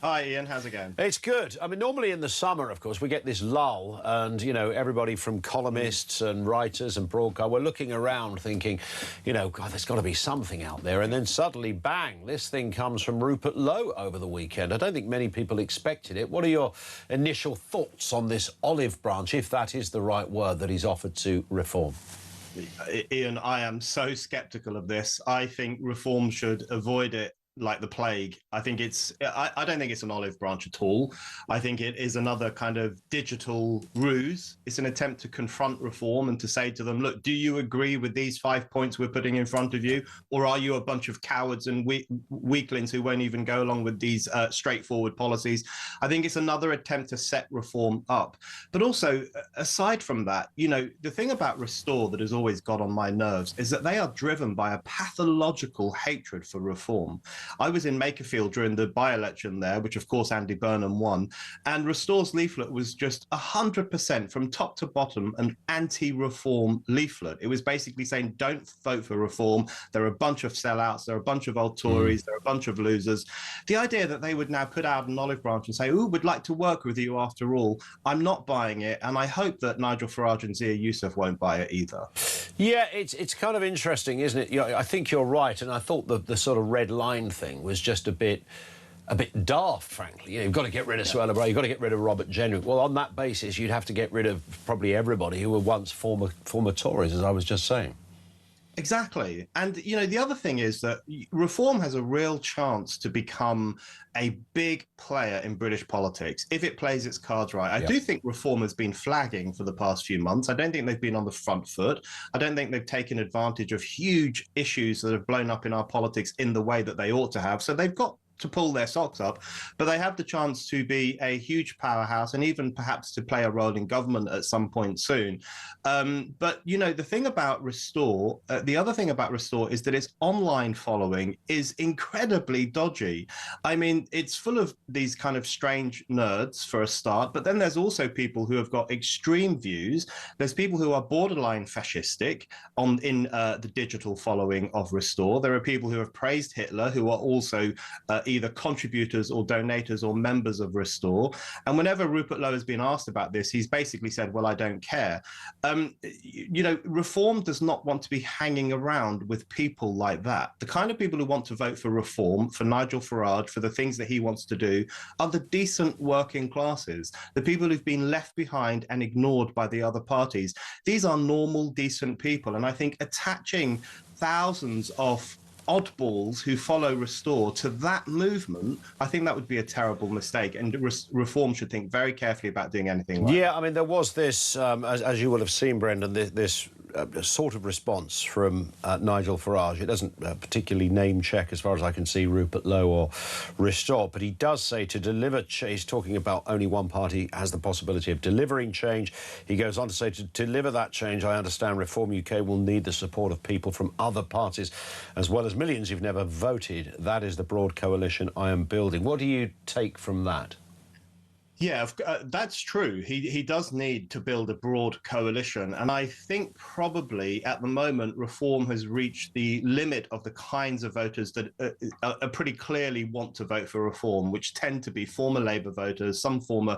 Hi, Ian. How's it going? It's good. I mean, normally in the summer, of course, we get this lull and, you know, everybody from columnists and writers and broadcast, we're looking around thinking, you know, God, there's got to be something out there. And then suddenly, bang, this thing comes from Rupert Lowe over the weekend. I don't think many people expected it. What are your initial thoughts on this olive branch, if that is the right word, that he's offered to Reform? Ian, I am so sceptical of this. I think Reform should avoid it like the plague. I think I don't think it's an olive branch at all. I think it is another kind of digital ruse. It's an attempt to confront Reform and to say to them, look, do you agree with these 5 points we're putting in front of you? Or are you a bunch of cowards and weaklings who won't even go along with these straightforward policies? I think it's another attempt to set Reform up. But also, aside from that, you know, the thing about Restore that has always got on my nerves is that they are driven by a pathological hatred for Reform. I was in Makerfield during the by-election there, which of course Andy Burnham won, and Restore's leaflet was just 100% from top to bottom an anti-Reform leaflet. It was basically saying, don't vote for Reform. There are a bunch of sellouts. There are a bunch of old Tories. There are a bunch of losers. The idea that they would now put out an olive branch and say, oh, we'd like to work with you after all, I'm not buying it, and I hope that Nigel Farage and Zia Youssef won't buy it either. Yeah, it's kind of interesting, isn't it? You know, I think you're right, and I thought the sort of red line thing was just a bit daft, frankly. You know, you've got to get rid of Suella Braverman, you've got to get rid of Robert Jenrick. Well, on that basis, you'd have to get rid of probably everybody who were once former Tories, as I was just saying. Exactly. And, you know, the other thing is that Reform has a real chance to become a big player in British politics if it plays its cards right. I do think Reform has been flagging for the past few months. I don't think they've been on the front foot. I don't think they've taken advantage of huge issues that have blown up in our politics in the way that they ought to have. So they've got to pull their socks up, but they have the chance to be a huge powerhouse and even perhaps to play a role in government at some point soon. But, you know, the thing about Restore, the other thing about Restore is that its online following is incredibly dodgy. I mean, it's full of these kind of strange nerds for a start, but then there's also people who have got extreme views. There's people who are borderline fascistic in the digital following of Restore. There are people who have praised Hitler who are also either contributors or donators or members of Restore. And whenever Rupert Lowe has been asked about this, he's basically said, well, I don't care. You know, Reform does not want to be hanging around with people like that. The kind of people who want to vote for Reform, for Nigel Farage, for the things that he wants to do, are the decent working classes, the people who've been left behind and ignored by the other parties. These are normal, decent people. And I think attaching thousands of oddballs who follow Restore to that movement, I think that would be a terrible mistake, and Reform should think very carefully about doing anything like that. I mean, there was this, as you will have seen, Brendan, this sort of response from Nigel Farage. It doesn't particularly name check, as far as I can see, Rupert Lowe or Restore, but he does say to deliver change. He's talking about only one party has the possibility of delivering change. He goes on to say, to deliver that change, I understand Reform UK will need the support of people from other parties, as well as millions who've never voted. That is the broad coalition I am building. What do you take from that? Yeah, that's true. He does need to build a broad coalition. And I think probably at the moment, Reform has reached the limit of the kinds of voters that pretty clearly want to vote for Reform, which tend to be former Labour voters, some former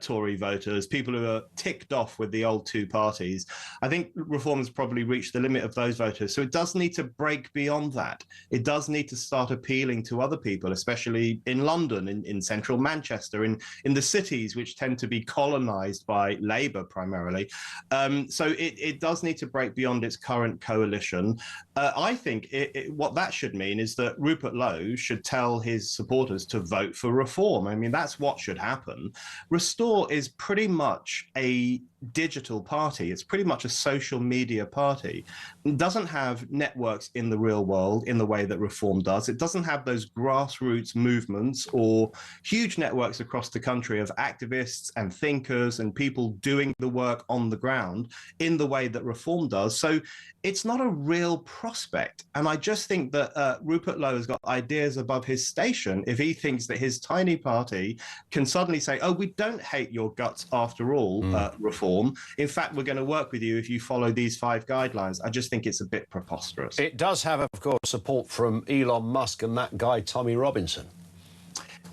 Tory voters, people who are ticked off with the old two parties. I think Reform has probably reached the limit of those voters. So it does need to break beyond that. It does need to start appealing to other people, especially in London, in central Manchester, in the cities which tend to be colonised by Labour primarily. So it does need to break beyond its current coalition. I think what that should mean is that Rupert Lowe should tell his supporters to vote for Reform. I mean, that's what should happen. Restore is pretty much a digital party. It's pretty much a social media party. It doesn't have networks in the real world in the way that Reform does. It doesn't have those grassroots movements or huge networks across the country of activists and thinkers and people doing the work on the ground in the way that Reform does. So it's not a real prospect. And I just think that Rupert Lowe has got ideas above his station if he thinks that his tiny party can suddenly say, oh, we don't hate your guts after all, Reform. In fact, we're going to work with you if you follow these 5 guidelines. I just think it's a bit preposterous. It does have, of course, support from Elon Musk and that guy, Tommy Robinson.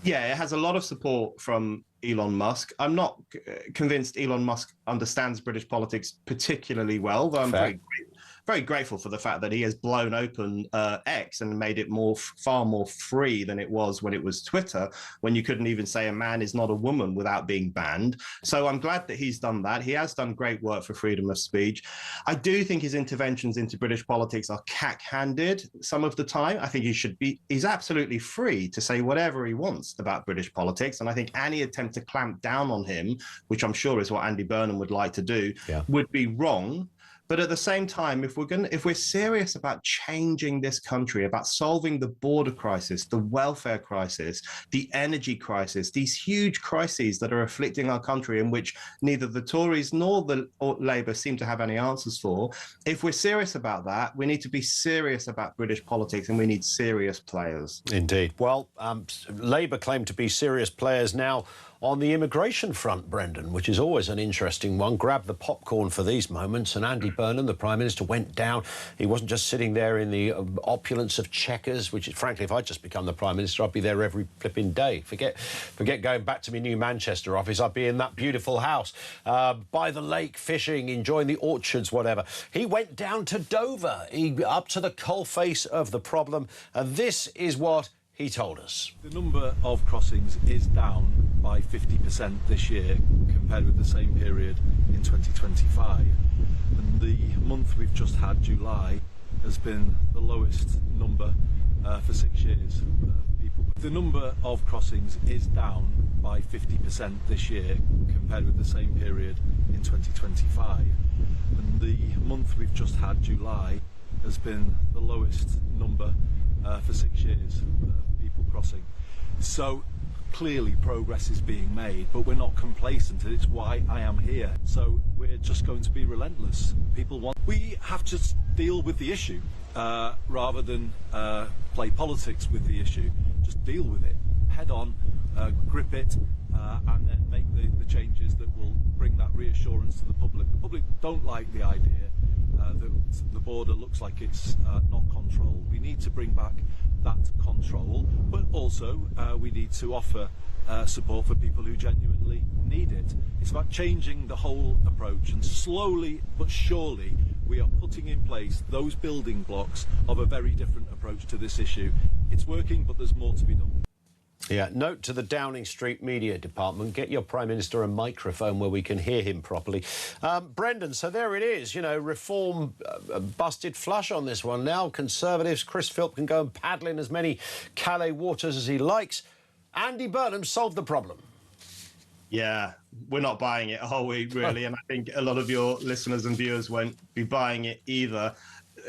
Yeah, it has a lot of support from Elon Musk. I'm not convinced Elon Musk understands British politics particularly well, though I'm very grateful for the fact that he has blown open X and made it far more free than it was when it was Twitter, when you couldn't even say a man is not a woman without being banned. So I'm glad that he's done that. He has done great work for freedom of speech. I do think his interventions into British politics are cack-handed some of the time. I think he's absolutely free to say whatever he wants about British politics. And I think any attempt to clamp down on him, which I'm sure is what Andy Burnham would like to do, would be wrong. But at the same time, if we're serious about changing this country, about solving the border crisis, the welfare crisis, the energy crisis, these huge crises that are afflicting our country in which neither the Tories nor Labour seem to have any answers for, if we're serious about that, we need to be serious about British politics and we need serious players. Indeed. Well, Labour claim to be serious players now on the immigration front, Brendan, which is always an interesting one. Grab the popcorn for these moments. And Andy Burnham, the Prime Minister, went down. He wasn't just sitting there in the opulence of Chequers, which, frankly, if I'd just become the Prime Minister, I'd be there every flipping day. Forget going back to my new Manchester office. I'd be in that beautiful house by the lake, fishing, enjoying the orchards, whatever. He went down to Dover, up to the coalface of the problem. And this is what he told us. The number of crossings is down by 50% this year compared with the same period in 2025. And the month we've just had, July, has been the lowest number for 6 years. The number of crossings is down by 50% this year compared with the same period in 2025. And the month we've just had, July, has been the lowest number for 6 years of people crossing. So clearly progress is being made, but we're not complacent, and it's why I am here. So we're just going to be relentless. We have to deal with the issue rather than play politics with the issue. Just deal with it head on, grip it, and then make the changes that will bring that reassurance to the public. The public don't like the idea that the border looks like it's not controlled. We need to bring back that control, but also we need to offer support for people who genuinely need it. It's about changing the whole approach, and slowly but surely we are putting in place those building blocks of a very different approach to this issue. It's working, but there's more to be done. Yeah, note to the Downing Street Media Department, get your Prime Minister a microphone where we can hear him properly. Brendan, so there it is, you know, Reform busted flush on this one now. Conservatives, Chris Philp can go and paddle in as many Calais waters as he likes. Andy Burnham solved the problem. Yeah, we're not buying it, are we, really? And I think a lot of your listeners and viewers won't be buying it either.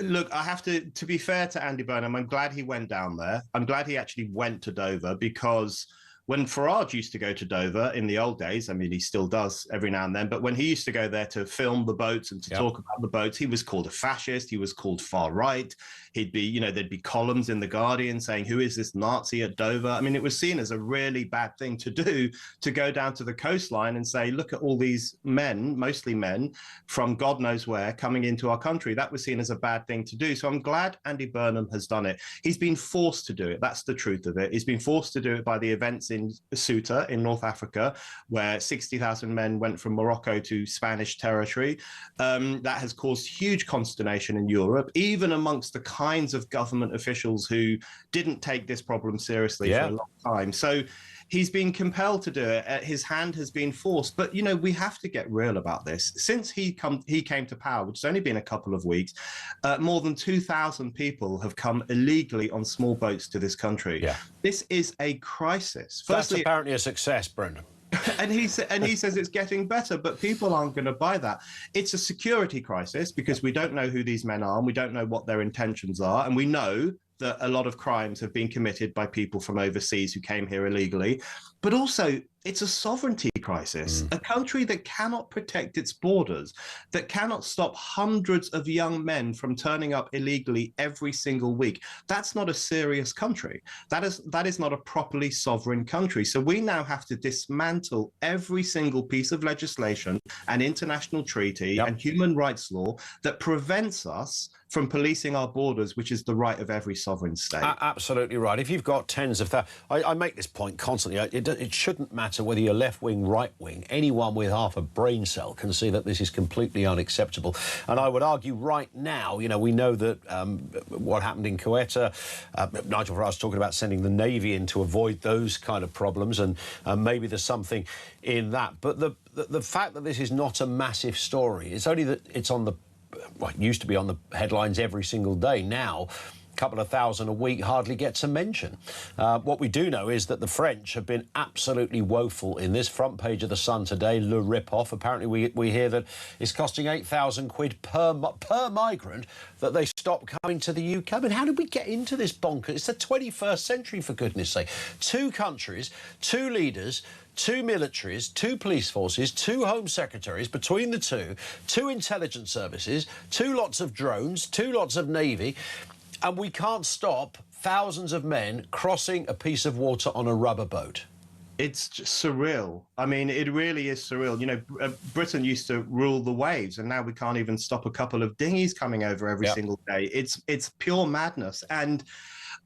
Look, I have to be fair to Andy Burnham, I'm glad he went down there. I'm glad he actually went to Dover, because when Farage used to go to Dover in the old days, I mean, he still does every now and then, but when he used to go there to film the boats and to talk about the boats, he was called a fascist, he was called far right. He'd be, you know, there'd be columns in The Guardian saying, who is this Nazi at Dover? I mean, it was seen as a really bad thing to do, to go down to the coastline and say, look at all these men, mostly men, from God knows where, coming into our country. That was seen as a bad thing to do. So I'm glad Andy Burnham has done it. He's been forced to do it. That's the truth of it. He's been forced to do it by the events in Ceuta in North Africa, where 60,000 men went from Morocco to Spanish territory. That has caused huge consternation in Europe, even amongst the kinds of government officials who didn't take this problem seriously for a long time. So he's been compelled to do it. His hand has been forced. But, you know, we have to get real about this. Since he came to power, which has only been a couple of weeks, more than 2,000 people have come illegally on small boats to this country. Yeah. This is a crisis. Firstly, that's apparently a success, Brendan. And he says it's getting better, but people aren't going to buy that. It's a security crisis because we don't know who these men are and we don't know what their intentions are. And we know that a lot of crimes have been committed by people from overseas who came here illegally. but also it's a sovereignty crisis. A country that cannot protect its borders, that cannot stop hundreds of young men from turning up illegally every single week. That's not a serious country. That is not a properly sovereign country. So we now have to dismantle every single piece of legislation and international treaty and human rights law that prevents us from policing our borders, which is the right of every sovereign state. Absolutely right. If you've got tens of thousands, I make this point constantly, it shouldn't matter whether you're left-wing, right-wing. Anyone with half a brain cell can see that this is completely unacceptable. And I would argue right now, you know, we know that what happened in Quetta, Nigel Farage talking about sending the Navy in to avoid those kind of problems, and maybe there's something in that. But the fact that this is not a massive story, it's only that it's on the, well, it used to be on the headlines every single day. Now, a couple of thousand a week hardly gets a mention. What we do know is that the French have been absolutely woeful in this. Front page of the Sun today, Le Rip-Off. Apparently we hear that it's costing 8,000 quid per migrant that they stop coming to the UK. I mean, how did we get into this bonkers? It's the 21st century, for goodness sake. 2 countries, 2 leaders, 2 militaries, 2 police forces, 2 home secretaries between the 2 intelligence services, 2 lots of drones, 2 lots of navy, and we can't stop thousands of men crossing a piece of water on a rubber boat. It's just surreal. I mean, it really is surreal. You know, Britain used to rule the waves, and now we can't even stop a couple of dinghies coming over every single day. It's pure madness. And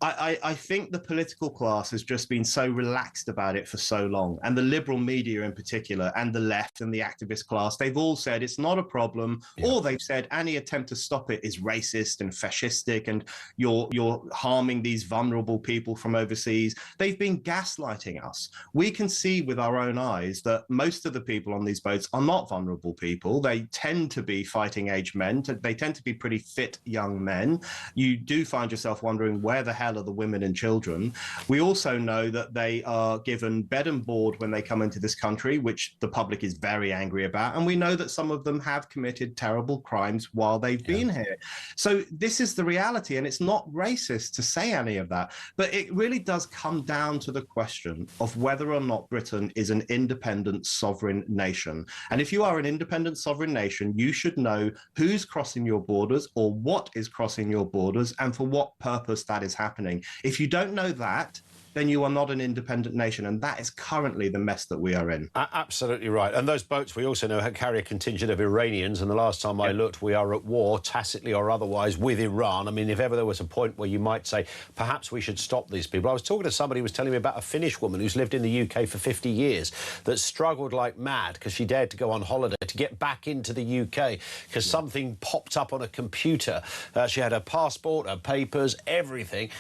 I think the political class has just been so relaxed about it for so long, and the liberal media in particular, and the left and the activist class, they've all said it's not a problem, or they've said any attempt to stop it is racist and fascistic, and you're harming these vulnerable people from overseas. They've been gaslighting us. We can see with our own eyes that most of the people on these boats are not vulnerable people. They tend to be fighting age men. They tend to be pretty fit young men. You do find yourself wondering where the hell are the women and children. We also know that they are given bed and board when they come into this country, which the public is very angry about. And we know that some of them have committed terrible crimes while they've been here. So this is the reality, and it's not racist to say any of that. But it really does come down to the question of whether or not Britain is an independent sovereign nation. And if you are an independent sovereign nation, you should know who's crossing your borders or what is crossing your borders and for what purpose that is happening. If you don't know that, then you are not an independent nation, and that is currently the mess that we are in. Absolutely right. And those boats, we also know, carry a contingent of Iranians, and the last time I looked, we are at war, tacitly or otherwise, with Iran. I mean, if ever there was a point where you might say, perhaps we should stop these people. I was talking to somebody who was telling me about a Finnish woman who's lived in the UK for 50 years that struggled like mad because she dared to go on holiday to get back into the UK because something popped up on a computer. She had her passport, her papers, everything.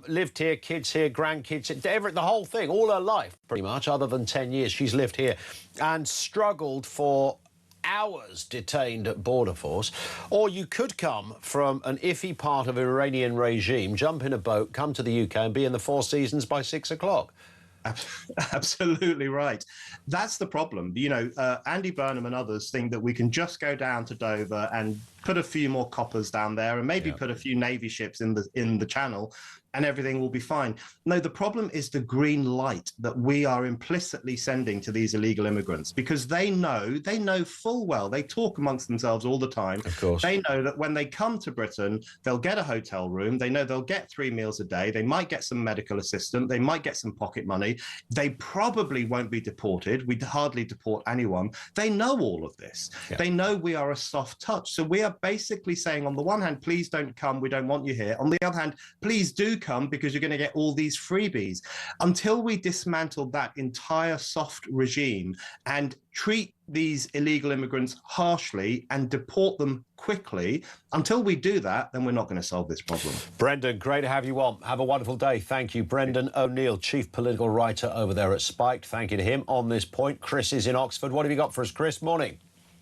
Lived here, kids here, grandkids, the whole thing, all her life, pretty much, other than 10 years, she's lived here and struggled for hours detained at Border Force. Or you could come from an iffy part of Iranian regime, jump in a boat, come to the UK and be in the Four Seasons by 6 o'clock. Absolutely right. That's the problem. You know, Andy Burnham and others think that we can just go down to Dover and put a few more coppers down there and maybe put a few Navy ships in the channel and everything will be fine. No, the problem is the green light that we are implicitly sending to these illegal immigrants, because they know full well, they talk amongst themselves all the time. Of course. They know that when they come to Britain, they'll get a hotel room. They know they'll get 3 meals a day. They might get some medical assistance. They might get some pocket money. They probably won't be deported. We hardly deport anyone. They know all of this. Yeah. They know we are a soft touch. So we are basically saying, on the one hand, please don't come. We don't want you here. On the other hand, please do come because you're going to get all these freebies. Until we dismantle that entire soft regime and treat these illegal immigrants harshly and deport them quickly, until we do that, then we're not going to solve this problem. Brendan, great to have you on. Have a wonderful day. Thank you. Brendan O'Neill, chief political writer over there at Spiked. Thank you to him on this point. Chris is in Oxford. What have you got for us, Chris? Morning.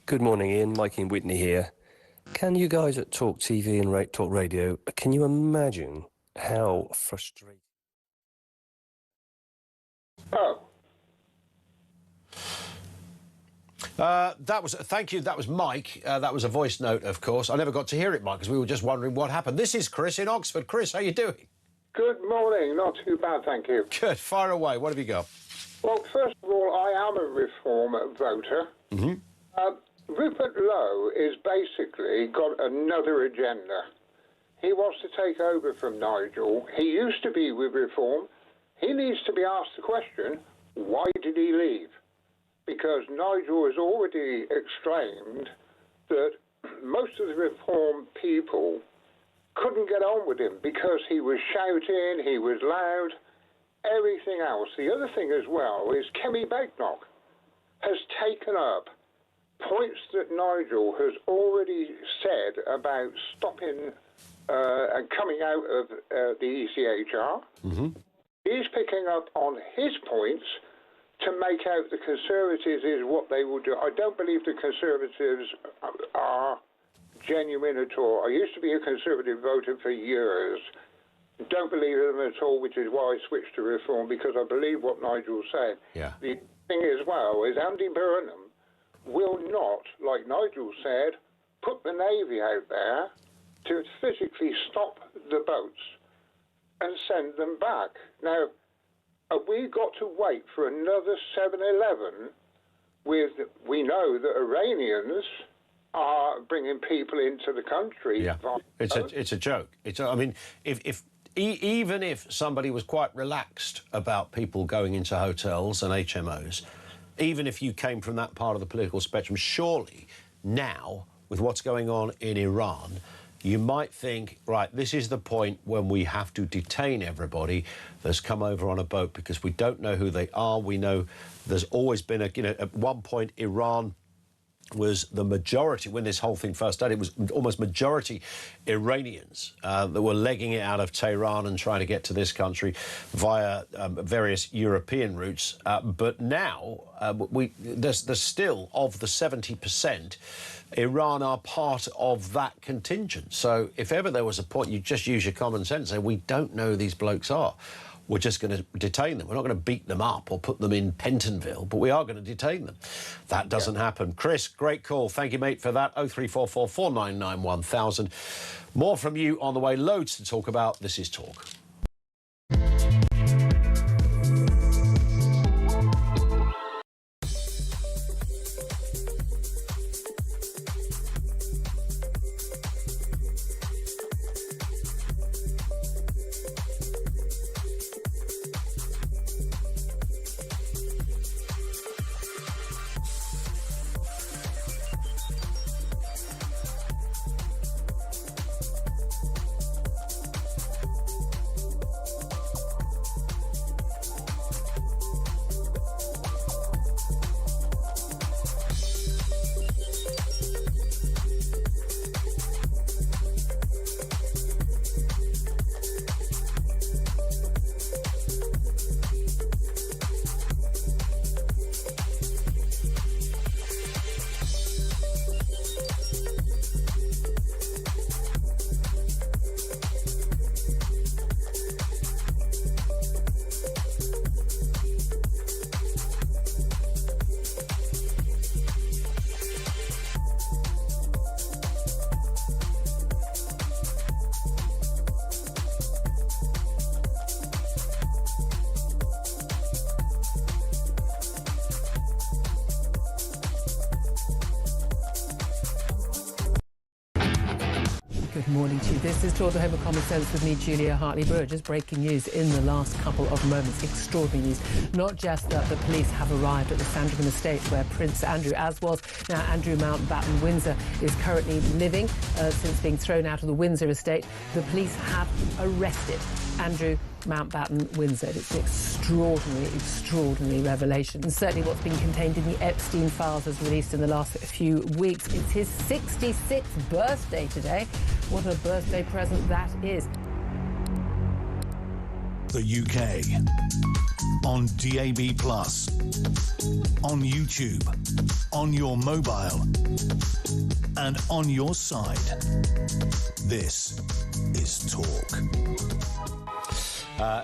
Good morning, Ian. Mike in Whitney here. Can you guys at Talk TV and Talk Radio, can you imagine how frustrating? Thank you. That was Mike. That was a voice note, of course. I never got to hear it, Mike, because we were just wondering what happened. This is Chris in Oxford. Chris, how you doing? Good morning. Not too bad, thank you. Good. Fire away. What have you got? Well, first of all, I am a Reform voter. Rupert Lowe is basically got another agenda. He wants to take over from Nigel. He used to be with Reform. He needs to be asked the question, why did he leave? Because Nigel has already exclaimed that most of the Reform people couldn't get on with him because he was shouting, he was loud, everything else. The other thing as well is Kemi Badenoch has taken up points that Nigel has already said about stopping and coming out of the ECHR. He's picking up on his points to make out the Conservatives is what they will do. I don't believe the Conservatives are genuine at all. I used to be a Conservative voter for years. Don't believe them at all, which is why I switched to Reform, because I believe what Nigel said. Yeah. The thing as well is Andy Burnham will not, like Nigel said, put the Navy out there to physically stop the boats and send them back. Now, have we got to wait for another 7/11 with, we know that Iranians are bringing people into the country? Yeah, it's a joke. I mean, even if somebody was quite relaxed about people going into hotels and HMOs, even if you came from that part of the political spectrum, surely now, with what's going on in Iran, you might think, right, this is the point when we have to detain everybody that's come over on a boat because we don't know who they are. We know there's always been at one point, Iran was the majority, when this whole thing first started, it was almost majority Iranians that were legging it out of Tehran and trying to get to this country via various European routes. But now, there's still, of the 70%, Iran are part of that contingent. So if ever there was a point, you just use your common sense and say, we don't know who these blokes are. We're just going to detain them. We're not going to beat them up or put them in Pentonville, but we are going to detain them. That doesn't happen. Chris, great call. Thank you, mate, for that. 0344 499 1000. More from you on the way. Loads to talk about. This is Talk. Good morning to you. This is Talk to Home of Common Sense with me, Julia Hartley-Brewer. Just breaking news in the last couple of moments. Extraordinary news. Not just that the police have arrived at the Sandringham estate where Prince Andrew, as was now Andrew Mountbatten Windsor, is currently living since being thrown out of the Windsor estate. The police have arrested Andrew Mountbatten Windsor. It's an extraordinary revelation. And certainly what's been contained in the Epstein files as released in the last few weeks. It's his 66th birthday today. What a birthday present that is. The UK. On DAB+. On YouTube. On your mobile. And on your side. This is Talk.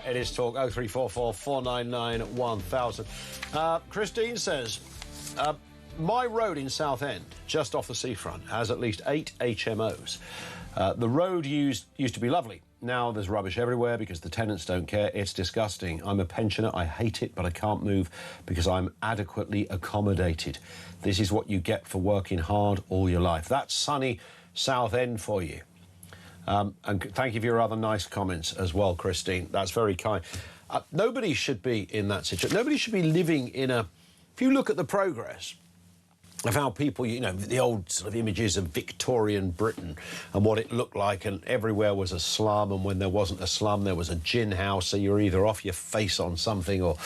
It is Talk. 0344 499 1000. Christine says, my road in Southend, just off the seafront, has at least 8 HMOs. The road used to be lovely. now there's rubbish everywhere because the tenants don't care. It's disgusting. I'm a pensioner. I hate it, but I can't move because I'm adequately accommodated. This is what you get for working hard all your life. That's sunny Southend for you. And thank you for your other nice comments as well, Christine. That's very kind. Nobody should be in that situation. Nobody should be living in a... If you look at the progress of how people, you know, the old sort of images of Victorian Britain and what it looked like, and everywhere was a slum, and when there wasn't a slum, there was a gin house, so you were either off your face on something or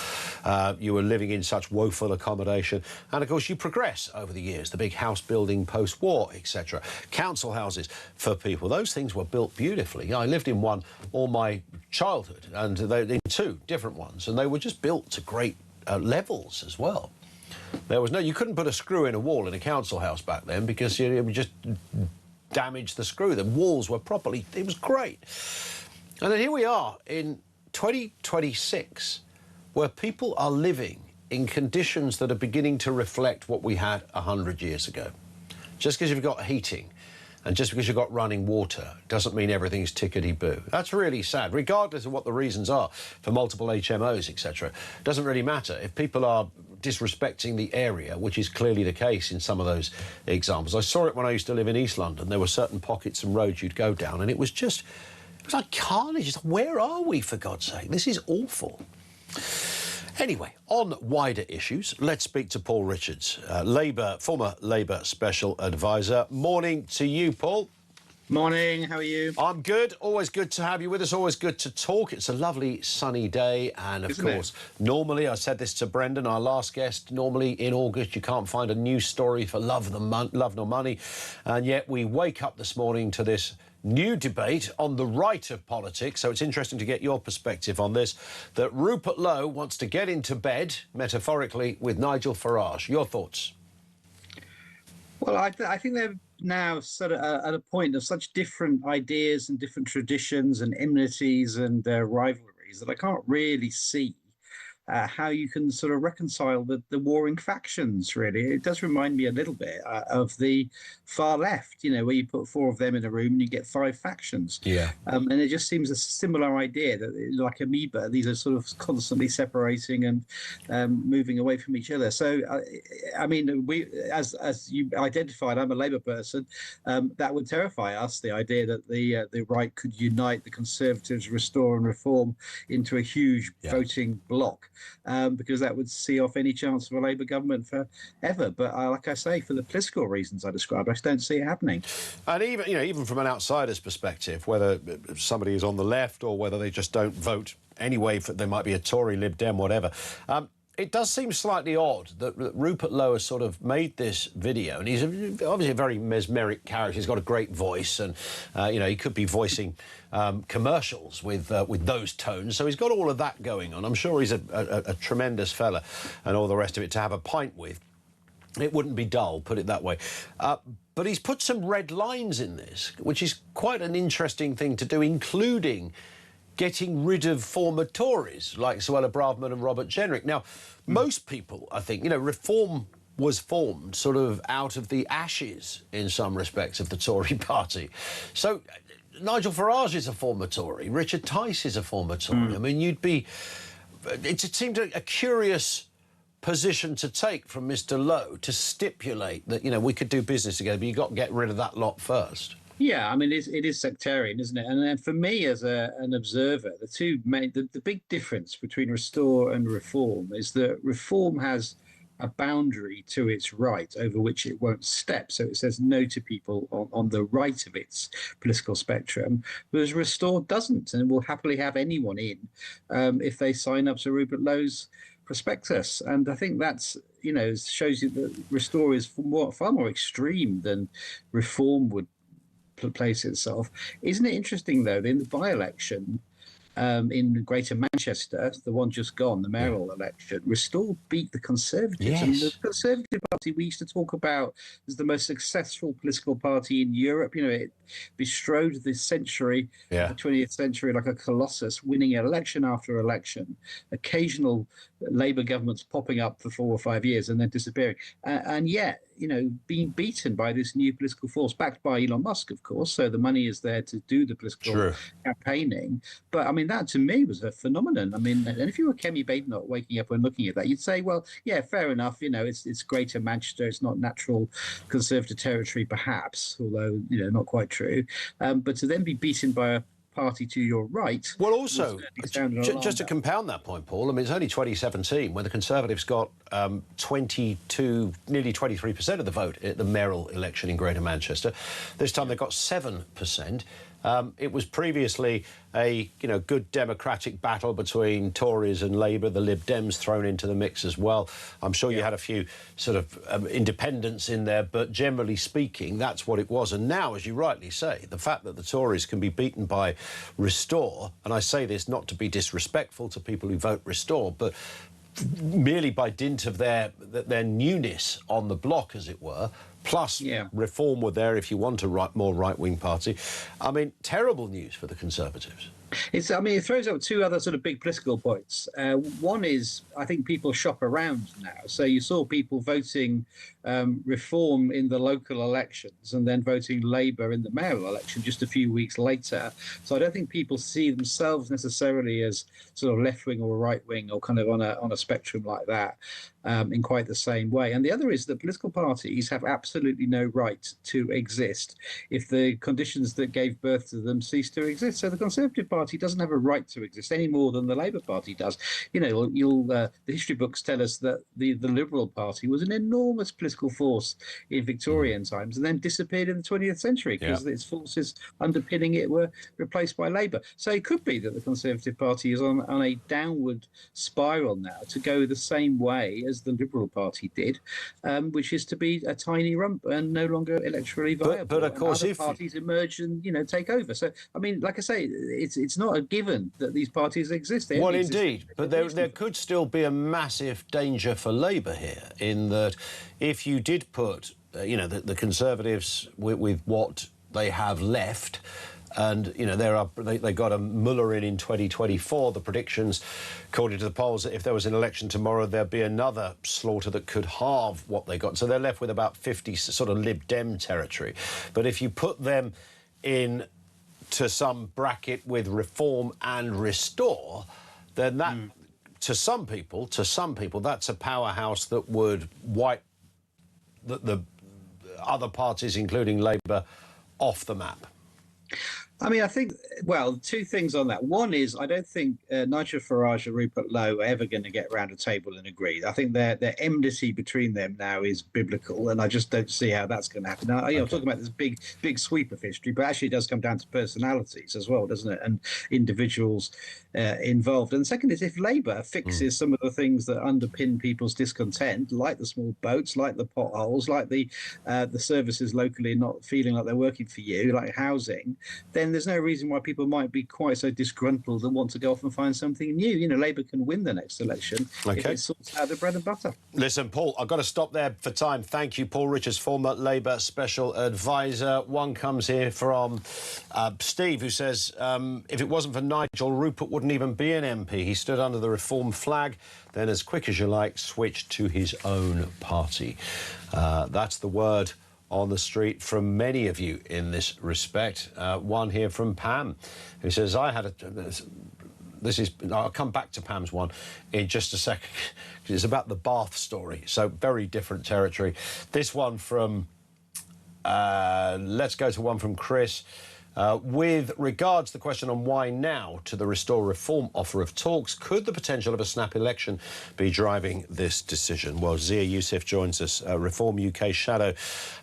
you were living in such woeful accommodation. And, of course, you progress over the years, the big house building post-war, etc. Council houses for people. Those things were built beautifully. I lived in one all my childhood, and in two different ones, and they were just built to great levels as well. There was you couldn't put a screw in a wall in a council house back then because it would just damage the screw. The walls were properly, it was great. And then here we are in 2026, where people are living in conditions that are beginning to reflect what we had 100 years ago. Just because you've got heating and just because you've got running water doesn't mean everything's tickety-boo. That's really sad, regardless of what the reasons are for multiple HMOs, etc. It doesn't really matter. If people are disrespecting the area, which is clearly the case in some of those examples. I saw it when I used to live in East London. There were certain pockets and roads you'd go down, and it was like carnage. Where are we, for God's sake? This is awful. Anyway, on wider issues, let's speak to Paul Richards, former Labour Special Advisor. Morning to you, Paul. Morning, how are you? I'm good. Always good to have you with us. Always good to talk. It's a lovely sunny day. And, of course, normally, I said this to Brendan, our last guest, normally in August you can't find a news story for Love Nor Money. And yet we wake up this morning to this new debate on the right of politics. So it's interesting to get your perspective on this, that Rupert Lowe wants to get into bed, metaphorically, with Nigel Farage. Your thoughts? Well, I think they're now sort of at a point of such different ideas and different traditions and enmities and rivalries that I can't really see how you can sort of reconcile the warring factions, really. It does remind me a little bit of the far left, you know, where you put four of them in a room and you get five factions. Yeah. And it just seems a similar idea that, like amoeba, these are sort of constantly separating and moving away from each other. So, I mean, we, as you identified, I'm a Labour person, that would terrify us, the idea that the right could unite the Conservatives, Restore and Reform into a huge voting bloc. Because that would see off any chance of a Labour government forever. But like I say, for the political reasons I described, I just don't see it happening. And even from an outsider's perspective, whether somebody is on the left or whether they just don't vote anyway, they might be a Tory, Lib Dem, whatever. It does seem slightly odd that Rupert Lowe has sort of made this video, and he's obviously a very mesmeric character. He's got a great voice, and he could be voicing commercials with those tones. So he's got all of that going on. I'm sure he's a tremendous fella, and all the rest of it to have a pint with. It wouldn't be dull, put it that way. But he's put some red lines in this, which is quite an interesting thing to do, including getting rid of former Tories like Suella Braverman and Robert Jenrick. Now, most people, I think, Reform was formed sort of out of the ashes, in some respects, of the Tory party. So Nigel Farage is a former Tory. Richard Tice is a former Tory. I mean, it seemed a curious position to take from Mr. Lowe to stipulate that, we could do business together, but you've got to get rid of that lot first. Yeah, I mean, it is sectarian, isn't it? And then for me, as an observer, the big difference between Restore and Reform is that Reform has a boundary to its right over which it won't step. So it says no to people on the right of its political spectrum, whereas Restore doesn't, and will happily have anyone in if they sign up to Rupert Lowe's prospectus. And I think that's, shows you that Restore is far more extreme than Reform would place itself. Isn't it interesting, though, that in the by-election, in Greater Manchester, the one just gone, the mayoral election, Restore beat the Conservatives. Yes. And the Conservative Party we used to talk about as the most successful political party in Europe. You know, it bestrode the century, the 20th century, like a colossus, winning election after election, occasional Labour governments popping up for 4 or 5 years and then disappearing. And yet, you know, being beaten by this new political force, backed by Elon Musk, of course. So the money is there to do the political campaigning. But I mean, that to me was a phenomenon. I mean, and if you were Kemi Badenoch waking up and looking at that, you'd say, well, yeah, fair enough. You know, it's Greater Manchester. It's not natural Conservative territory, perhaps, although, you know, not quite true. But to then be beaten by a party to your right. Well, also, just to compound that point, Paul, I mean, it's only 2017 when the Conservatives got 22, nearly 23% of the vote at the mayoral election in Greater Manchester. This time they got 7%. It was previously a good democratic battle between Tories and Labour, the Lib Dems thrown into the mix as well. I'm sure you had a few sort of independents in there, but generally speaking, that's what it was. And now, as you rightly say, the fact that the Tories can be beaten by Restore, and I say this not to be disrespectful to people who vote Restore, but merely by dint of their newness on the block, as it were, plus Reform were there if you want a more right-wing party. I mean, terrible news for the Conservatives. I mean, it throws up two other sort of big political points. One is, I think people shop around now. So you saw people voting Reform in the local elections and then voting Labour in the mayoral election just a few weeks later. So I don't think people see themselves necessarily as sort of left-wing or right-wing or kind of on a spectrum like that in quite the same way. And the other is that political parties have absolutely no right to exist if the conditions that gave birth to them cease to exist. So the Conservative Party doesn't have a right to exist any more than the Labour Party does. You know, the history books tell us that the Liberal Party was an enormous political force in Victorian times and then disappeared in the 20th century because its forces underpinning it were replaced by Labour. So it could be that the Conservative Party is on a downward spiral now to go the same way as the Liberal Party did, which is to be a tiny rump and no longer electorally viable. But of course, if parties emerge and take over. So I mean, like I say, it's not a given that these parties exist. Well, indeed, but there could still be a massive danger for Labour here in that if you did put, the Conservatives with what they have left, and they got a Muller in 2024. The predictions, according to the polls, that if there was an election tomorrow, there'd be another slaughter that could halve what they got. So they're left with about 50 sort of Lib Dem territory. But if you put them in to some bracket with Reform and Restore, then that to some people, that's a powerhouse that would wipe the other parties, including Labour, off the map. I mean, I think, well, two things on that. One is, I don't think Nigel Farage and Rupert Lowe are ever going to get around a table and agree. I think their enmity between them now is biblical, and I just don't see how that's going to happen. Now, I'm talking about this big sweep of history, but actually it does come down to personalities as well, doesn't it? And individuals involved. And the second is, if Labour fixes some of the things that underpin people's discontent, like the small boats, like the potholes, like the services locally not feeling like they're working for you, like housing, then there's no reason why people might be quite so disgruntled and want to go off and find something new. Labour can win the next election if it sorts out the bread and butter. Listen, Paul, I've got to stop there for time. Thank you, Paul Richards, former Labour Special Advisor. One comes here from Steve, who says, if it wasn't for Nigel, Rupert wouldn't even be an MP. He stood under the Reform flag, then as quick as you like, switched to his own party. That's the word on the street from many of you in this respect. One here from Pam, who says, I'll come back to Pam's one in just a second. It's about the Bath story, so very different territory. This one from, let's go to one from Chris. With regards to the question on why now to the Restore Reform offer of talks, could the potential of a snap election be driving this decision? Well, Zia Youssef joins us, Reform UK Shadow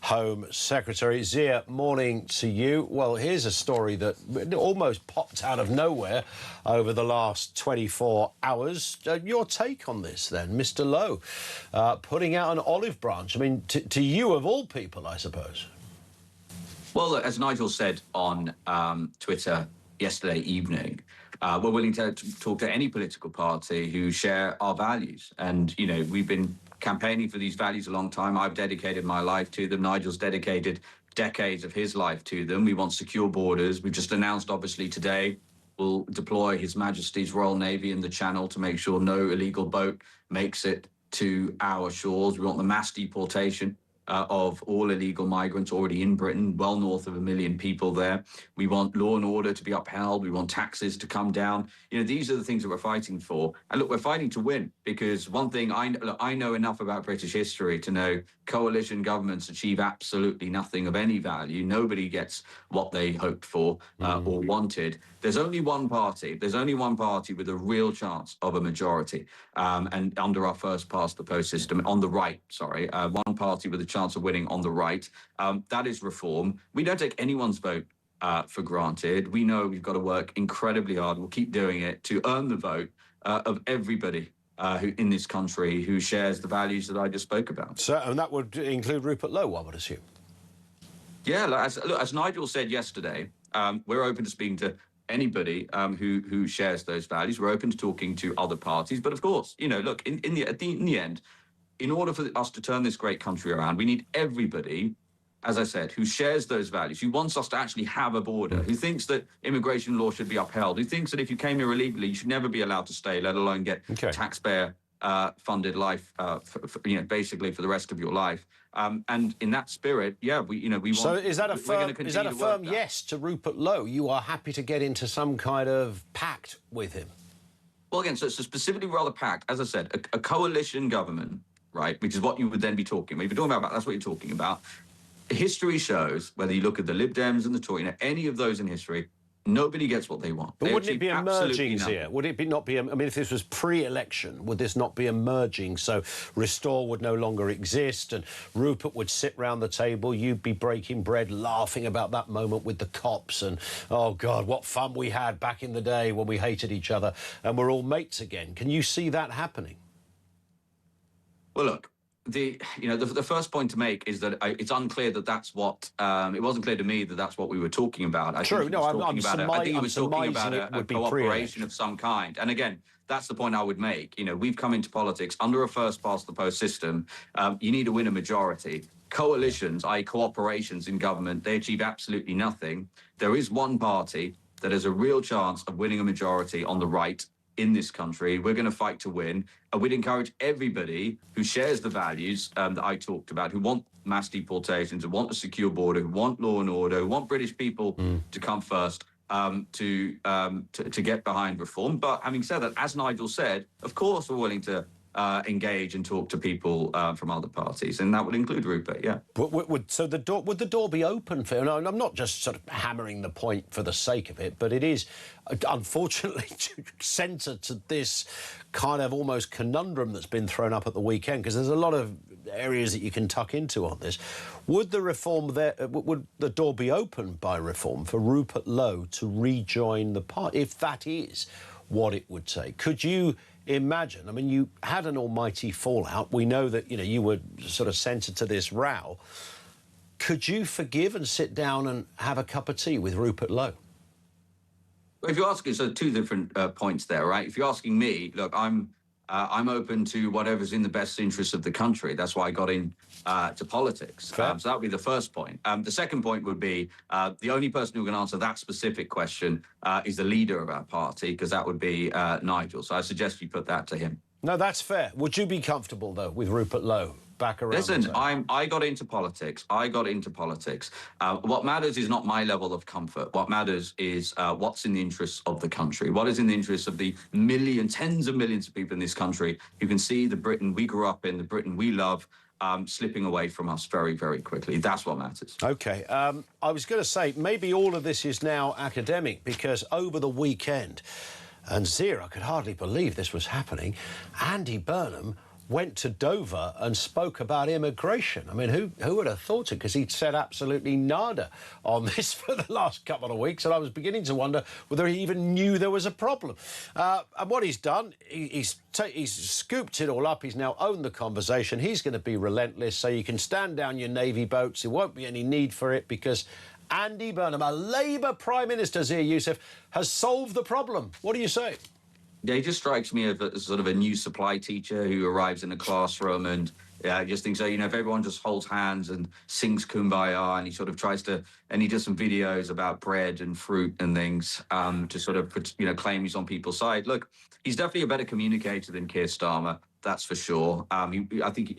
Home Secretary. Zia, morning to you. Well, here's a story that almost popped out of nowhere over the last 24 hours. Your take on this, then, Mr. Lowe, putting out an olive branch. I mean, to you of all people, I suppose. Well, look, as Nigel said on Twitter yesterday evening, We're willing to talk to any political party who share our values. And, you know, we've been campaigning for these values a long time. I've dedicated my life to them. Nigel's dedicated decades of his life to them. We want secure borders. We've just announced, obviously, today we'll deploy His Majesty's Royal Navy in the Channel to make sure no illegal boat makes it to our shores. We want the mass deportation of all illegal migrants already in Britain, well north of 1 million people there. We want law and order to be upheld. We want taxes to come down. You know, these are the things that we're fighting for. And look, we're fighting to win, because one thing, I know enough about British history to know coalition governments achieve absolutely nothing of any value. Nobody gets what they hoped for or wanted. There's only one party. There's only one party with a real chance of a majority. And under our first past the post system, on the right, sorry, one party with a chance of winning on the right. That is Reform. We don't take anyone's vote for granted. We know we've got to work incredibly hard. We'll keep doing it to earn the vote of everybody who in this country who shares the values that I just spoke about. So, and that would include Rupert Lowe, I would assume. Yeah, look, as Nigel said yesterday, we're open to speaking to anybody who shares those values. We're open to talking to other parties. But of course, you know, look, in the end, in order for us to turn this great country around, we need everybody, as I said, who shares those values, who wants us to actually have a border, who thinks that immigration law should be upheld, who thinks that if you came here illegally, you should never be allowed to stay, let alone get taxpayer funded life, you know, basically for the rest of your life. And in that spirit, yeah, we want. So is that a firm yes to Rupert Lowe? You are happy to get into some kind of pact with him? Well, again, so specifically rather pact, as I said, a coalition government, right, which is what you would then be talking about. If you're talking about, that's what you're talking about. History shows, whether you look at the Lib Dems and the Tory, you know, any of those in history, nobody gets what they want. But wouldn't it be emerging here? Would it not be? I mean, if this was pre-election, would this not be emerging? So Restore would no longer exist, and Rupert would sit round the table. You'd be breaking bread, laughing about that moment with the cops, and oh God, what fun we had back in the day when we hated each other, and we're all mates again. Can you see that happening? Well, look. The first point to make is that it's unclear that that's what it wasn't clear to me that that's what we were talking about. I think he was talking about a cooperation of some kind. And again, that's the point I would make. You know, we've come into politics under a first past the post system. You need to win a majority. Coalitions, i.e. cooperations in government, they achieve absolutely nothing. There is one party that has a real chance of winning a majority on the right in this country. We're going to fight to win. And we'd encourage everybody who shares the values that I talked about, who want mass deportations, who want a secure border, who want law and order, who want British people to come first, to get behind Reform. But having said that, as Nigel said, of course we're willing to engage and talk to people from other parties, and that would include Rupert, yeah. Would the door be open for him? No, I'm not just sort of hammering the point for the sake of it, but it is, unfortunately, centred to this kind of almost conundrum that's been thrown up at the weekend, because there's a lot of areas that you can tuck into on this. Would the door be open by Reform for Rupert Lowe to rejoin the party, if that is what it would take? Could you imagine? I mean, you had an almighty fallout. We know that, you know, you were sort of centred to this row. Could you forgive and sit down and have a cup of tea with Rupert Lowe? If you're asking, so two different points there, right? If you're asking me, look, I'm open to whatever's in the best interest of the country. That's why I got in to politics. So that would be the first point. The second point would be the only person who can answer that specific question is the leader of our party, because that would be Nigel. So I suggest you put that to him. No, that's fair. Would you be comfortable, though, with Rupert Lowe back around? Listen, I got into politics. What matters is not my level of comfort. What matters is what's in the interests of the country. What is in the interests of the tens of millions of people in this country who can see the Britain we grew up in, the Britain we love, slipping away from us very, very quickly. That's what matters. OK. I was going to say, maybe all of this is now academic, because over the weekend, and Zia, I could hardly believe this was happening, Andy Burnham went to Dover and spoke about immigration. I mean, who would have thought it? Because he'd said absolutely nada on this for the last couple of weeks, and I was beginning to wonder whether he even knew there was a problem. And what he's done, he's scooped it all up. He's now owned the conversation. He's going to be relentless, so you can stand down your Navy boats. There won't be any need for it, because Andy Burnham, a Labour Prime Minister, Zia Youssef, has solved the problem. What do you say? Yeah, he just strikes me as sort of a new supply teacher who arrives in a classroom and just thinks, if everyone just holds hands and sings Kumbaya, and he sort of tries to, and he does some videos about bread and fruit and things to sort of, claim he's on people's side. Look, he's definitely a better communicator than Keir Starmer. That's for sure. I think,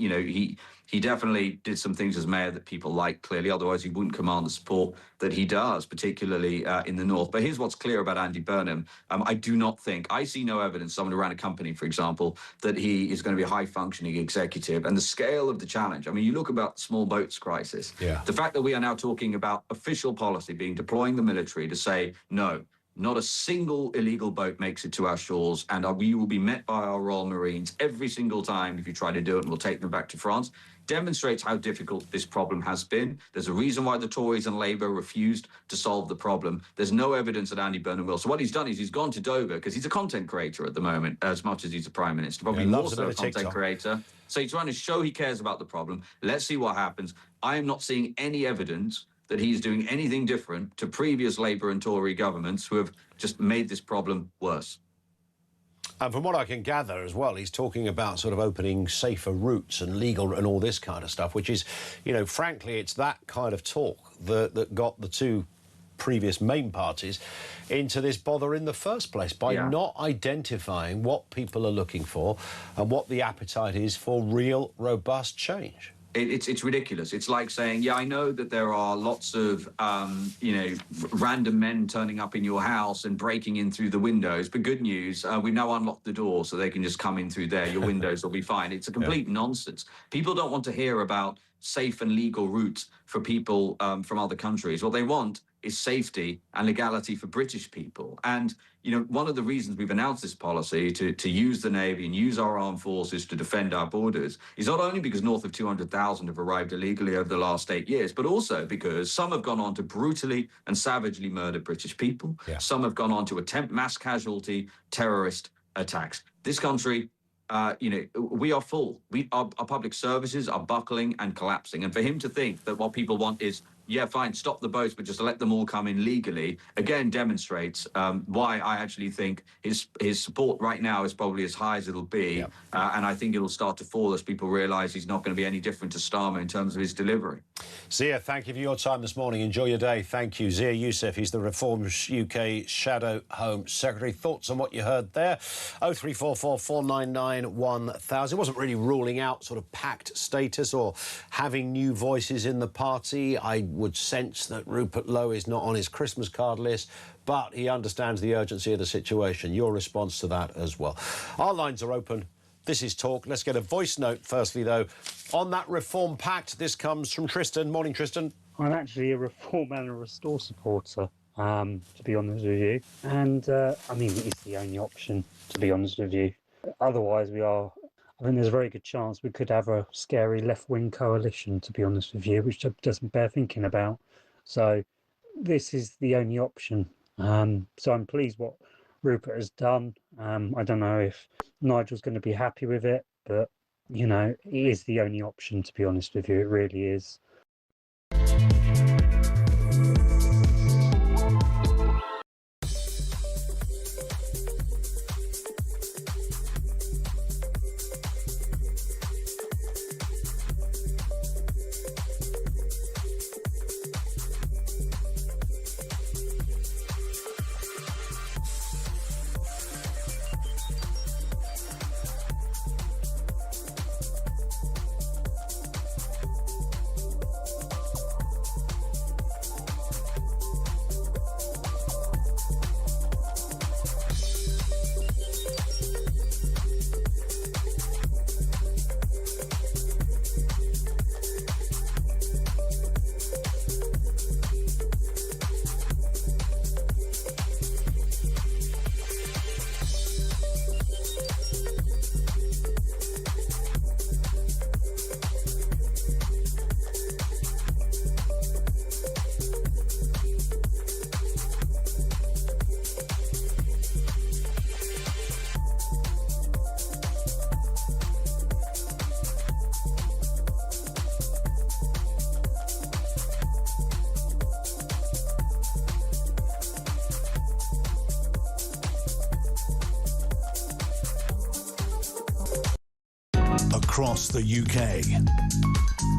he definitely did some things as mayor that people like, clearly. Otherwise, he wouldn't command the support that he does, particularly in the north. But here's what's clear about Andy Burnham. I see no evidence, someone who ran a company, for example, that he is going to be a high-functioning executive. And the scale of the challenge, you look about the small boats crisis. Yeah. The fact that we are now talking about official policy being deploying the military to say, no, not a single illegal boat makes it to our shores, and we will be met by our Royal Marines every single time if you try to do it, and we'll take them back to France, demonstrates how difficult this problem has been. There's a reason why the Tories and Labour refused to solve the problem. There's no evidence that Andy Burnham will. So what he's done is he's gone to Dover, because he's a content creator at the moment, as much as he's a Prime Minister, probably more so a content creator. So he's trying to show he cares about the problem. Let's see what happens. I am not seeing any evidence that he's doing anything different to previous Labour and Tory governments who have just made this problem worse. And from what I can gather as well, he's talking about sort of opening safer routes and legal and all this kind of stuff, which is, frankly, it's that kind of talk that got the two previous main parties into this bother in the first place by not identifying what people are looking for and what the appetite is for real, robust change. It's ridiculous. It's like saying, I know that there are lots of, random men turning up in your house and breaking in through the windows. But good news, we've now unlocked the door so they can just come in through there. Your windows will be fine. It's a complete nonsense. People don't want to hear about safe and legal routes for people from other countries. What they want is safety and legality for British people. And, one of the reasons we've announced this policy to use the Navy and use our armed forces to defend our borders is not only because north of 200,000 have arrived illegally over the last 8 years, but also because some have gone on to brutally and savagely murder British people. Yeah. Some have gone on to attempt mass casualty terrorist attacks. This country, we are full. Our public services are buckling and collapsing. And for him to think that what people want is, fine, stop the boats, but just let them all come in legally, again demonstrates why I actually think his support right now is probably as high as it'll be. Yep. And I think it'll start to fall as people realise he's not going to be any different to Starmer in terms of his delivery. Zia, thank you for your time this morning. Enjoy your day. Thank you. Zia Youssef, he's the Reform UK Shadow Home Secretary. Thoughts on what you heard there? 0344 499 1000. It wasn't really ruling out sort of pact status or having new voices in the party. I would sense that Rupert Lowe is not on his Christmas card list, but he understands the urgency of the situation. Your response to that as well. Our lines are open. This is Talk. Let's get a voice note firstly, though. On that Reform Pact, this comes from Tristan. Morning, Tristan. I'm actually a Reform and a Restore supporter, to be honest with you. And, it's the only option, to be honest with you. Otherwise, I think there's a very good chance we could have a scary left-wing coalition, to be honest with you, which doesn't bear thinking about. So this is the only option. So I'm pleased what Rupert has done. I don't know if Nigel's going to be happy with it, but, it is the only option, to be honest with you. It really is. across the UK.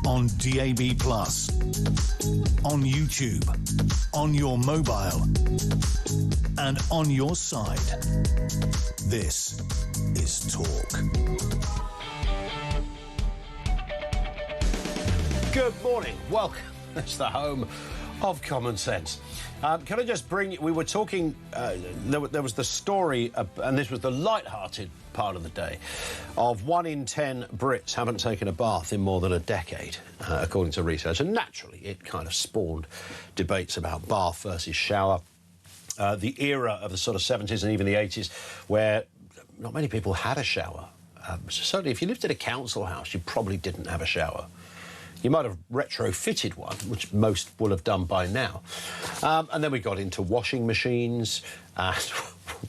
On DAB+, on YouTube, on your mobile, and on your side. This is Talk. Good morning. Welcome. It's the home of common sense. Can I just bring you... We were talking... there was the story, and this was the light-hearted part of the day, of 1 in 10 Brits haven't taken a bath in more than a decade, according to research. And naturally, it kind of spawned debates about bath versus shower. The era of the sort of 70s and even the 80s, where not many people had a shower. Certainly, if you lived in a council house, you probably didn't have a shower. You might have retrofitted one, which most will have done by now. And then we got into washing machines and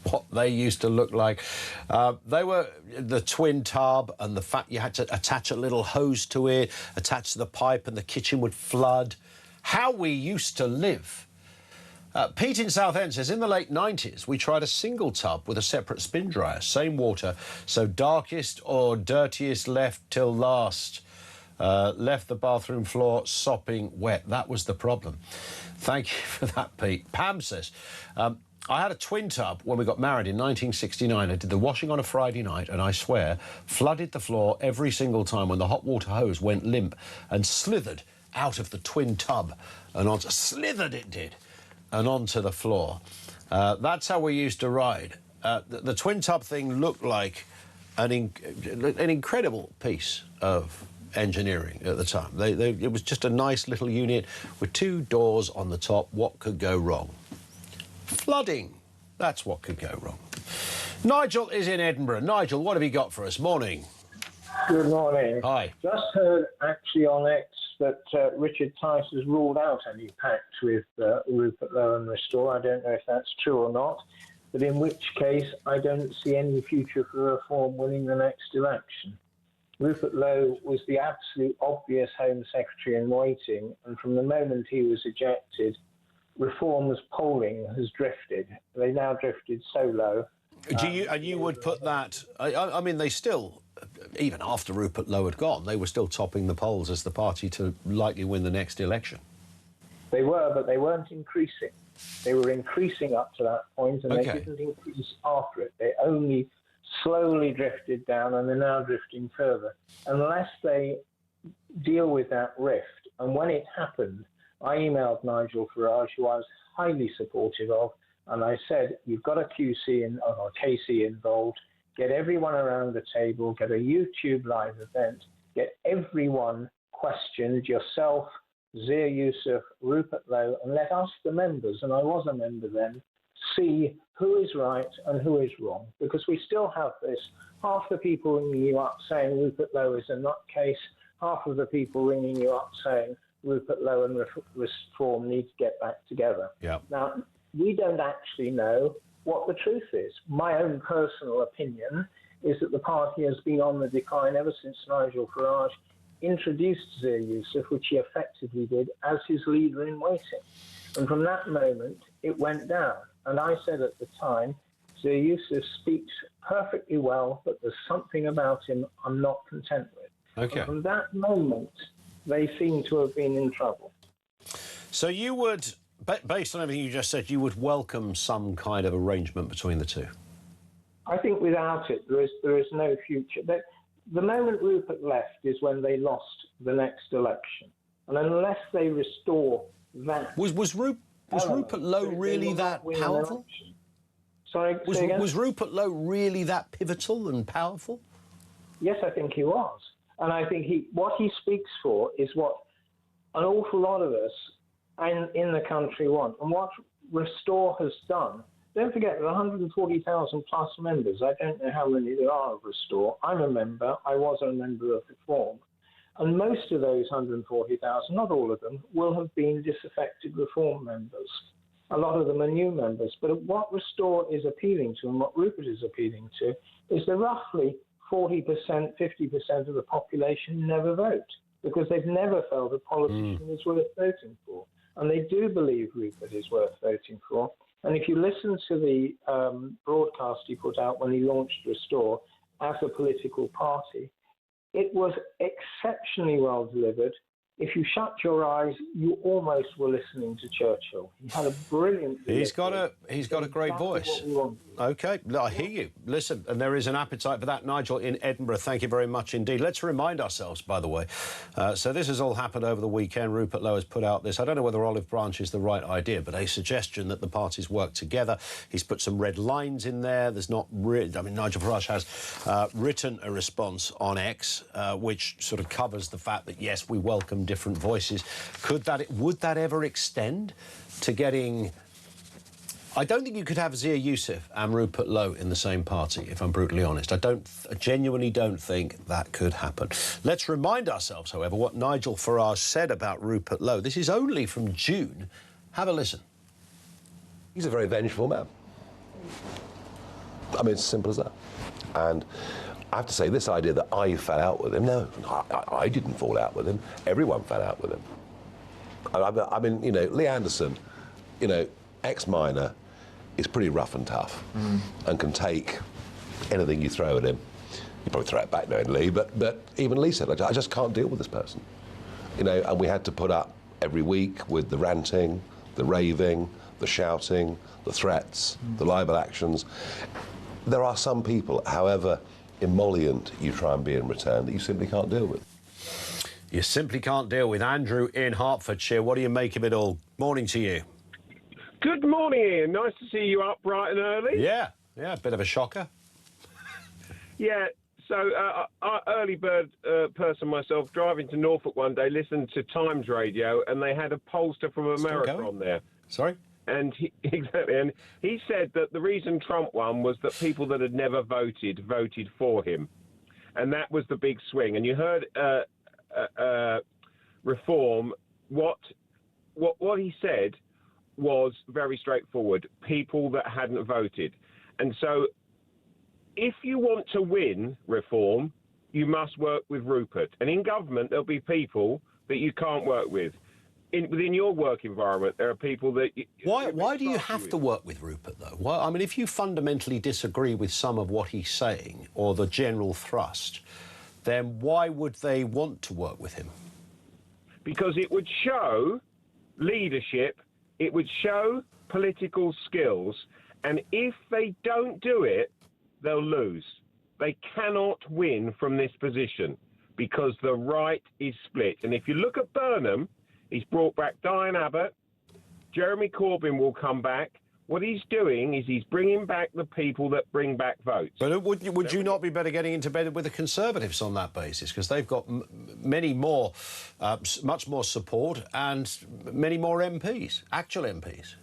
what they used to look like. They were the twin tub, and the fact you had to attach a little hose to it, attach to the pipe, and the kitchen would flood. How we used to live. Pete in Southend says, in the late 90s, we tried a single tub with a separate spin dryer, same water, so darkest or dirtiest left till last. Left the bathroom floor sopping wet. That was the problem. Thank you for that, Pete. Pam says, I had a twin tub when we got married in 1969. I did the washing on a Friday night and I swear flooded the floor every single time when the hot water hose went limp and slithered out of the twin tub and onto... Slithered it did. And onto the floor. That's how we used to ride. The twin tub thing looked like an incredible piece of engineering at the time. It was just a nice little unit with 2 doors on the top. What could go wrong? Flooding. That's what could go wrong. Nigel is in Edinburgh. Nigel, what have you got for us? Morning. Good morning. Hi. Just heard actually on X that Richard Tice has ruled out any pact with Rupert Lowe and Restore. I don't know if that's true or not, but in which case I don't see any future for Reform winning the next election. Rupert Lowe was the absolute obvious Home Secretary in waiting, and from the moment he was ejected, Reform's polling has drifted. They now drifted so low. And you would put that... I mean, they still... Even after Rupert Lowe had gone, they were still topping the polls as the party to likely win the next election. They were, but they weren't increasing. They were increasing up to that point, and they didn't increase after it. They only slowly drifted down, and they're now drifting further. Unless they deal with that rift, and when it happened, I emailed Nigel Farage, who I was highly supportive of, and I said, you've got a or KC involved, get everyone around the table, get a YouTube live event, get everyone questioned, yourself, Zia Yusuf, Rupert Lowe, and let us, the members, and I was a member then, see who is right and who is wrong. Because we still have this, half the people ringing you up saying Rupert Lowe is a nutcase, half of the people ringing you up saying Rupert Lowe and Reform need to get back together. Yeah. Now, we don't actually know what the truth is. My own personal opinion is that the party has been on the decline ever since Nigel Farage introduced Zia Yusuf, which he effectively did, as his leader in waiting. And from that moment, it went down. And I said at the time, Zia Yusuf speaks perfectly well, but there's something about him I'm not content with. Okay. And from that moment, they seem to have been in trouble. So you would... Based on everything you just said, you would welcome some kind of arrangement between the two? I think without it, there is no future. The moment Rupert left is when they lost the next election. And unless they restore that... Was Rupert Lowe really that powerful? Sorry, was Rupert Lowe really that pivotal and powerful? Yes, I think he was. And I think what he speaks for is what an awful lot of us in the country want. And what Restore has done, don't forget there are 140,000 plus members. I don't know how many there are of Restore. I'm a member. I was a member of Reform. And most of those 140,000, not all of them, will have been disaffected Reform members. A lot of them are new members. But what Restore is appealing to, and what Rupert is appealing to, is the roughly 40%, 50% of the population never vote, because they've never felt a politician is worth voting for. And they do believe Rupert is worth voting for. And if you listen to the broadcast he put out when he launched Restore as a political party, It was exceptionally well delivered. If you shut your eyes, you almost were listening to Churchill. He had a brilliant delivery. He's got a great voice. OK, I hear you. Listen, and there is an appetite for that, Nigel, in Edinburgh. Thank you very much indeed. Let's remind ourselves, by the way, so this has all happened over the weekend. Rupert Lowe has put out this, I don't know whether olive branch is the right idea, but a suggestion that the parties work together. He's put some red lines in there. There's not really, I mean, Nigel Farage has written a response on X, which sort of covers the fact that, yes, we welcome different voices. Would that ever extend to getting... I don't think you could have Zia Youssef and Rupert Lowe in the same party, if I'm brutally honest. I genuinely don't think that could happen. Let's remind ourselves, however, what Nigel Farage said about Rupert Lowe. This is only from June. Have a listen. He's a very vengeful man. I mean, it's as simple as that. And I have to say, this idea that I fell out with him, no, I didn't fall out with him. Everyone fell out with him. I mean, you know, Lee Anderson, you know, ex-miner, is pretty rough and tough and can take anything you throw at him. You probably throw it back knowing Lee, but even Lee said, I just can't deal with this person. You know, and we had to put up every week with the ranting, the raving, the shouting, the threats, the libel actions. There are some people, however emollient you try and be in return, that you simply can't deal with. You simply can't deal with. Andrew in Hertfordshire, what do you make of it all? Morning to you. Good morning, Ian. Nice to see you up bright and early. Yeah, a bit of a shocker. Yeah, so early bird person myself, driving to Norfolk one day, listened to Times Radio, and they had a pollster from America on there. Sorry? And he said that the reason Trump won was that people that had never voted for him. And that was the big swing. And you heard Reform, what he said was very straightforward, people that hadn't voted. And so if you want to win Reform, you must work with Rupert. And in government, there'll be people that you can't work with. Within your work environment, there are people that... Why do you have to work with Rupert, though? Well, I mean, if you fundamentally disagree with some of what he's saying or the general thrust, then why would they want to work with him? Because it would show leadership, it would show political skills, and if they don't do it, they'll lose. They cannot win from this position because the right is split. And if you look at Burnham, he's brought back Diane Abbott, Jeremy Corbyn will come back. What he's doing is he's bringing back the people that bring back votes. But would you not be better getting into bed with the Conservatives on that basis? Because they've got many more, much more support and many more MPs, actual MPs.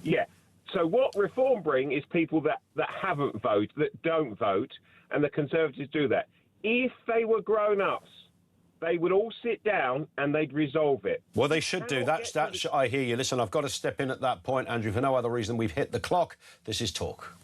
Yeah. So what Reform bring is people that haven't voted, that don't vote, and the Conservatives do that. If they were grown-ups, they would all sit down and they'd resolve it. Well, they should do. I hear you. Listen, I've got to step in at that point, Andrew, for no other reason. We've hit the clock. This is Talk.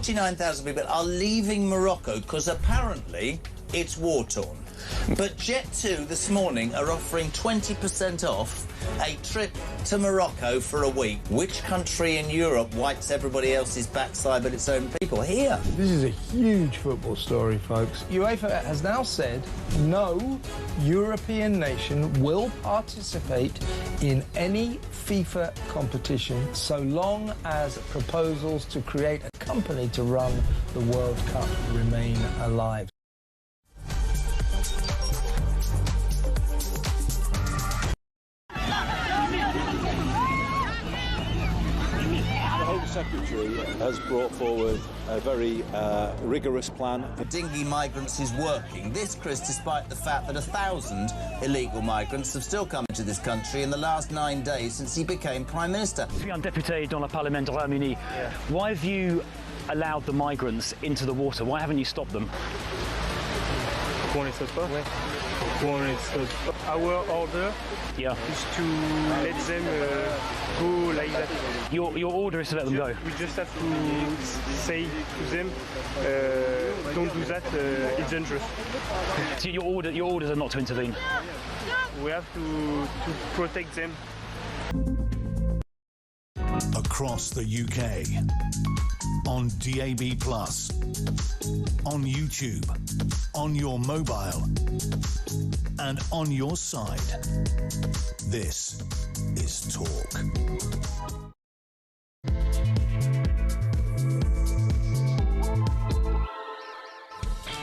.49,000 people are leaving Morocco because apparently it's war-torn. But Jet2 this morning are offering 20% off a trip to Morocco for a week. Which country in Europe wipes everybody else's backside but its own people? Here. This is a huge football story, folks. UEFA has now said no European nation will participate in any FIFA competition so long as proposals to create a company to run the World Cup remain alive. Secretary has brought forward a very rigorous plan. Dinghy migrants is working. This, Chris, despite the fact that 1,000 illegal migrants have still come into this country in the last 9 days since he became Prime Minister. Je suis un député dans le Parlement du Royaume-Uni. Why have you allowed the migrants into the water? Why haven't you stopped them? Our order is to let them go like that. Your order is to let them go? We just have to say to them, don't do that, it's dangerous. So your orders are not to intervene? We have to protect them. Across the UK, on DAB+, on YouTube, on your mobile, and on your side. This is Talk.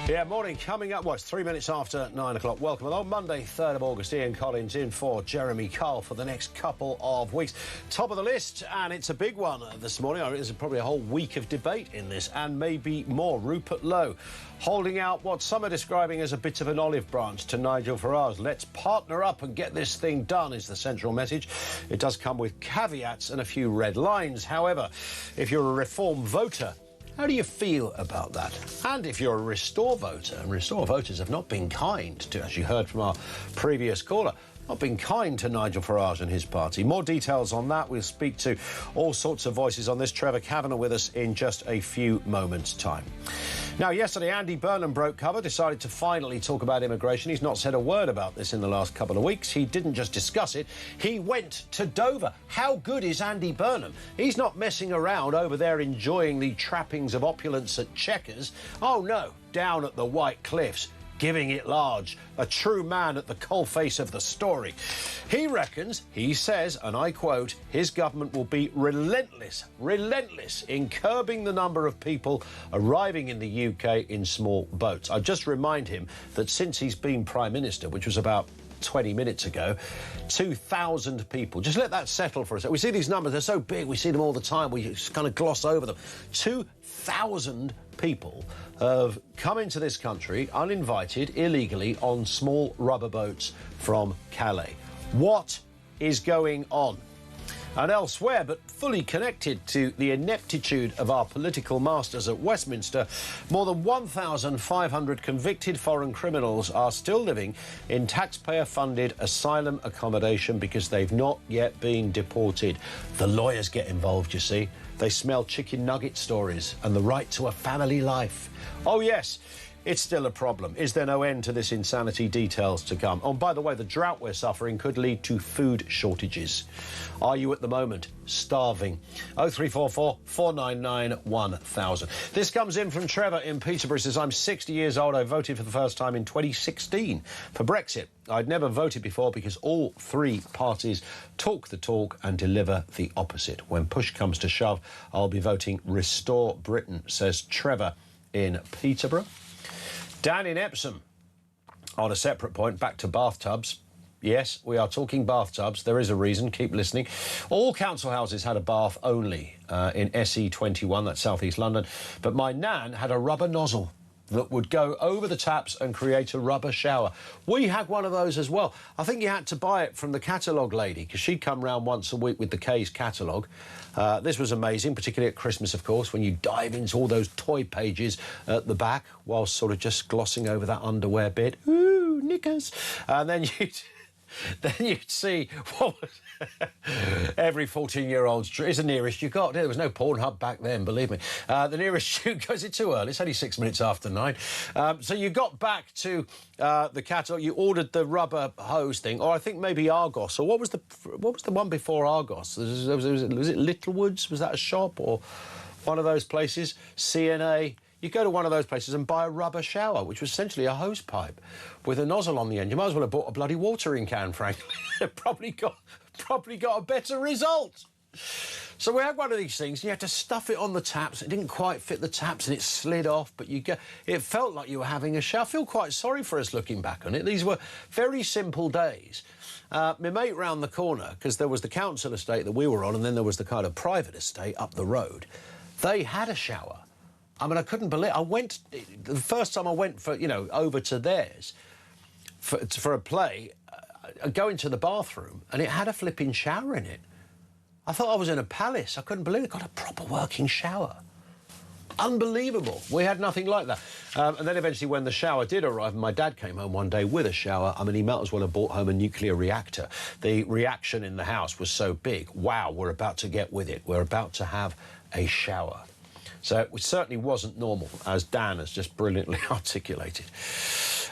Yeah, morning. Coming up, it's 3 minutes after 9 o'clock. Welcome along. Monday, 3rd of August, Ian Collins in for Jeremy Kyle for the next couple of weeks. Top of the list, and it's a big one this morning. There's probably a whole week of debate in this, and maybe more. Rupert Lowe holding out what some are describing as a bit of an olive branch to Nigel Farage. Let's partner up and get this thing done is the central message. It does come with caveats and a few red lines. However, if you're a Reform voter, how do you feel about that? And if you're a Restore voter, and Restore voters have not been kind to, as you heard from our previous caller, not been kind to Nigel Farage and his party. More details on that. We'll speak to all sorts of voices on this. Trevor Kavanagh with us in just a few moments' time. Now, yesterday, Andy Burnham broke cover, decided to finally talk about immigration. He's not said a word about this in the last couple of weeks. He didn't just discuss it, he went to Dover. How good is Andy Burnham? He's not messing around over there enjoying the trappings of opulence at Chequers. Oh, no, down at the White Cliffs, giving it large, a true man at the coalface of the story. He reckons, he says, and I quote, his government will be relentless in curbing the number of people arriving in the UK in small boats. I just remind him that since he's been Prime Minister, which was about 20 minutes ago, 2,000 people. Just let that settle for a second. We see these numbers, they're so big, we see them all the time, we just kind of gloss over them. 2,000 people have come into this country uninvited, illegally, on small rubber boats from Calais. What is going on? And elsewhere, but fully connected to the ineptitude of our political masters at Westminster, more than 1,500 convicted foreign criminals are still living in taxpayer-funded asylum accommodation because they've not yet been deported. The lawyers get involved, you see. They smell chicken nugget stories and the right to a family life. Oh, yes, it's still a problem. Is there no end to this insanity? Details to come. Oh, by the way, the drought we're suffering could lead to food shortages. Are you at the moment starving? 0344 499 1000. This comes in from Trevor in Peterborough. He says, I'm 60 years old. I voted for the first time in 2016 for Brexit. I'd never voted before because all three parties talk the talk and deliver the opposite. When push comes to shove, I'll be voting Restore Britain, says Trevor in Peterborough. Dan in Epsom, on a separate point, back to bathtubs. Yes, we are talking bathtubs. There is a reason. Keep listening. All council houses had a bath only in SE21, that's South East London. But my nan had a rubber nozzle that would go over the taps and create a rubber shower. We had one of those as well. I think you had to buy it from the catalogue lady because she'd come round once a week with the K's catalogue. This was amazing, particularly at Christmas, of course, when you dive into all those toy pages at the back whilst sort of just glossing over that underwear bit. Ooh, knickers. And then you'd then you'd see what was every 14-year-old's is the nearest you got. There was no Pornhub back then, believe me. The nearest you got, is it too early? It's only 6 minutes after 9. So you got back to the catalogue, you ordered the rubber hose thing, or I think maybe Argos, or what was the one before Argos? Was it Littlewoods? Was that a shop, or one of those places? CNA? You go to one of those places and buy a rubber shower, which was essentially a hose pipe with a nozzle on the end. You might as well have bought a bloody watering can, frankly. probably got a better result. So we had one of these things. You had to stuff it on the taps. It didn't quite fit the taps, and it slid off. But it felt like you were having a shower. I feel quite sorry for us looking back on it. These were very simple days. My mate round the corner, because there was the council estate that we were on, and then there was the kind of private estate up the road. They had a shower. I mean, I couldn't believe it. The first time I went for, over to theirs for a play, going to the bathroom, and it had a flipping shower in it. I thought I was in a palace. I couldn't believe it. Got a proper working shower. Unbelievable. We had nothing like that. And then eventually when the shower did arrive, and my dad came home one day with a shower, I mean, he might as well have brought home a nuclear reactor. The reaction in the house was so big. Wow, we're about to get with it. We're about to have a shower. So it certainly wasn't normal, as Dan has just brilliantly articulated.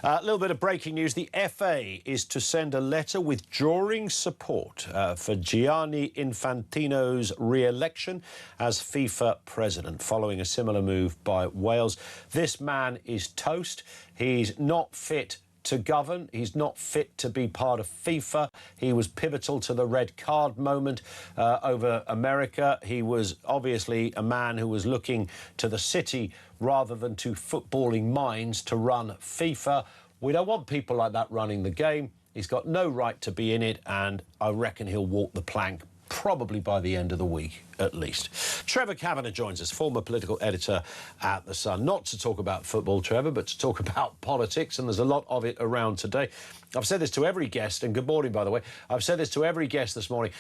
A little bit of breaking news. The FA is to send a letter withdrawing support for Gianni Infantino's re-election as FIFA president, following a similar move by Wales. This man is toast. He's not fit to govern. He's not fit to be part of FIFA. He was pivotal to the red card moment over America. He was obviously a man who was looking to the city rather than to footballing minds to run FIFA. We don't want people like that running the game. He's got no right to be in it, and I reckon he'll walk the plank probably by the end of the week, at least. Trevor Kavanagh joins us, former political editor at The Sun. Not to talk about football, Trevor, but to talk about politics, and there's a lot of it around today. I've said this to every guest, and good morning, by the way. I've said this to every guest this morning.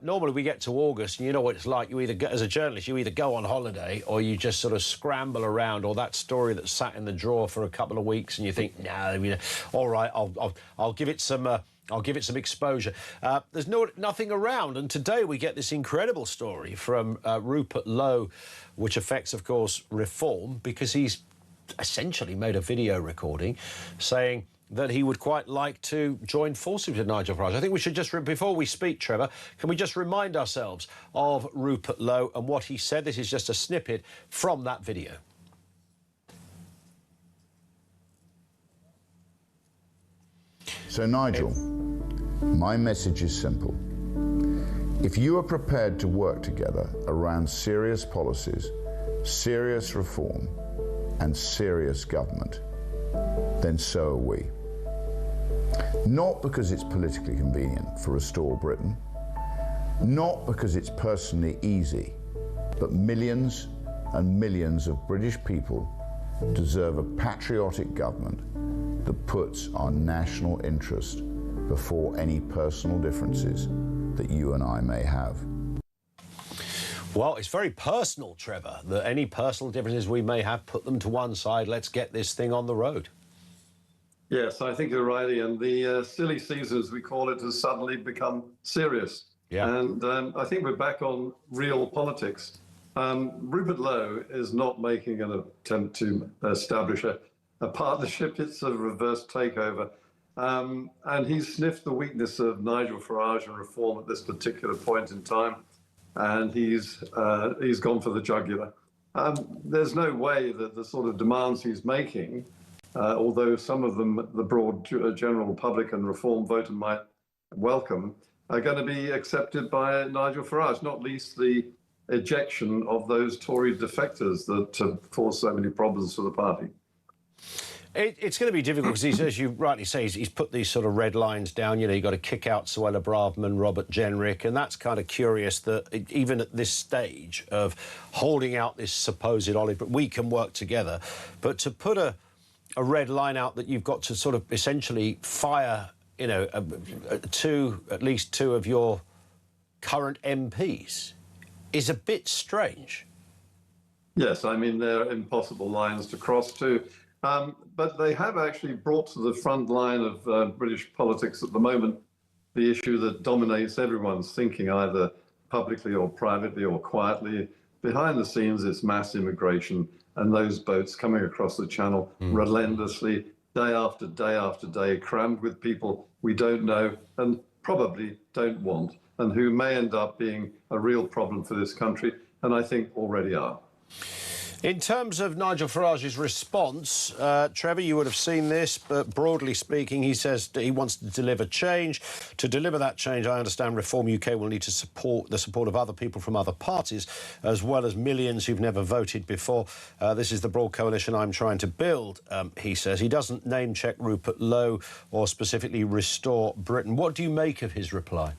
Normally we get to August, and you know what it's like. You either, as a journalist, you either go on holiday or you just sort of scramble around, or that story that sat in the drawer for a couple of weeks, and you think, no, all right, I'll give it some... I'll give it some exposure. There's nothing around, and today we get this incredible story from Rupert Lowe, which affects, of course, reform, because he's essentially made a video recording saying that he would quite like to join forces with Nigel Farage. I think we should just, before we speak, Trevor, can we just remind ourselves of Rupert Lowe and what he said? This is just a snippet from that video. So, Nigel, my message is simple. If you are prepared to work together around serious policies, serious reform, and serious government, then so are we. Not because it's politically convenient for Restore Britain, not because it's personally easy, but millions and millions of British people deserve a patriotic government that puts our national interest before any personal differences that you and I may have. Well, it's very personal, Trevor, that any personal differences we may have, put them to one side. Let's get this thing on the road. Yes, I think you're right, Ian. The silly season, as we call it, has suddenly become serious. Yeah. And I think we're back on real politics. Rupert Lowe is not making an attempt to establish a partnership. It's a reverse takeover. And he's sniffed the weakness of Nigel Farage and reform at this particular point in time. And he's gone for the jugular. There's no way that the sort of demands he's making, although some of them the broad general public and reform voter might welcome, are going to be accepted by Nigel Farage, not least the ejection of those Tory defectors that have caused so many problems for the party. It's going to be difficult because, as you rightly say, he's put these sort of red lines down. You know, you've got to kick out Suella Braverman, Robert Jenrick, and that's kind of curious that even at this stage of holding out this supposed olive, but we can work together. But to put a red line out that you've got to sort of essentially fire, you know, at least two of your current MPs is a bit strange. Yes, I mean, they're impossible lines to cross too. But they have actually brought to the front line of British politics at the moment the issue that dominates everyone's thinking, either publicly or privately or quietly. Behind the scenes, it's mass immigration and those boats coming across the channel relentlessly, day after day after day, crammed with people we don't know and probably don't want, and who may end up being a real problem for this country, and I think already are. In terms of Nigel Farage's response, Trevor, you would have seen this, but broadly speaking, he says that he wants to deliver change. To deliver that change, I understand Reform UK will need to support the support of other people from other parties, as well as millions who've never voted before. This is the broad coalition I'm trying to build, he says. He doesn't name-check Rupert Lowe or specifically Restore Britain. What do you make of his reply?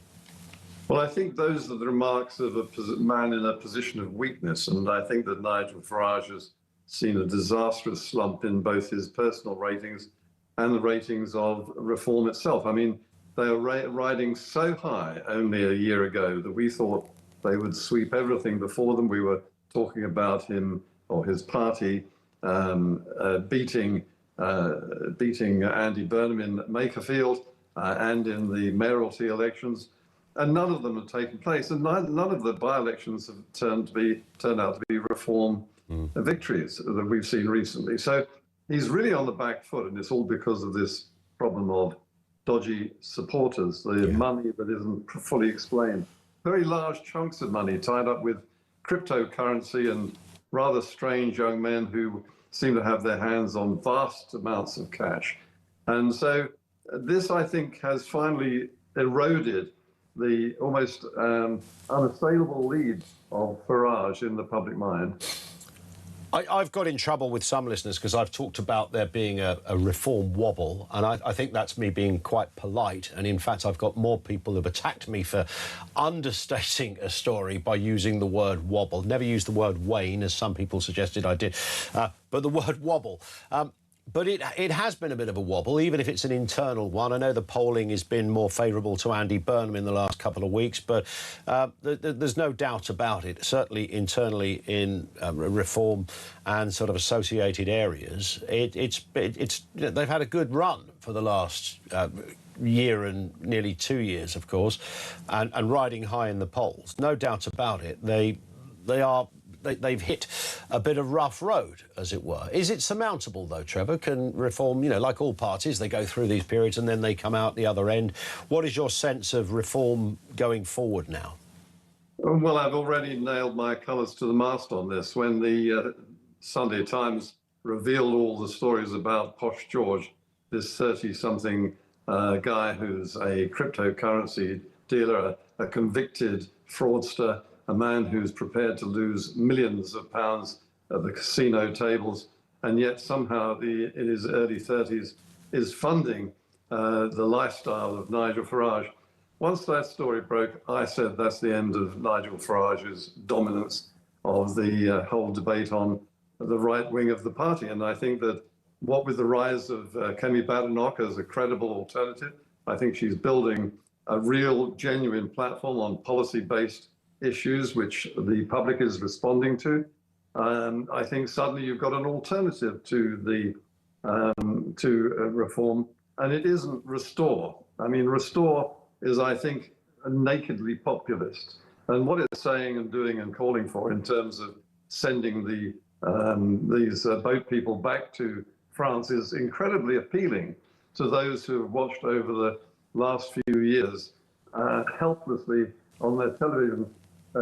Well, I think those are the remarks of a man in a position of weakness, and I think that Nigel Farage has seen a disastrous slump in both his personal ratings and the ratings of Reform itself. I mean, they were riding so high only a year ago that we thought they would sweep everything before them. We were talking about him or his party beating Andy Burnham in Makerfield and in the mayoralty elections. And none of them have taken place, and none of the by-elections have turned out to be Reform victories that we've seen recently. So he's really on the back foot, and it's all because of this problem of dodgy supporters, the money that isn't fully explained. Very large chunks of money tied up with cryptocurrency and rather strange young men who seem to have their hands on vast amounts of cash. And so this, I think, has finally eroded the almost unassailable lead of Farage in the public mind. I've got in trouble with some listeners because I've talked about there being a Reform wobble, and I think that's me being quite polite. And in fact, I've got more people who've attacked me for understating a story by using the word wobble. Never used the word wane, as some people suggested I did, but the word wobble. But it has been a bit of a wobble, even if it's an internal one. I know the polling has been more favourable to Andy Burnham in the last couple of weeks, but there's no doubt about it. Certainly internally in Reform and sort of associated areas, they've had a good run for the last year and nearly 2 years, of course, and riding high in the polls. No doubt about it. They've hit a bit of rough road, as it were. Is it surmountable, though, Trevor? Can Reform, like all parties, they go through these periods and then they come out the other end. What is your sense of Reform going forward now? Well, I've already nailed my colours to the mast on this. When the Sunday Times revealed all the stories about Posh George, this 30-something guy who's a cryptocurrency dealer, a convicted fraudster, a man who's prepared to lose millions of pounds at the casino tables, and yet somehow in his early 30s is funding the lifestyle of Nigel Farage. Once that story broke, I said that's the end of Nigel Farage's dominance of the whole debate on the right wing of the party. And I think that what with the rise of Kemi Badenoch as a credible alternative, I think she's building a real, genuine platform on policy-based issues which the public is responding to. I think suddenly you've got an alternative to Reform, and it isn't Restore. I mean, Restore is, I think, nakedly populist, and what it's saying and doing and calling for in terms of sending these boat people back to France is incredibly appealing to those who have watched over the last few years helplessly on their television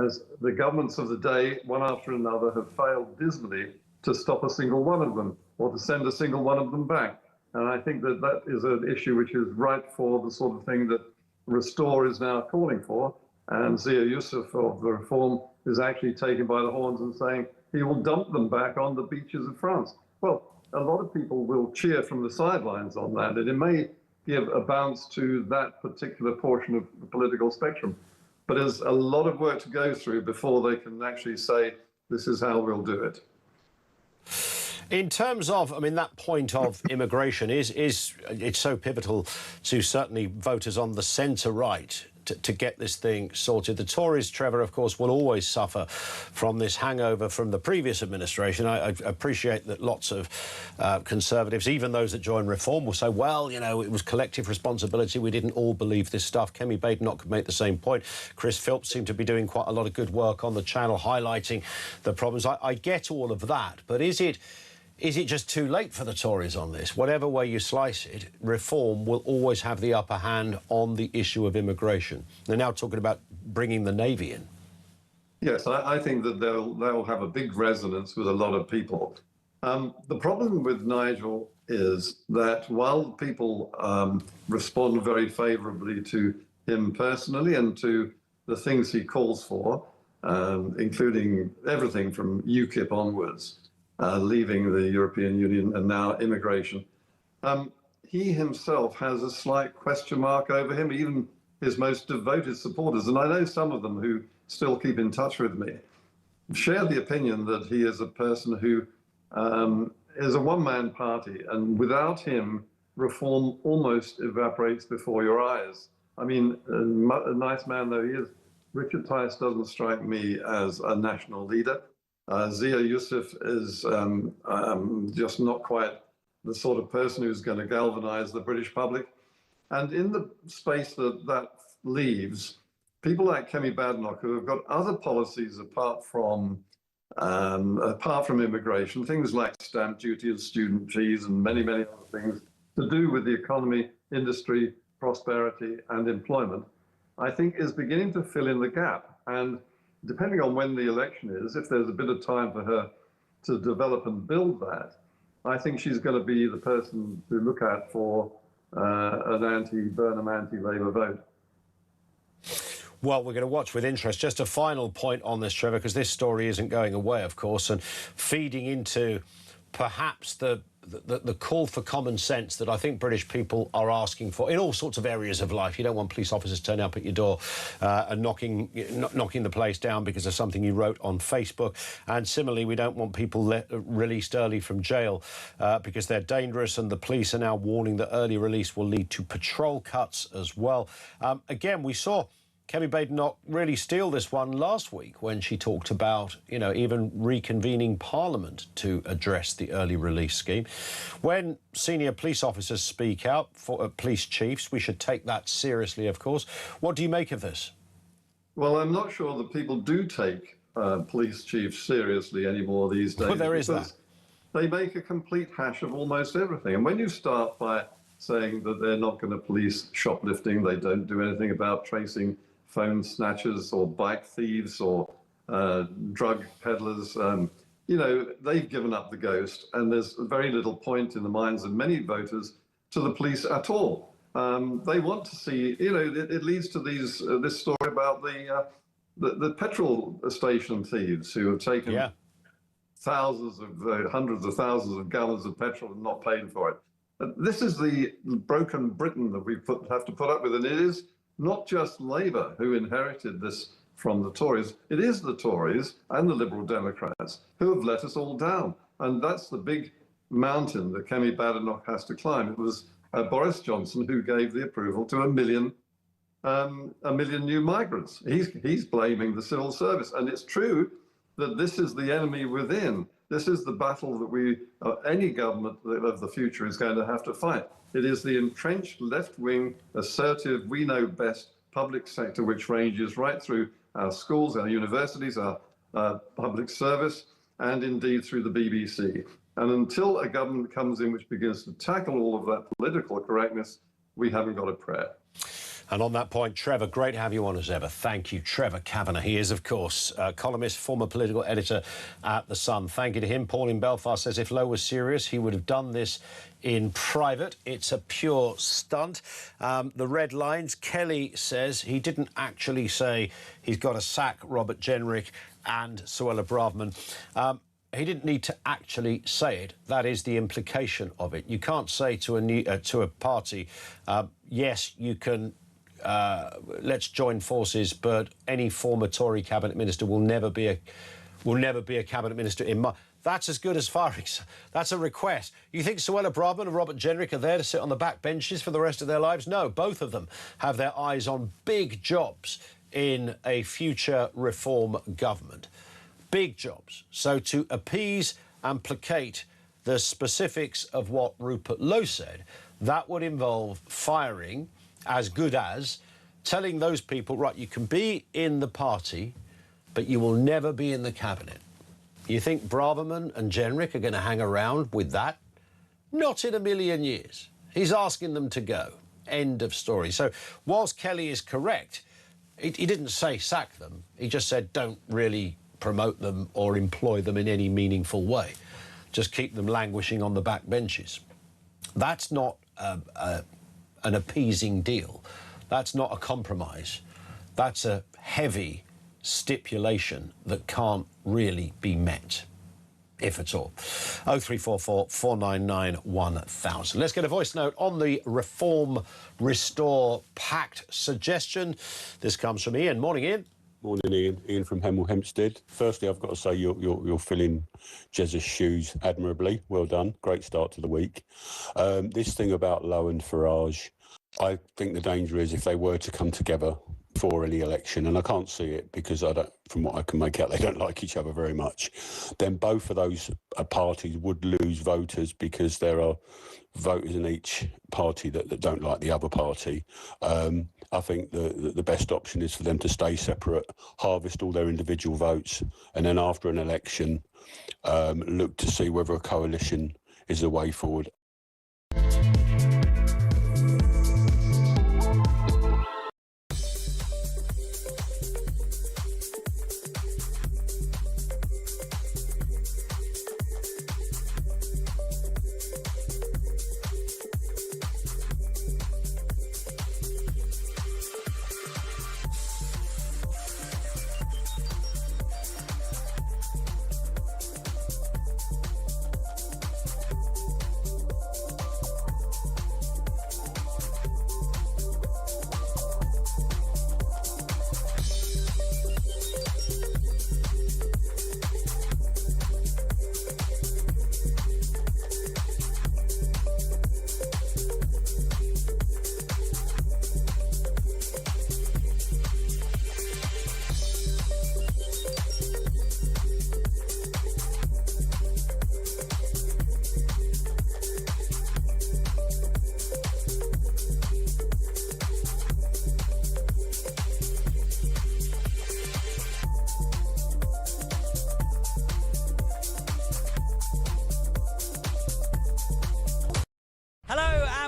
as the governments of the day, one after another, have failed dismally to stop a single one of them or to send a single one of them back. And I think that that is an issue which is right for the sort of thing that Restore is now calling for. And Zia Yusuf of the Reform is actually taken by the horns and saying he will dump them back on the beaches of France. Well, a lot of people will cheer from the sidelines on that, and it may give a bounce to that particular portion of the political spectrum. But there's a lot of work to go through before they can actually say, this is how we'll do it. In terms of, I mean, that point of immigration it's so pivotal to certainly voters on the centre-right. to get this thing sorted. The Tories, Trevor, of course, will always suffer from this hangover from the previous administration. I appreciate that lots of Conservatives, even those that join Reform, will say, well, you know, it was collective responsibility. We didn't all believe this stuff. Kemi Badenoch could make the same point. Chris Philps seemed to be doing quite a lot of good work on the channel, highlighting the problems. I get all of that, but is it just too late for the Tories on this? Whatever way you slice it, Reform will always have the upper hand on the issue of immigration. They're now talking about bringing the Navy in. Yes, I think that they'll have a big resonance with a lot of people. The problem with Nigel is that while people respond very favourably to him personally and to the things he calls for, including everything from UKIP onwards, leaving the European Union and now immigration. He himself has a slight question mark over him, even his most devoted supporters, and I know some of them who still keep in touch with me, share the opinion that he is a person who is a one-man party, and without him, Reform almost evaporates before your eyes. I mean, a nice man though he is, Richard Tice doesn't strike me as a national leader. Zia Youssef is just not quite the sort of person who's going to galvanise the British public. And in the space that leaves, people like Kemi Badenoch, who have got other policies apart from immigration, things like stamp duty and student fees and many, many other things to do with the economy, industry, prosperity and employment, I think is beginning to fill in the gap. And depending on when the election is, if there's a bit of time for her to develop and build that, I think she's going to be the person to look at for an anti-Burnham, anti-Labour vote. Well, we're going to watch with interest. Just a final point on this, Trevor, because this story isn't going away, of course, and feeding into perhaps the call for common sense that I think British people are asking for in all sorts of areas of life. You don't want police officers turning up at your door and knocking the place down because of something you wrote on Facebook. And similarly, we don't want people released early from jail because they're dangerous, and the police are now warning that early release will lead to patrol cuts as well. Again, we saw Kemi Badenoch really steal this one last week when she talked about, you know, even reconvening Parliament to address the early release scheme. When senior police officers speak out, for police chiefs, we should take that seriously, of course. What do you make of this? Well, I'm not sure that people do take police chiefs seriously anymore these days. Well, there is that. They make a complete hash of almost everything. And when you start by saying that they're not going to police shoplifting, they don't do anything about tracing phone snatchers or bike thieves or drug peddlers, you know, they've given up the ghost, and there's very little point in the minds of many voters to the police at all. They want to see, you know, it leads to this story about the petrol station thieves who have taken thousands of, hundreds of thousands of gallons of petrol and not paid for it. This is the broken Britain that we have to put up with, and it is not just Labour who inherited this from the Tories. It is the Tories and the Liberal Democrats who have let us all down. And that's the big mountain that Kemi Badenoch has to climb. It was Boris Johnson who gave the approval to a million new migrants. He's blaming the civil service. And it's true that this is the enemy within. This is the battle that any government of the future is going to have to fight. It is the entrenched left-wing, assertive, we know best public sector, which ranges right through our schools, our universities, our public service, and indeed through the BBC. And until a government comes in which begins to tackle all of that political correctness, we haven't got a prayer. And on that point, Trevor, great to have you on as ever. Thank you, Trevor Kavanagh. He is, of course, columnist, former political editor at The Sun. Thank you to him. Paul in Belfast says if Lowe was serious, he would have done this in private. It's a pure stunt. The red lines, Kelly says he didn't actually say he's got to sack Robert Jenrick and Suella Braverman. He didn't need to actually say it. That is the implication of it. You can't say to a party, yes, you can... let's join forces, but any former Tory cabinet minister will never be will never be a cabinet minister in my... That's as good as firing. That's a request. You think Suella Braverman and Robert Jenrick are there to sit on the back benches for the rest of their lives? No, both of them have their eyes on big jobs in a future reform government. Big jobs. So to appease and placate the specifics of what Rupert Lowe said, that would involve firing, as good as, telling those people, right, you can be in the party, but you will never be in the cabinet. You think Braverman and Jenrick are going to hang around with that? Not in a million years. He's asking them to go. End of story. So whilst Kelly is correct, he didn't say sack them. He just said don't really promote them or employ them in any meaningful way. Just keep them languishing on the back benches. That's not an appeasing deal. That's not a compromise. That's a heavy stipulation that can't really be met, if at all. 0344 499 1000. Let's get a voice note on the Reform Restore Pact suggestion. This comes from Ian. Morning, Ian. Morning, Ian. Ian from Hemel Hempstead. Firstly, I've got to say you're filling Jez's shoes admirably. Well done. Great start to the week. This thing about Lowe and Farage, I think the danger is if they were to come together for any election, and I can't see it because from what I can make out, they don't like each other very much, then both of those parties would lose voters because there are voters in each party that don't like the other party. I think the best option is for them to stay separate, harvest all their individual votes, and then after an election, look to see whether a coalition is the way forward.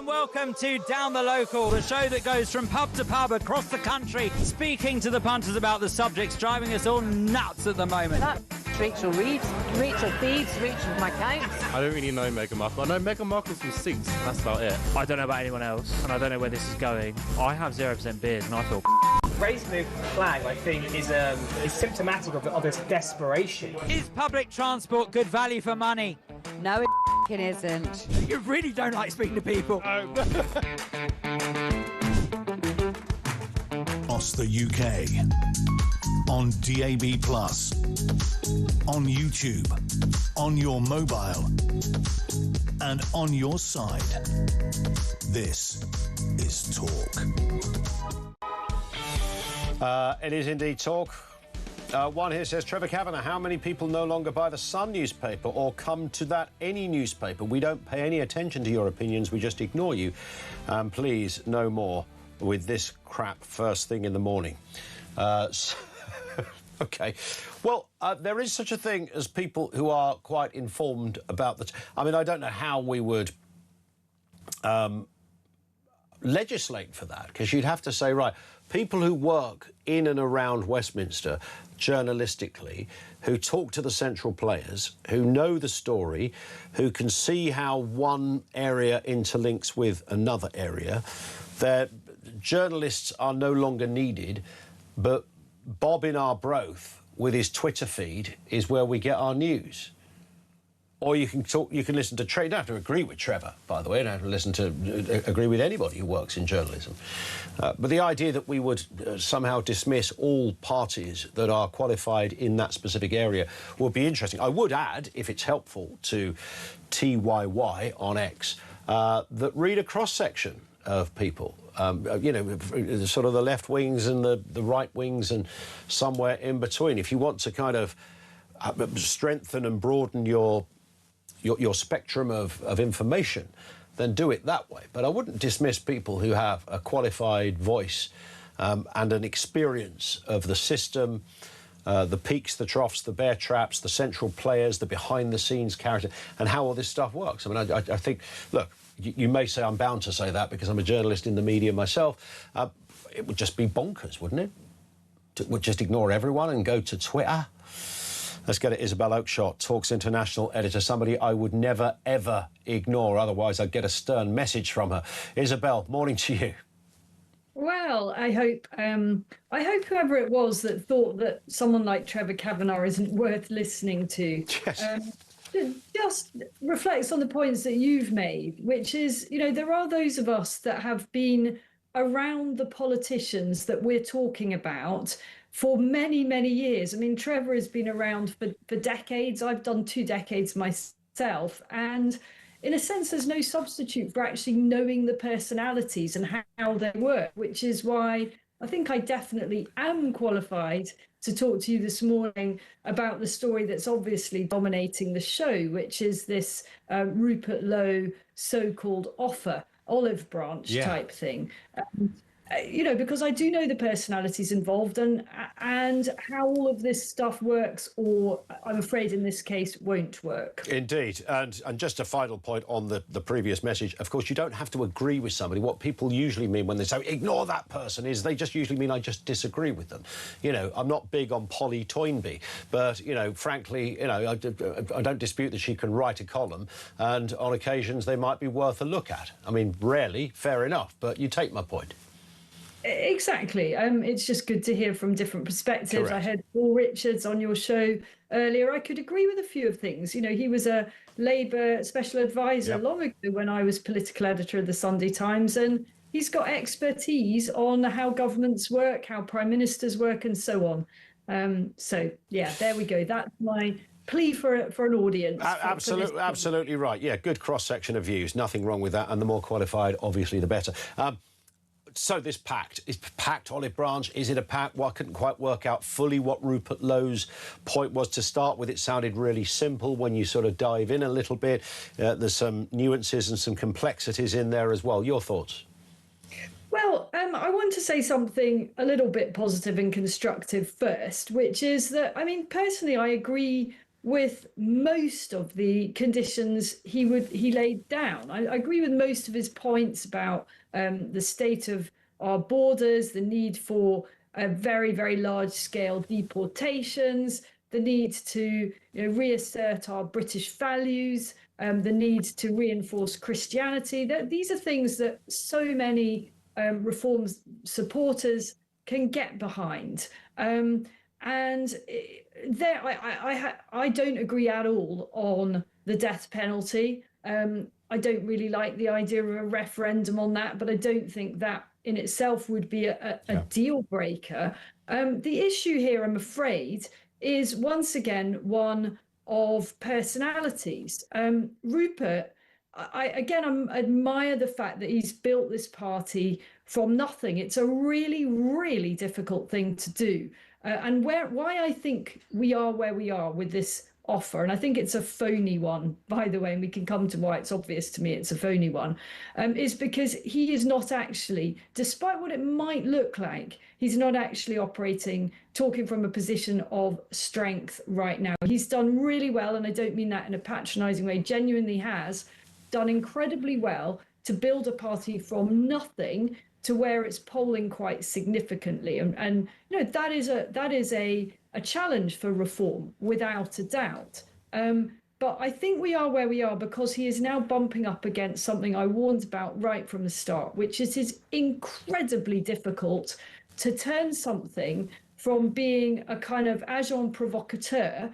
Welcome to Down the Local, the show that goes from pub to pub across the country, speaking to the punters about the subjects driving us all nuts at the moment. That's Rachel Reeves, Rachel Thieves, Rachel McCounts. I don't really know Meghan Markle. I know Meghan Markle's from Suits, that's about it. I don't know about anyone else, and I don't know where this is going. I have 0% beard, and I feel raising the flag, I think, is symptomatic of this desperation. Is public transport good value for money? No, it isn't. You really don't like speaking to people. Across the UK, on DAB+, on YouTube, on your mobile, and on your side. This is Talk. It is indeed Talk. One here says, Trevor Kavanagh, how many people no longer buy the Sun newspaper or come to that any newspaper? We don't pay any attention to your opinions, we just ignore you. Please, no more with this crap first thing in the morning. OK. Well, there is such a thing as people who are quite informed about the... I mean, I don't know how we would legislate for that, because you'd have to say, right, people who work in and around Westminster journalistically, who talk to the central players, who know the story, who can see how one area interlinks with another area, their journalists are no longer needed, but Bob in Arbroath with his Twitter feed is where we get our news. Or you can talk. You can listen to Trevor. You don't have to agree with Trevor, by the way. You don't have to agree with anybody who works in journalism. But the idea that we would somehow dismiss all parties that are qualified in that specific area would be interesting. I would add, if it's helpful to TYY on X, that read a cross-section of people. You know, sort of the left wings and the right wings and somewhere in between. If you want to kind of strengthen and broaden your spectrum of information, then do it that way. But I wouldn't dismiss people who have a qualified voice and an experience of the system, the peaks, the troughs, the bear traps, the central players, the behind-the-scenes character, and how all this stuff works. I mean, I think, look, you may say I'm bound to say that because I'm a journalist in the media myself. It would just be bonkers, wouldn't it? Would just ignore everyone and go to Twitter. Let's get to Isabel Oakeshott, Talks International editor, somebody I would never, ever ignore. Otherwise, I'd get a stern message from her. Isabel, morning to you. Well, I hope whoever it was that thought that someone like Trevor Kavanagh isn't worth listening to, yes. Just reflects on the points that you've made, which is, you know, there are those of us that have been around the politicians that we're talking about for many, many years. I mean, Trevor has been around for decades. I've done 2 decades myself. And in a sense, there's no substitute for actually knowing the personalities and how they work, which is why I think I definitely am qualified to talk to you this morning about the story that's obviously dominating the show, which is this Rupert Lowe so-called offer, olive branch type thing. You know, because I do know the personalities involved and how all of this stuff works, or I'm afraid in this case won't work. Indeed. And just a final point on the previous message. Of course, you don't have to agree with somebody. What people usually mean when they say ignore that person is they just usually mean I just disagree with them. You know, I'm not big on Polly Toynbee, but, you know, frankly, you know, I don't dispute that she can write a column, and on occasions they might be worth a look at. I mean, rarely, fair enough, but you take my point. Exactly. It's just good to hear from different perspectives. Correct. I heard Paul Richards on your show earlier. I could agree with a few of things. You know, he was a Labour special advisor long ago when I was political editor of the Sunday Times, and he's got expertise on how governments work, how prime ministers work, and so on. So, yeah, there we go. That's my plea for an audience. Absolutely right. Yeah, good cross-section of views. Nothing wrong with that. And the more qualified, obviously, the better. So this pact, is pact olive branch? Is it a pact? Well, I couldn't quite work out fully what Rupert Lowe's point was to start with. It sounded really simple when you sort of dive in a little bit. There's some nuances and some complexities in there as well. Your thoughts? Well, I want to say something a little bit positive and constructive first, which is that, I mean, personally, I agree with most of the conditions he laid down. I agree with most of his points about the state of our borders, the need for very, very large-scale deportations, the need to reassert our British values, the need to reinforce Christianity. These are things that so many reform supporters can get behind. And there, I don't agree at all on the death penalty. I don't really like the idea of a referendum on that, but I don't think that in itself would be a deal breaker. The issue here, I'm afraid, is once again one of personalities. Rupert, I admire the fact that he's built this party from nothing. It's a really, really difficult thing to do. And why I think we are where we are with this offer, and I think it's a phony one, by the way, and we can come to why it's obvious to me it's a phony one, is because he is not actually, despite what it might look like, he's not actually talking from a position of strength right now. He's done really well, and I don't mean that in a patronising way, genuinely has done incredibly well to build a party from nothing to where it's polling quite significantly. And you know, that is a challenge for reform, without a doubt. But I think we are where we are because he is now bumping up against something I warned about right from the start, which is it's incredibly difficult to turn something from being a kind of agent provocateur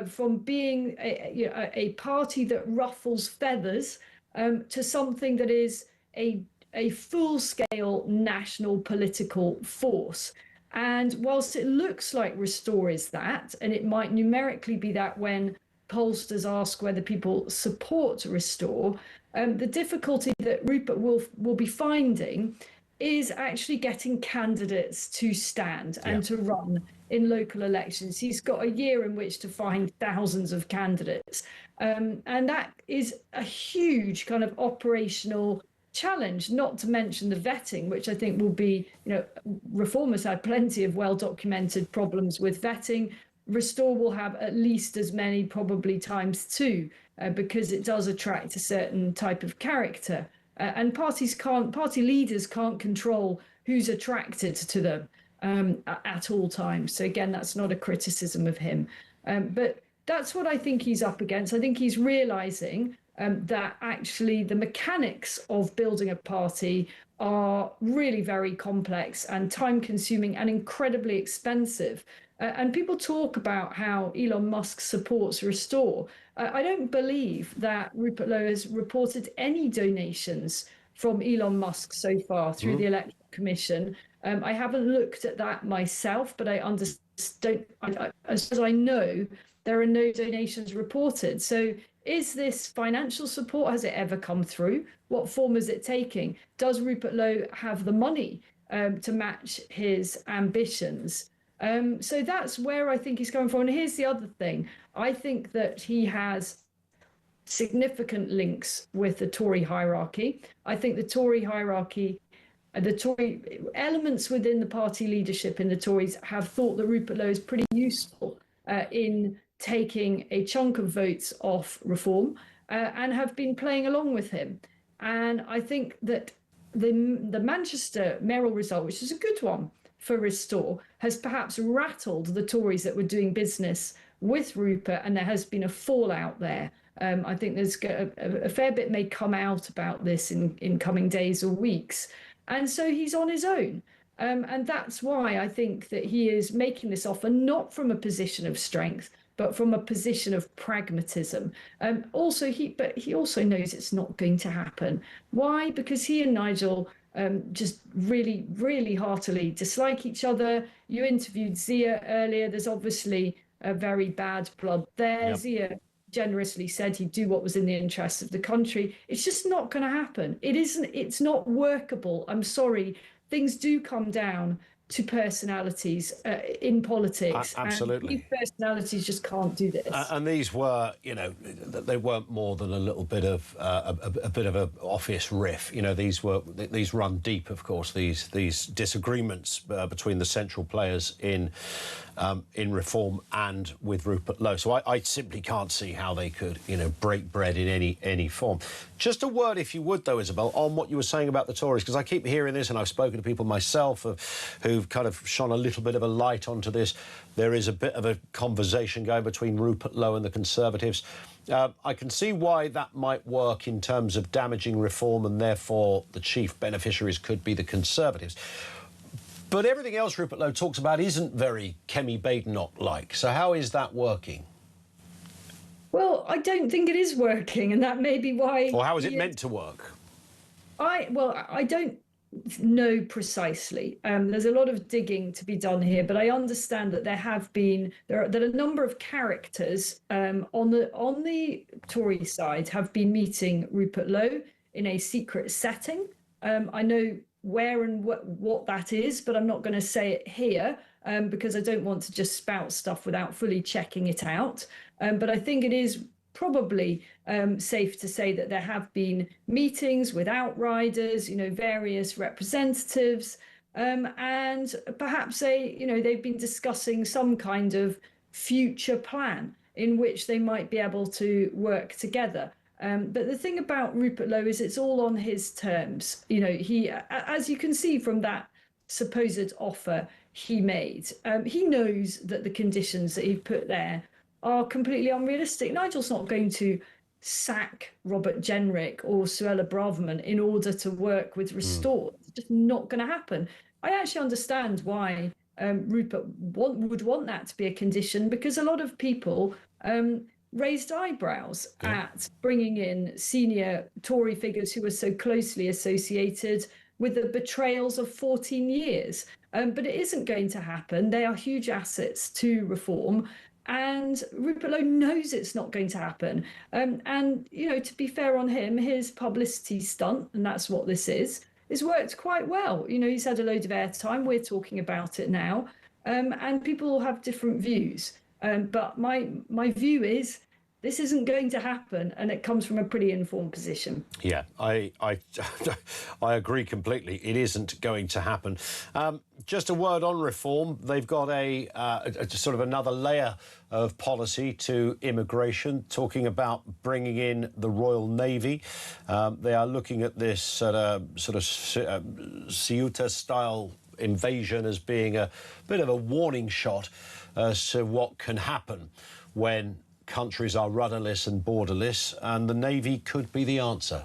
from being a party that ruffles feathers to something that is a full-scale national political force. And whilst it looks like Restore is that, and it might numerically be that when pollsters ask whether people support Restore, the difficulty that Rupert will be finding is actually getting candidates to stand and to run in local elections. He's got a year in which to find thousands of candidates. And that is a huge kind of operational challenge, not to mention the vetting, which I think will be, Reform has had plenty of well-documented problems with vetting. Restore will have at least as many, probably times two, because it does attract a certain type of character. And party leaders can't control who's attracted to them at all times. So again, that's not a criticism of him. But that's what I think he's up against. I think he's realizing that actually the mechanics of building a party are really very complex and time-consuming and incredibly expensive. And people talk about how Elon Musk supports Restore. I don't believe that Rupert Lowe has reported any donations from Elon Musk so far through the Electoral Commission. I haven't looked at that myself, but I understand, as far as I know, there are no donations reported. So is this financial support? Has it ever come through? What form is it taking? Does Rupert Lowe have the money to match his ambitions? So that's where I think he's coming from. And here's the other thing. I think that he has significant links with the Tory hierarchy. I think the Tory hierarchy, the Tory elements within the party leadership in the Tories have thought that Rupert Lowe is pretty useful in taking a chunk of votes off Reform and have been playing along with him. And I think that the Manchester mayoral result, which is a good one for Restore, has perhaps rattled the Tories that were doing business with Rupert, and there has been a fallout there. I think there's a fair bit may come out about this in coming days or weeks. And so he's on his own. And that's why I think that he is making this offer, not from a position of strength, but from a position of pragmatism. He also knows it's not going to happen. Why? Because he and Nigel just really, really heartily dislike each other. You interviewed Zia earlier. There's obviously a very bad blood there. Yep. Zia generously said he'd do what was in the interests of the country. It's just not going to happen. It's not workable. I'm sorry. Things do come down to personalities in politics. Absolutely. And these personalities just can't do this. And these were, they weren't more than a little bit of a bit of an office riff. These run deep, of course. These disagreements between the central players in Reform and with Rupert Lowe. So I simply can't see how they could, break bread in any form. Just a word, if you would, though, Isabel, on what you were saying about the Tories, because I keep hearing this, and I've spoken to people myself who've kind of shone a little bit of a light onto this. There is a bit of a conversation going between Rupert Lowe and the Conservatives. I can see why that might work in terms of damaging Reform, and therefore the chief beneficiaries could be the Conservatives. But everything else Rupert Lowe talks about isn't very Kemi Badenoch-like. So how is that working? Well, I don't think it is working, and that may be why... Or how is it meant to work? I don't know precisely. There's a lot of digging to be done here, but I understand that there are a number of characters on the Tory side have been meeting Rupert Lowe in a secret setting. I know where and what that is, but I'm not going to say it here because I don't want to just spout stuff without fully checking it out. But I think it is probably safe to say that there have been meetings with outriders, various representatives, and perhaps they've been discussing some kind of future plan in which they might be able to work together. But the thing about Rupert Lowe is it's all on his terms. He, as you can see from that supposed offer he made, he knows that the conditions that he put there are completely unrealistic. Nigel's not going to sack Robert Jenrick or Suella Braverman in order to work with Restore. It's just not going to happen. I actually understand why Rupert would want that to be a condition, because a lot of people raised eyebrows at bringing in senior Tory figures who were so closely associated with the betrayals of 14 years. But it isn't going to happen. They are huge assets to Reform. And Rupert Lowe knows it's not going to happen. And, you know, to be fair on him, his publicity stunt, and that's what this is worked quite well. You know, he's had a load of airtime. We're talking about it now. And people have different views. But my view is this isn't going to happen, and it comes from a pretty informed position. Yeah, I agree completely. It isn't going to happen. Just a word on Reform. They've got a sort of another layer of policy to immigration, talking about bringing in the Royal Navy. They are looking at this sort of Ceuta-style invasion as being a bit of a warning shot as to what can happen when countries are rudderless and borderless, and the Navy could be the answer.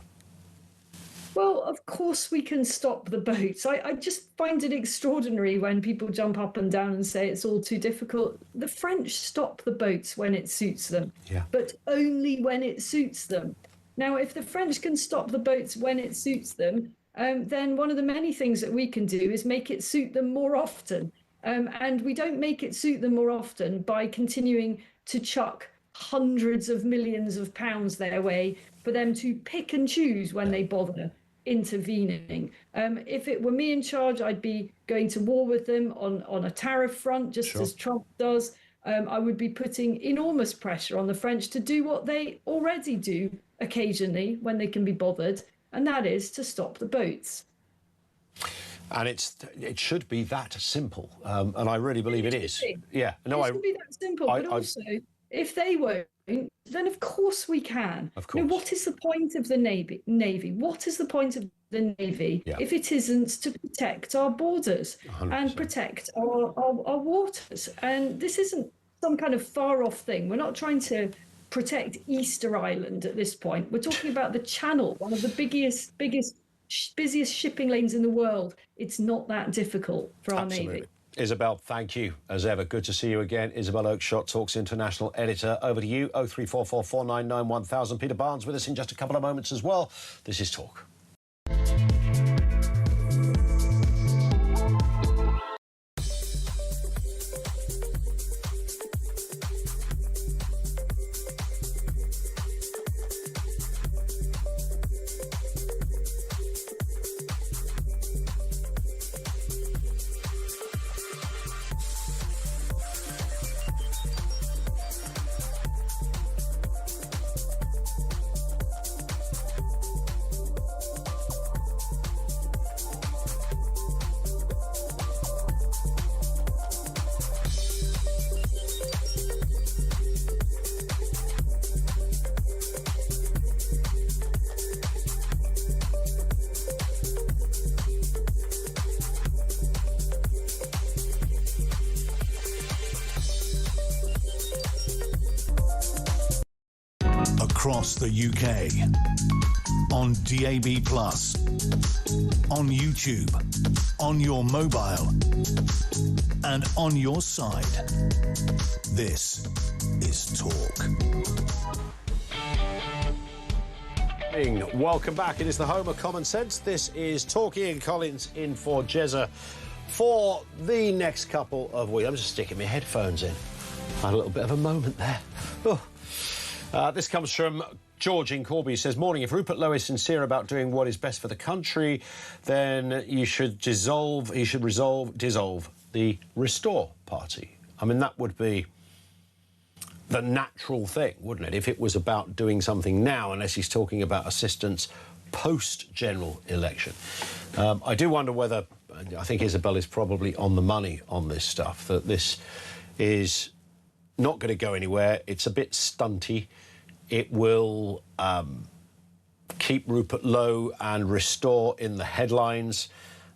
Well, of course we can stop the boats. I just find it extraordinary when people jump up and down and say it's all too difficult. The French stop the boats when it suits them, but only when it suits them. Now, if the French can stop the boats when it suits them, then one of the many things that we can do is make it suit them more often. And we don't make it suit them more often by continuing to chuck hundreds of millions of pounds their way for them to pick and choose when they bother intervening. If it were me in charge, I'd be going to war with them on a tariff front, just as Trump does. I would be putting enormous pressure on the French to do what they already do occasionally when they can be bothered, and that is to stop the boats. And it should be that simple, and I really believe it is. Yeah, no, it should be that simple, but also, if they won't, then of course we can. Of course. You know, what is the point of the Navy? What is the point of the Navy if it isn't to protect our borders 100%. And protect our waters? And this isn't some kind of far-off thing. We're not trying to protect Easter Island at this point. We're talking about the Channel, one of the busiest shipping lanes in the world. It's not that difficult for our Navy. Isabel, thank you as ever. Good to see you again. Isabel Oakeshott, Talks International editor. Over to you, 0344 499 1000. Peter Barnes with us in just a couple of moments as well. This is Talk. Across the UK, on DAB+, on YouTube, on your mobile, and on your side. This is Talk. Welcome back. It is the home of common sense. This is Talk. Ian Collins in for Jezza for the next couple of weeks. I'm just sticking my headphones in. I had a little bit of a moment there. This comes from George in Corby. He says, morning, if Rupert Lowe is sincere about doing what is best for the country, then he should dissolve the Restore Party. I mean, that would be the natural thing, wouldn't it, if it was about doing something now, unless he's talking about assistance post-general election. I do wonder whether, I think Isabel is probably on the money on this stuff, that this is not going to go anywhere. It's a bit stunty. It will keep Rupert Lowe and Restore in the headlines.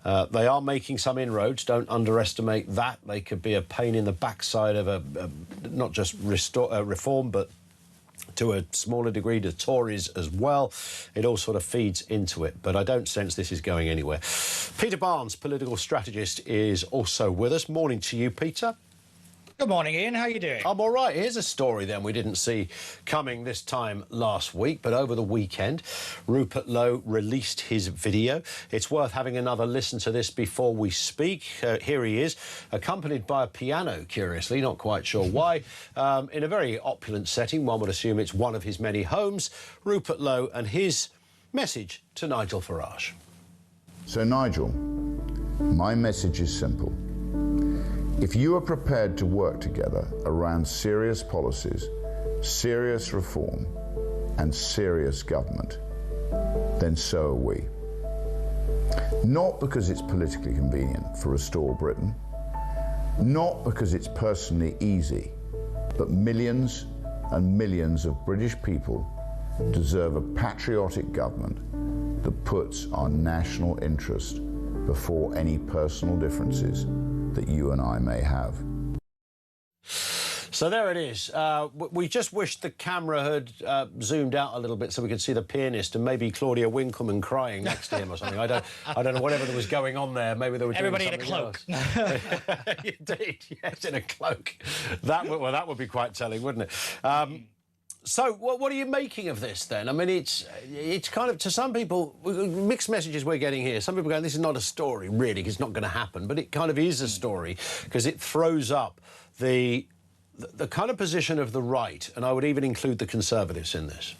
They are making some inroads. Don't underestimate that. They could be a pain in the backside of not just Reform, but to a smaller degree to Tories as well. It all sort of feeds into it, but I don't sense this is going anywhere. Peter Barnes, political strategist, is also with us. Morning to you, Peter. Good morning, Ian. How are you doing? I'm all right. Here's a story then we didn't see coming this time last week, but over the weekend, Rupert Lowe released his video. It's worth having another listen to this before we speak. Here he is, accompanied by a piano, curiously, not quite sure why, in a very opulent setting. One would assume it's one of his many homes. Rupert Lowe and his message to Nigel Farage. So, Nigel, my message is simple. If you are prepared to work together around serious policies, serious reform, and serious government, then so are we. Not because it's politically convenient for Restore Britain, not because it's personally easy, but millions and millions of British people deserve a patriotic government that puts our national interest before any personal differences that you and I may have. So there it is. We just wish the camera had zoomed out a little bit so we could see the pianist and maybe Claudia Winkleman crying next to him or something. I don't know, whatever was going on there. Maybe they were doing everybody in a cloak. Indeed, yes, in a cloak. That would be quite telling, wouldn't it? So what are you making of this then? I mean, it's kind of, to some people, mixed messages we're getting here. Some people going, this is not a story, really, 'cause it's not going to happen. But it kind of is a story because it throws up the kind of position of the right, and I would even include the Conservatives in this.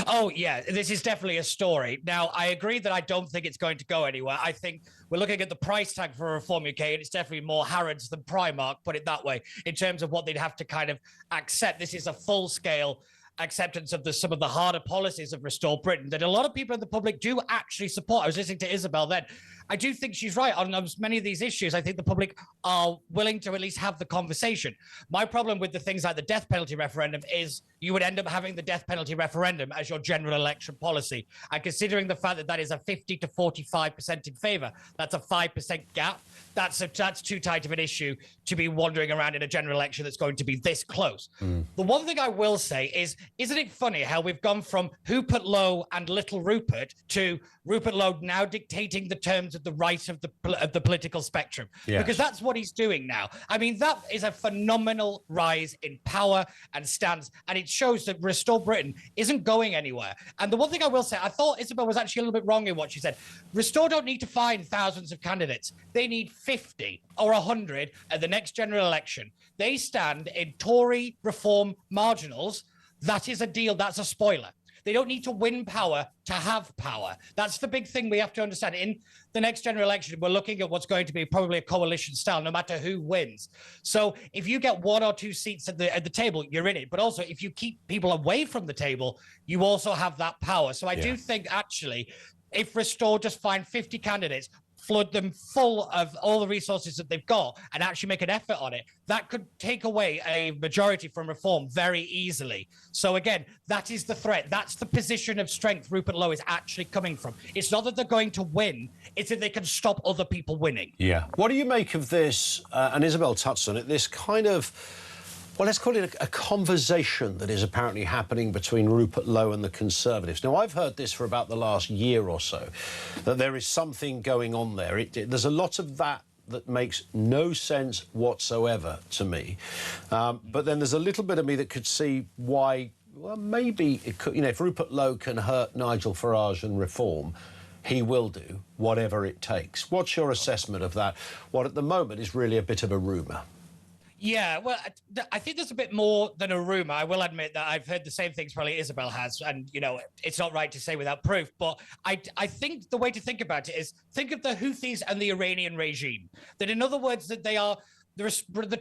Oh, yeah, this is definitely a story. Now, I agree that I don't think it's going to go anywhere. I think we're looking at the price tag for Reform UK, and it's definitely more Harrods than Primark, put it that way, in terms of what they'd have to kind of accept. This is a full-scale acceptance of some of the harder policies of Restore Britain that a lot of people in the public do actually support. I was listening to Isabel then. I do think she's right on many of these issues. I think the public are willing to at least have the conversation. My problem with the things like the death penalty referendum is you would end up having the death penalty referendum as your general election policy. And considering the fact that that is a 50 to 45% in favour, that's a 5% gap. That's too tight of an issue to be wandering around in a general election that's going to be this close. The one thing I will say is, isn't it funny how we've gone from Rupert Lowe and Little Rupert to Rupert Lowe now dictating the terms of the right of the political spectrum? Yes. Because that's what he's doing now. I mean, that is a phenomenal rise in power and stance, and it shows that Restore Britain isn't going anywhere. And the one thing I will say, I thought Isabel was actually a little bit wrong in what she said. Restore don't need to find thousands of candidates. They need 50 or 100 at the next general election. They stand in Tory reform marginals. That is a deal. That's a spoiler. They don't need to win power to have power. That's the big thing we have to understand. In the next general election, we're looking at what's going to be probably a coalition style, no matter who wins. So if you get 1 or 2 seats at the table, you're in it. But also, if you keep people away from the table, you also have that power. So I do think, actually, if Restore just find 50 candidates, flood them full of all the resources that they've got and actually make an effort on it, that could take away a majority from Reform very easily. So again, that is the threat. That's the position of strength Rupert Lowe is actually coming from. It's not that they're going to win, it's that they can stop other people winning. Yeah. What do you make of this, and Isabel touched on it, this kind of, well, let's call it a conversation that is apparently happening between Rupert Lowe and the Conservatives. Now, I've heard this for about the last year or so, that there is something going on there. There's a lot of that makes no sense whatsoever to me. But then there's a little bit of me that could see why, well, maybe it could, if Rupert Lowe can hurt Nigel Farage and Reform, he will do whatever it takes. What's your assessment of that? What at the moment is really a bit of a rumour? Yeah, well, I think there's a bit more than a rumour. I will admit that I've heard the same things probably Isabel has, and, it's not right to say without proof. But I think the way to think about it is think of the Houthis and the Iranian regime. That, in other words, that they are...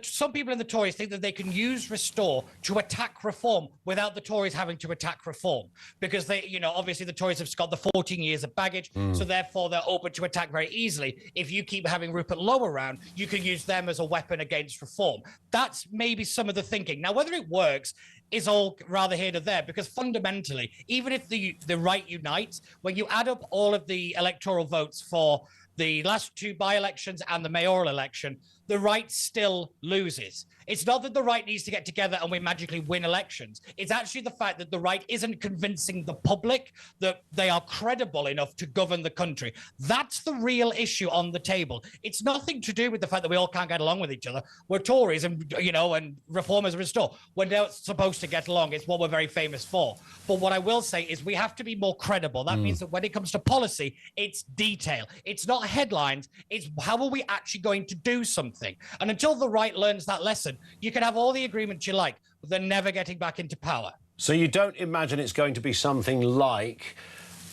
some people in the Tories think that they can use Restore to attack Reform without the Tories having to attack Reform, because they, obviously the Tories have got the 14 years of baggage, so therefore they're open to attack very easily. If you keep having Rupert Lowe around, you can use them as a weapon against Reform. That's maybe some of the thinking. Now, whether it works is all rather here to there, because fundamentally, even if the right unites, when you add up all of the electoral votes for the last 2 by-elections and the mayoral election, the right still loses. It's not that the right needs to get together and we magically win elections. It's actually the fact that the right isn't convincing the public that they are credible enough to govern the country. That's the real issue on the table. It's nothing to do with the fact that we all can't get along with each other. We're Tories and, you know, and Reformers restore. We're not supposed to get along. It's what we're very famous for. But what I will say is we have to be more credible. That means that when it comes to policy, it's detail. It's not headlines. It's how are we actually going to do something? And until the right learns that lesson, you can have all the agreements you like, but they're never getting back into power. So you don't imagine it's going to be something like,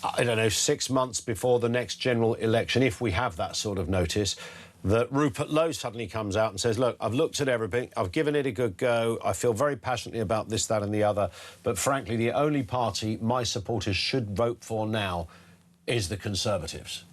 I don't know, 6 months before the next general election, if we have that sort of notice, that Rupert Lowe suddenly comes out and says, look, I've looked at everything, I've given it a good go, I feel very passionately about this, that and the other, but frankly, the only party my supporters should vote for now is the Conservatives?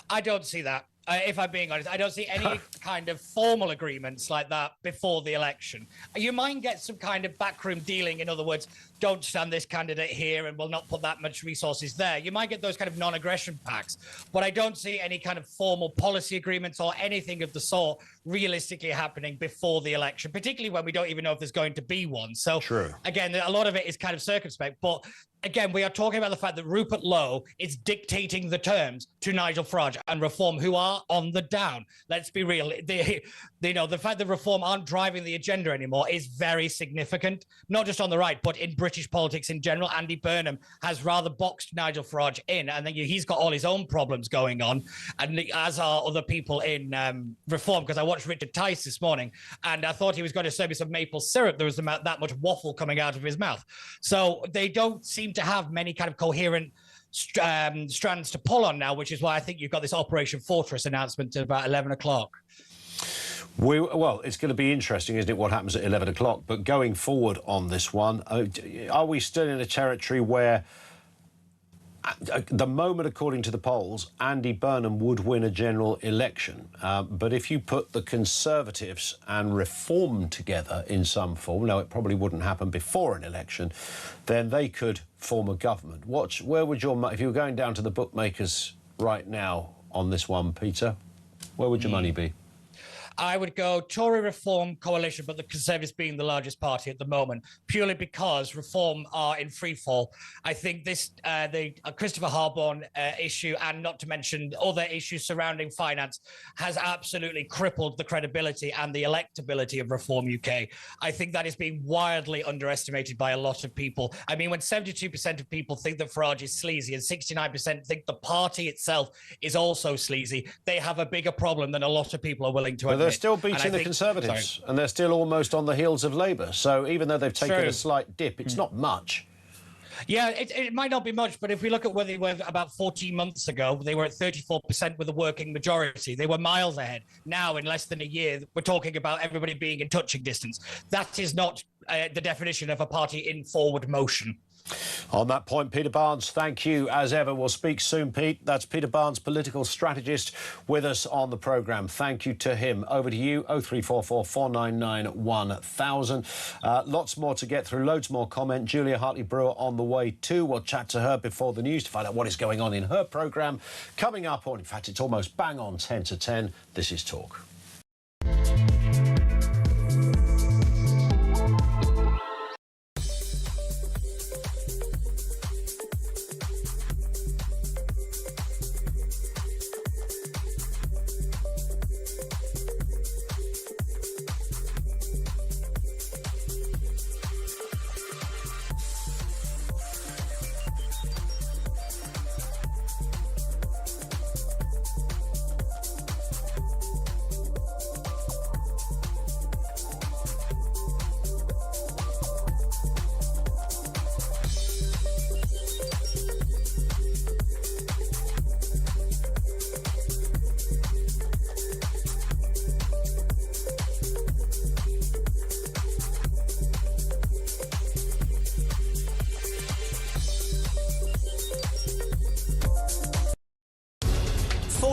I don't see that. If I'm being honest, I don't see any kind of formal agreements like that before the election. You might get some kind of backroom dealing. In other words, don't stand this candidate here and we'll not put that much resources there. You might get those kind of non-aggression pacts, but I don't see any kind of formal policy agreements or anything of the sort realistically happening before the election, particularly when we don't even know if there's going to be one. So, again, a lot of it is kind of circumspect, but again, we are talking about the fact that Rupert Lowe is dictating the terms to Nigel Farage and Reform, who are on the down. Let's be real. The fact that Reform aren't driving the agenda anymore is very significant, not just on the right, but in British politics in general. Andy Burnham has rather boxed Nigel Farage in, and then he's got all his own problems going on, and as are other people in Reform, because I watched Richard Tice this morning, and I thought he was going to serve me some maple syrup. There was that much waffle coming out of his mouth. So they don't seem to have many kind of coherent strands to pull on now, which is why I think you've got this Operation Fortress announcement at about 11 o'clock. Well, it's going to be interesting, isn't it, what happens at 11 o'clock? But going forward on this one, are we still in a territory where, at the moment, according to the polls, Andy Burnham would win a general election? But if you put the Conservatives and Reform together in some form, now it probably wouldn't happen before an election, then they could form a government. Where would if you were going down to the bookmakers right now on this one, Peter, where would your money be? I would go Tory Reform coalition, but the Conservatives being the largest party at the moment, purely because Reform are in free fall. I think this, the Christopher Harborne issue, and not to mention other issues surrounding finance, has absolutely crippled the credibility and the electability of Reform UK. I think that is being wildly underestimated by a lot of people. I mean, when 72% of people think that Farage is sleazy and 69% think the party itself is also sleazy, they have a bigger problem than a lot of people are willing to admit. They're still beating the Conservatives, and they're still almost on the heels of Labour. So even though they've taken a slight dip, it's not much. Yeah, it might not be much, but if we look at where they were about 14 months ago, they were at 34% with a working majority. They were miles ahead. Now, in less than a year, we're talking about everybody being in touching distance. That is not the definition of a party in forward motion. On that point, Peter Barnes, thank you as ever. We'll speak soon, Pete. That's Peter Barnes, political strategist, with us on the programme. Thank you to him. Over to you, 0344 499 1000. Lots more to get through, loads more comment. Julia Hartley-Brewer on the way too. We'll chat to her before the news to find out what is going on in her programme. Coming up, or in fact, it's almost bang on 10 to 10. This is Talk.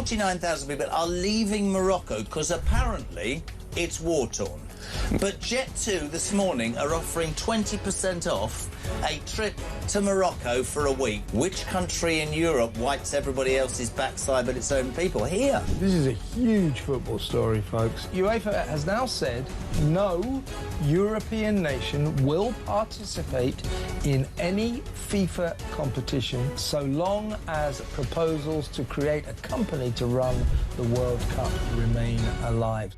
.9,000 people are leaving Morocco because apparently it's war-torn. But Jet2 this morning are offering 20% off a trip to Morocco for a week. Which country in Europe wipes everybody else's backside but its own people? Here. This is a huge football story, folks. UEFA has now said no European nation will participate in any FIFA competition so long as proposals to create a company to run the World Cup remain alive.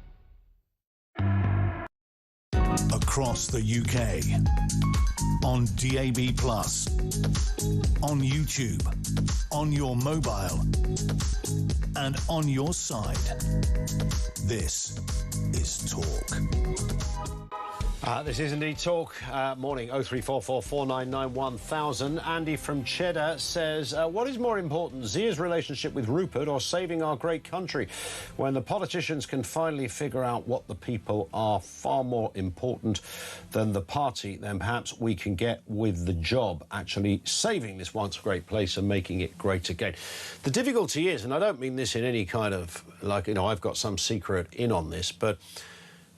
Across the UK, on DAB+, on YouTube, on your mobile, and on your side. This is Talk. This is indeed Talk. Morning, 0344 499 1000. Andy from Cheddar says, what is more important, Zia's relationship with Rupert or saving our great country? When the politicians can finally figure out what the people are far more important than the party, then perhaps we can get with the job, actually saving this once great place and making it great again. The difficulty is, and I don't mean this in any kind of, like, you know, I've got some secret in on this, but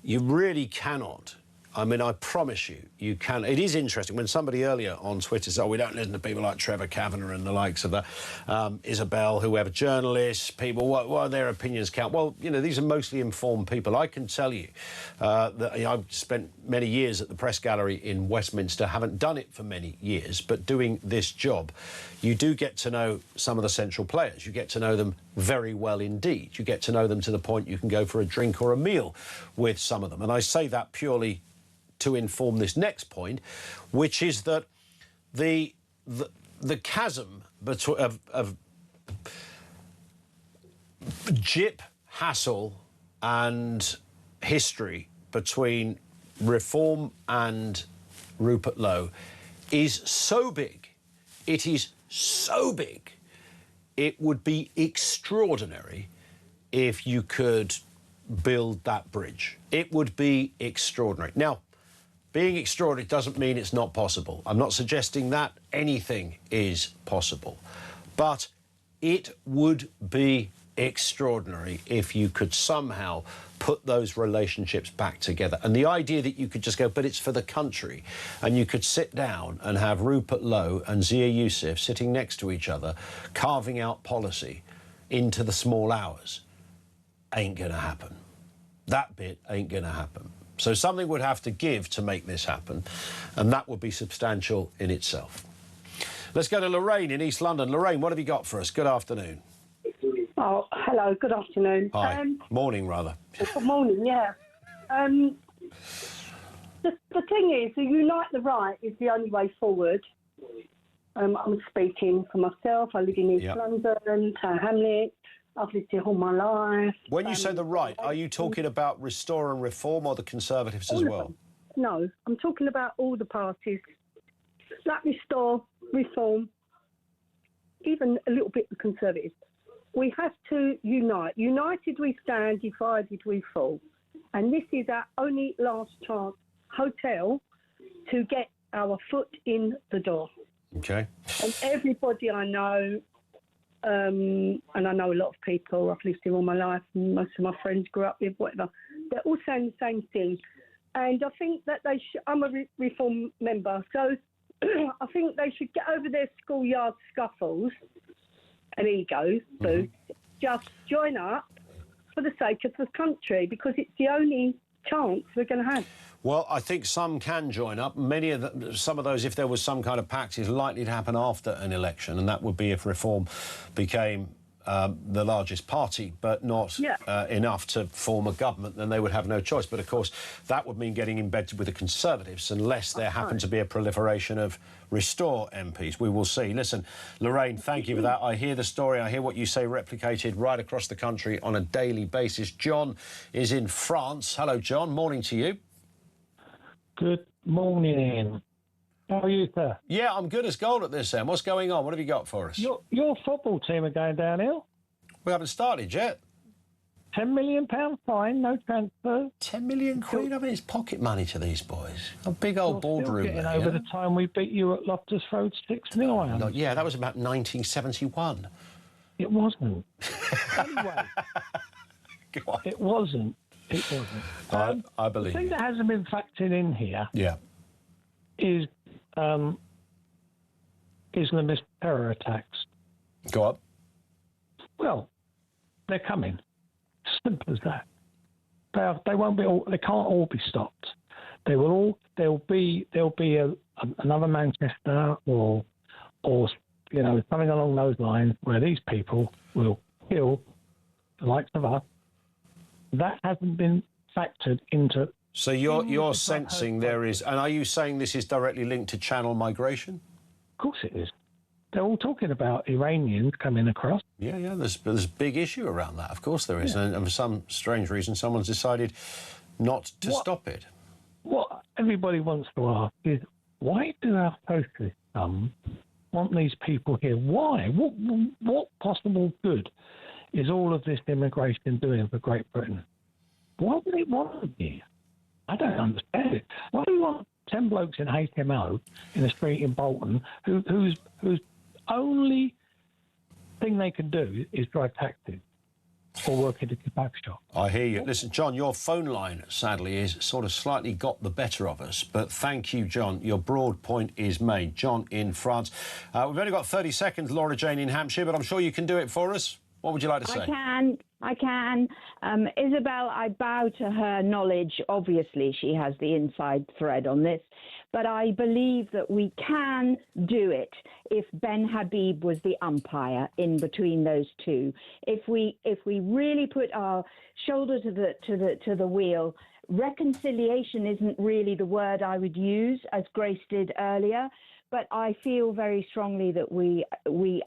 you really cannot. I mean, I promise you, you can. It is interesting when somebody earlier on Twitter said, oh, we don't listen to people like Trevor Kavanagh and the likes of that, Isabel, whoever, journalists, people, what their opinions count. Well, you know, these are mostly informed people. I can tell you that you know, I've spent many years at the Press Gallery in Westminster, haven't done it for many years, but doing this job, you do get to know some of the central players. You get to know them very well indeed. You get to know them to the point you can go for a drink or a meal with some of them. And I say that purely to inform this next point, which is that the chasm between of Jip, hassle and history between Reform and Rupert Lowe is so big, it is so big, it would be extraordinary if you could build that bridge. It would be extraordinary. Now, being extraordinary doesn't mean it's not possible. I'm not suggesting that anything is possible. But it would be extraordinary if you could somehow put those relationships back together. And the idea that you could just go, but it's for the country, and you could sit down and have Rupert Lowe and Zia Youssef sitting next to each other, carving out policy into the small hours, ain't going to happen. That bit ain't going to happen. So something would have to give to make this happen, and that would be substantial in itself. Let's go to Lorraine in East London. Lorraine, what have you got for us? Good afternoon. Oh, hello, good afternoon. Hi. Morning, rather. Good morning, yeah. The thing is, to unite the right is the only way forward. I'm speaking for myself. I live in East London, Tower Hamlet. I've lived here all my life. When you say the right, are you talking about Restore and Reform or the Conservatives as well? No, I'm talking about all the parties. Like Restore, Reform, even a little bit the Conservatives. We have to unite. United we stand, divided we fall. And this is our only last chance hotel to get our foot in the door. Okay. And everybody I know, and I know a lot of people, I've lived here all my life, and most of my friends grew up with, whatever, they're all saying the same thing. And I think that they should, I'm a Reform member, so I think they should get over their schoolyard scuffles and egos, just join up for the sake of the country, because it's the only chance we're going to have. Well, I think some can join up. Some of those, if there was some kind of pact, is likely to happen after an election, and that would be if Reform became the largest party, but not enough to form a government, then they would have no choice. But, of course, that would mean getting embedded with the Conservatives, unless there happened to be a proliferation of Restore MPs. We will see. Listen, Lorraine, thank you for that. I hear the story. I hear what you say replicated right across the country on a daily basis. John is in France. Hello, John. Morning to you. Good morning, Ian. How are you, sir? Yeah, I'm good as gold at this end. What's going on? What have you got for us? Your football team are going downhill. We haven't started yet. £10 million fine, no transfer. 10 million quid? I mean, it's pocket money to these boys. A big old boardroom. Getting over the time we beat you at Loftus Road 6-0. Yeah, that was about 1971. It wasn't. Anyway, it wasn't. It wasn't. I believe the thing you. that hasn't been factored in here is the terror attacks. Go up. Well, they're coming. Simple as that. They won't be all. They can't all be stopped. They will all. There'll be another Manchester or something along those lines where these people will kill the likes of us. That hasn't been factored into. So you're sensing there is, and are you saying this is directly linked to channel migration? Of course it is. They're all talking about Iranians coming across. Yeah, there's a big issue around that. Of course there is, and for some strange reason, someone's decided not to stop it. What everybody wants to ask is, why do our socialist want these people here? Why? What possible good is all of this immigration doing for Great Britain? Why do they want them here? I don't understand it. Why do we want 10 blokes in HMO in a street in Bolton whose only thing they can do is drive taxis or work in a kebab shop? I hear you. Listen, John, your phone line, sadly, is sort of slightly got the better of us. But thank you, John. Your broad point is made. John in France. We've only got 30 seconds, Laura Jane in Hampshire, but I'm sure you can do it for us. What would you like to say? I can. Isabel, I bow to her knowledge. Obviously, she has the inside thread on this. But I believe that we can do it if Ben Habib was the umpire in between those two. If we really put our shoulder to the wheel, reconciliation isn't really the word I would use, as Grace did earlier. But I feel very strongly that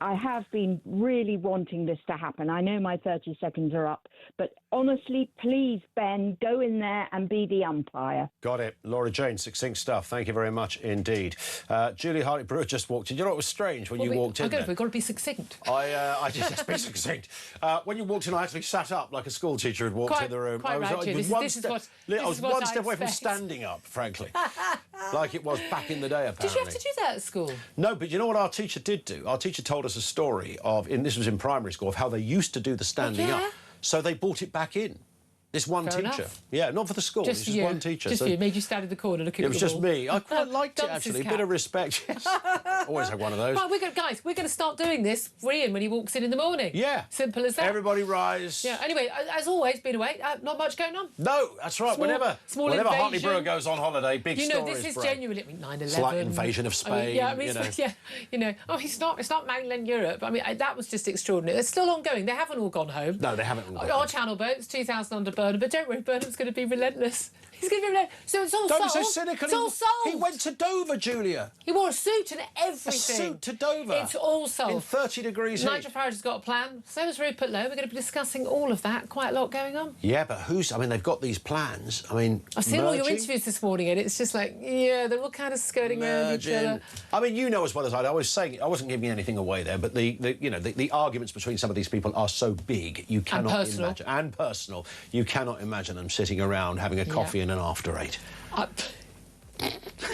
I have been really wanting this to happen. I know my 30 seconds are up, but honestly, please, Ben, go in there and be the umpire. Got it. Laura Jane, succinct stuff. Thank you very much indeed. Julie Hartley-Brewer just walked in. You know what was strange when you walked in? We've got to be succinct. I just be succinct. When you walked in, I actually sat up like a school teacher had walked in the room. I was one step away from standing up, frankly, like it was back in the day. Apparently. Did you have to do that at school? No, but you know what our teacher did do? Our teacher told us a story of, this was in primary school, of how they used to do the standing up. So they brought it back in. This one Fair teacher. enough. Yeah, not for the school. Just Just one teacher. Just for you. Made you stand in the corner looking at the It was wall. just me. I quite liked it, actually. A bit of respect. Yes. Always had one of those. Right, we're going to start doing this for Ian when he walks in the morning. Yeah. Simple as that. Everybody rise. Yeah. Anyway, as always, been away. Not much going on. No, that's right. Whenever Hartley-Brewer goes on holiday, big stories. This is genuinely 9/11. Slight invasion of Spain. It's not mainland Europe. I mean, that was just extraordinary. It's still ongoing. They haven't all gone home. No, they haven't all gone Our home. channel boats, 2,000 under Burnham, but don't worry, Burnham's going to be relentless. He's going to be relentless. So it's all Don't solved. be so cynical. It's all solved. He went to Dover, Julia. He wore a suit and everything. A suit to Dover. It's all solved. In 30 degrees heat. Nigel Farage has got a plan. So has Rupert Lowe. We're going to be discussing all of that. Quite a lot going on. Yeah, but they've got these plans. I mean, I've seen all your interviews this morning, and it's just like, they're all kind of skirting around each other. I mean, you know as well as I was saying, I wasn't giving anything away there, but the arguments between some of these people are so big, you cannot imagine. And personal. You cannot imagine them sitting around having a coffee and an after eight.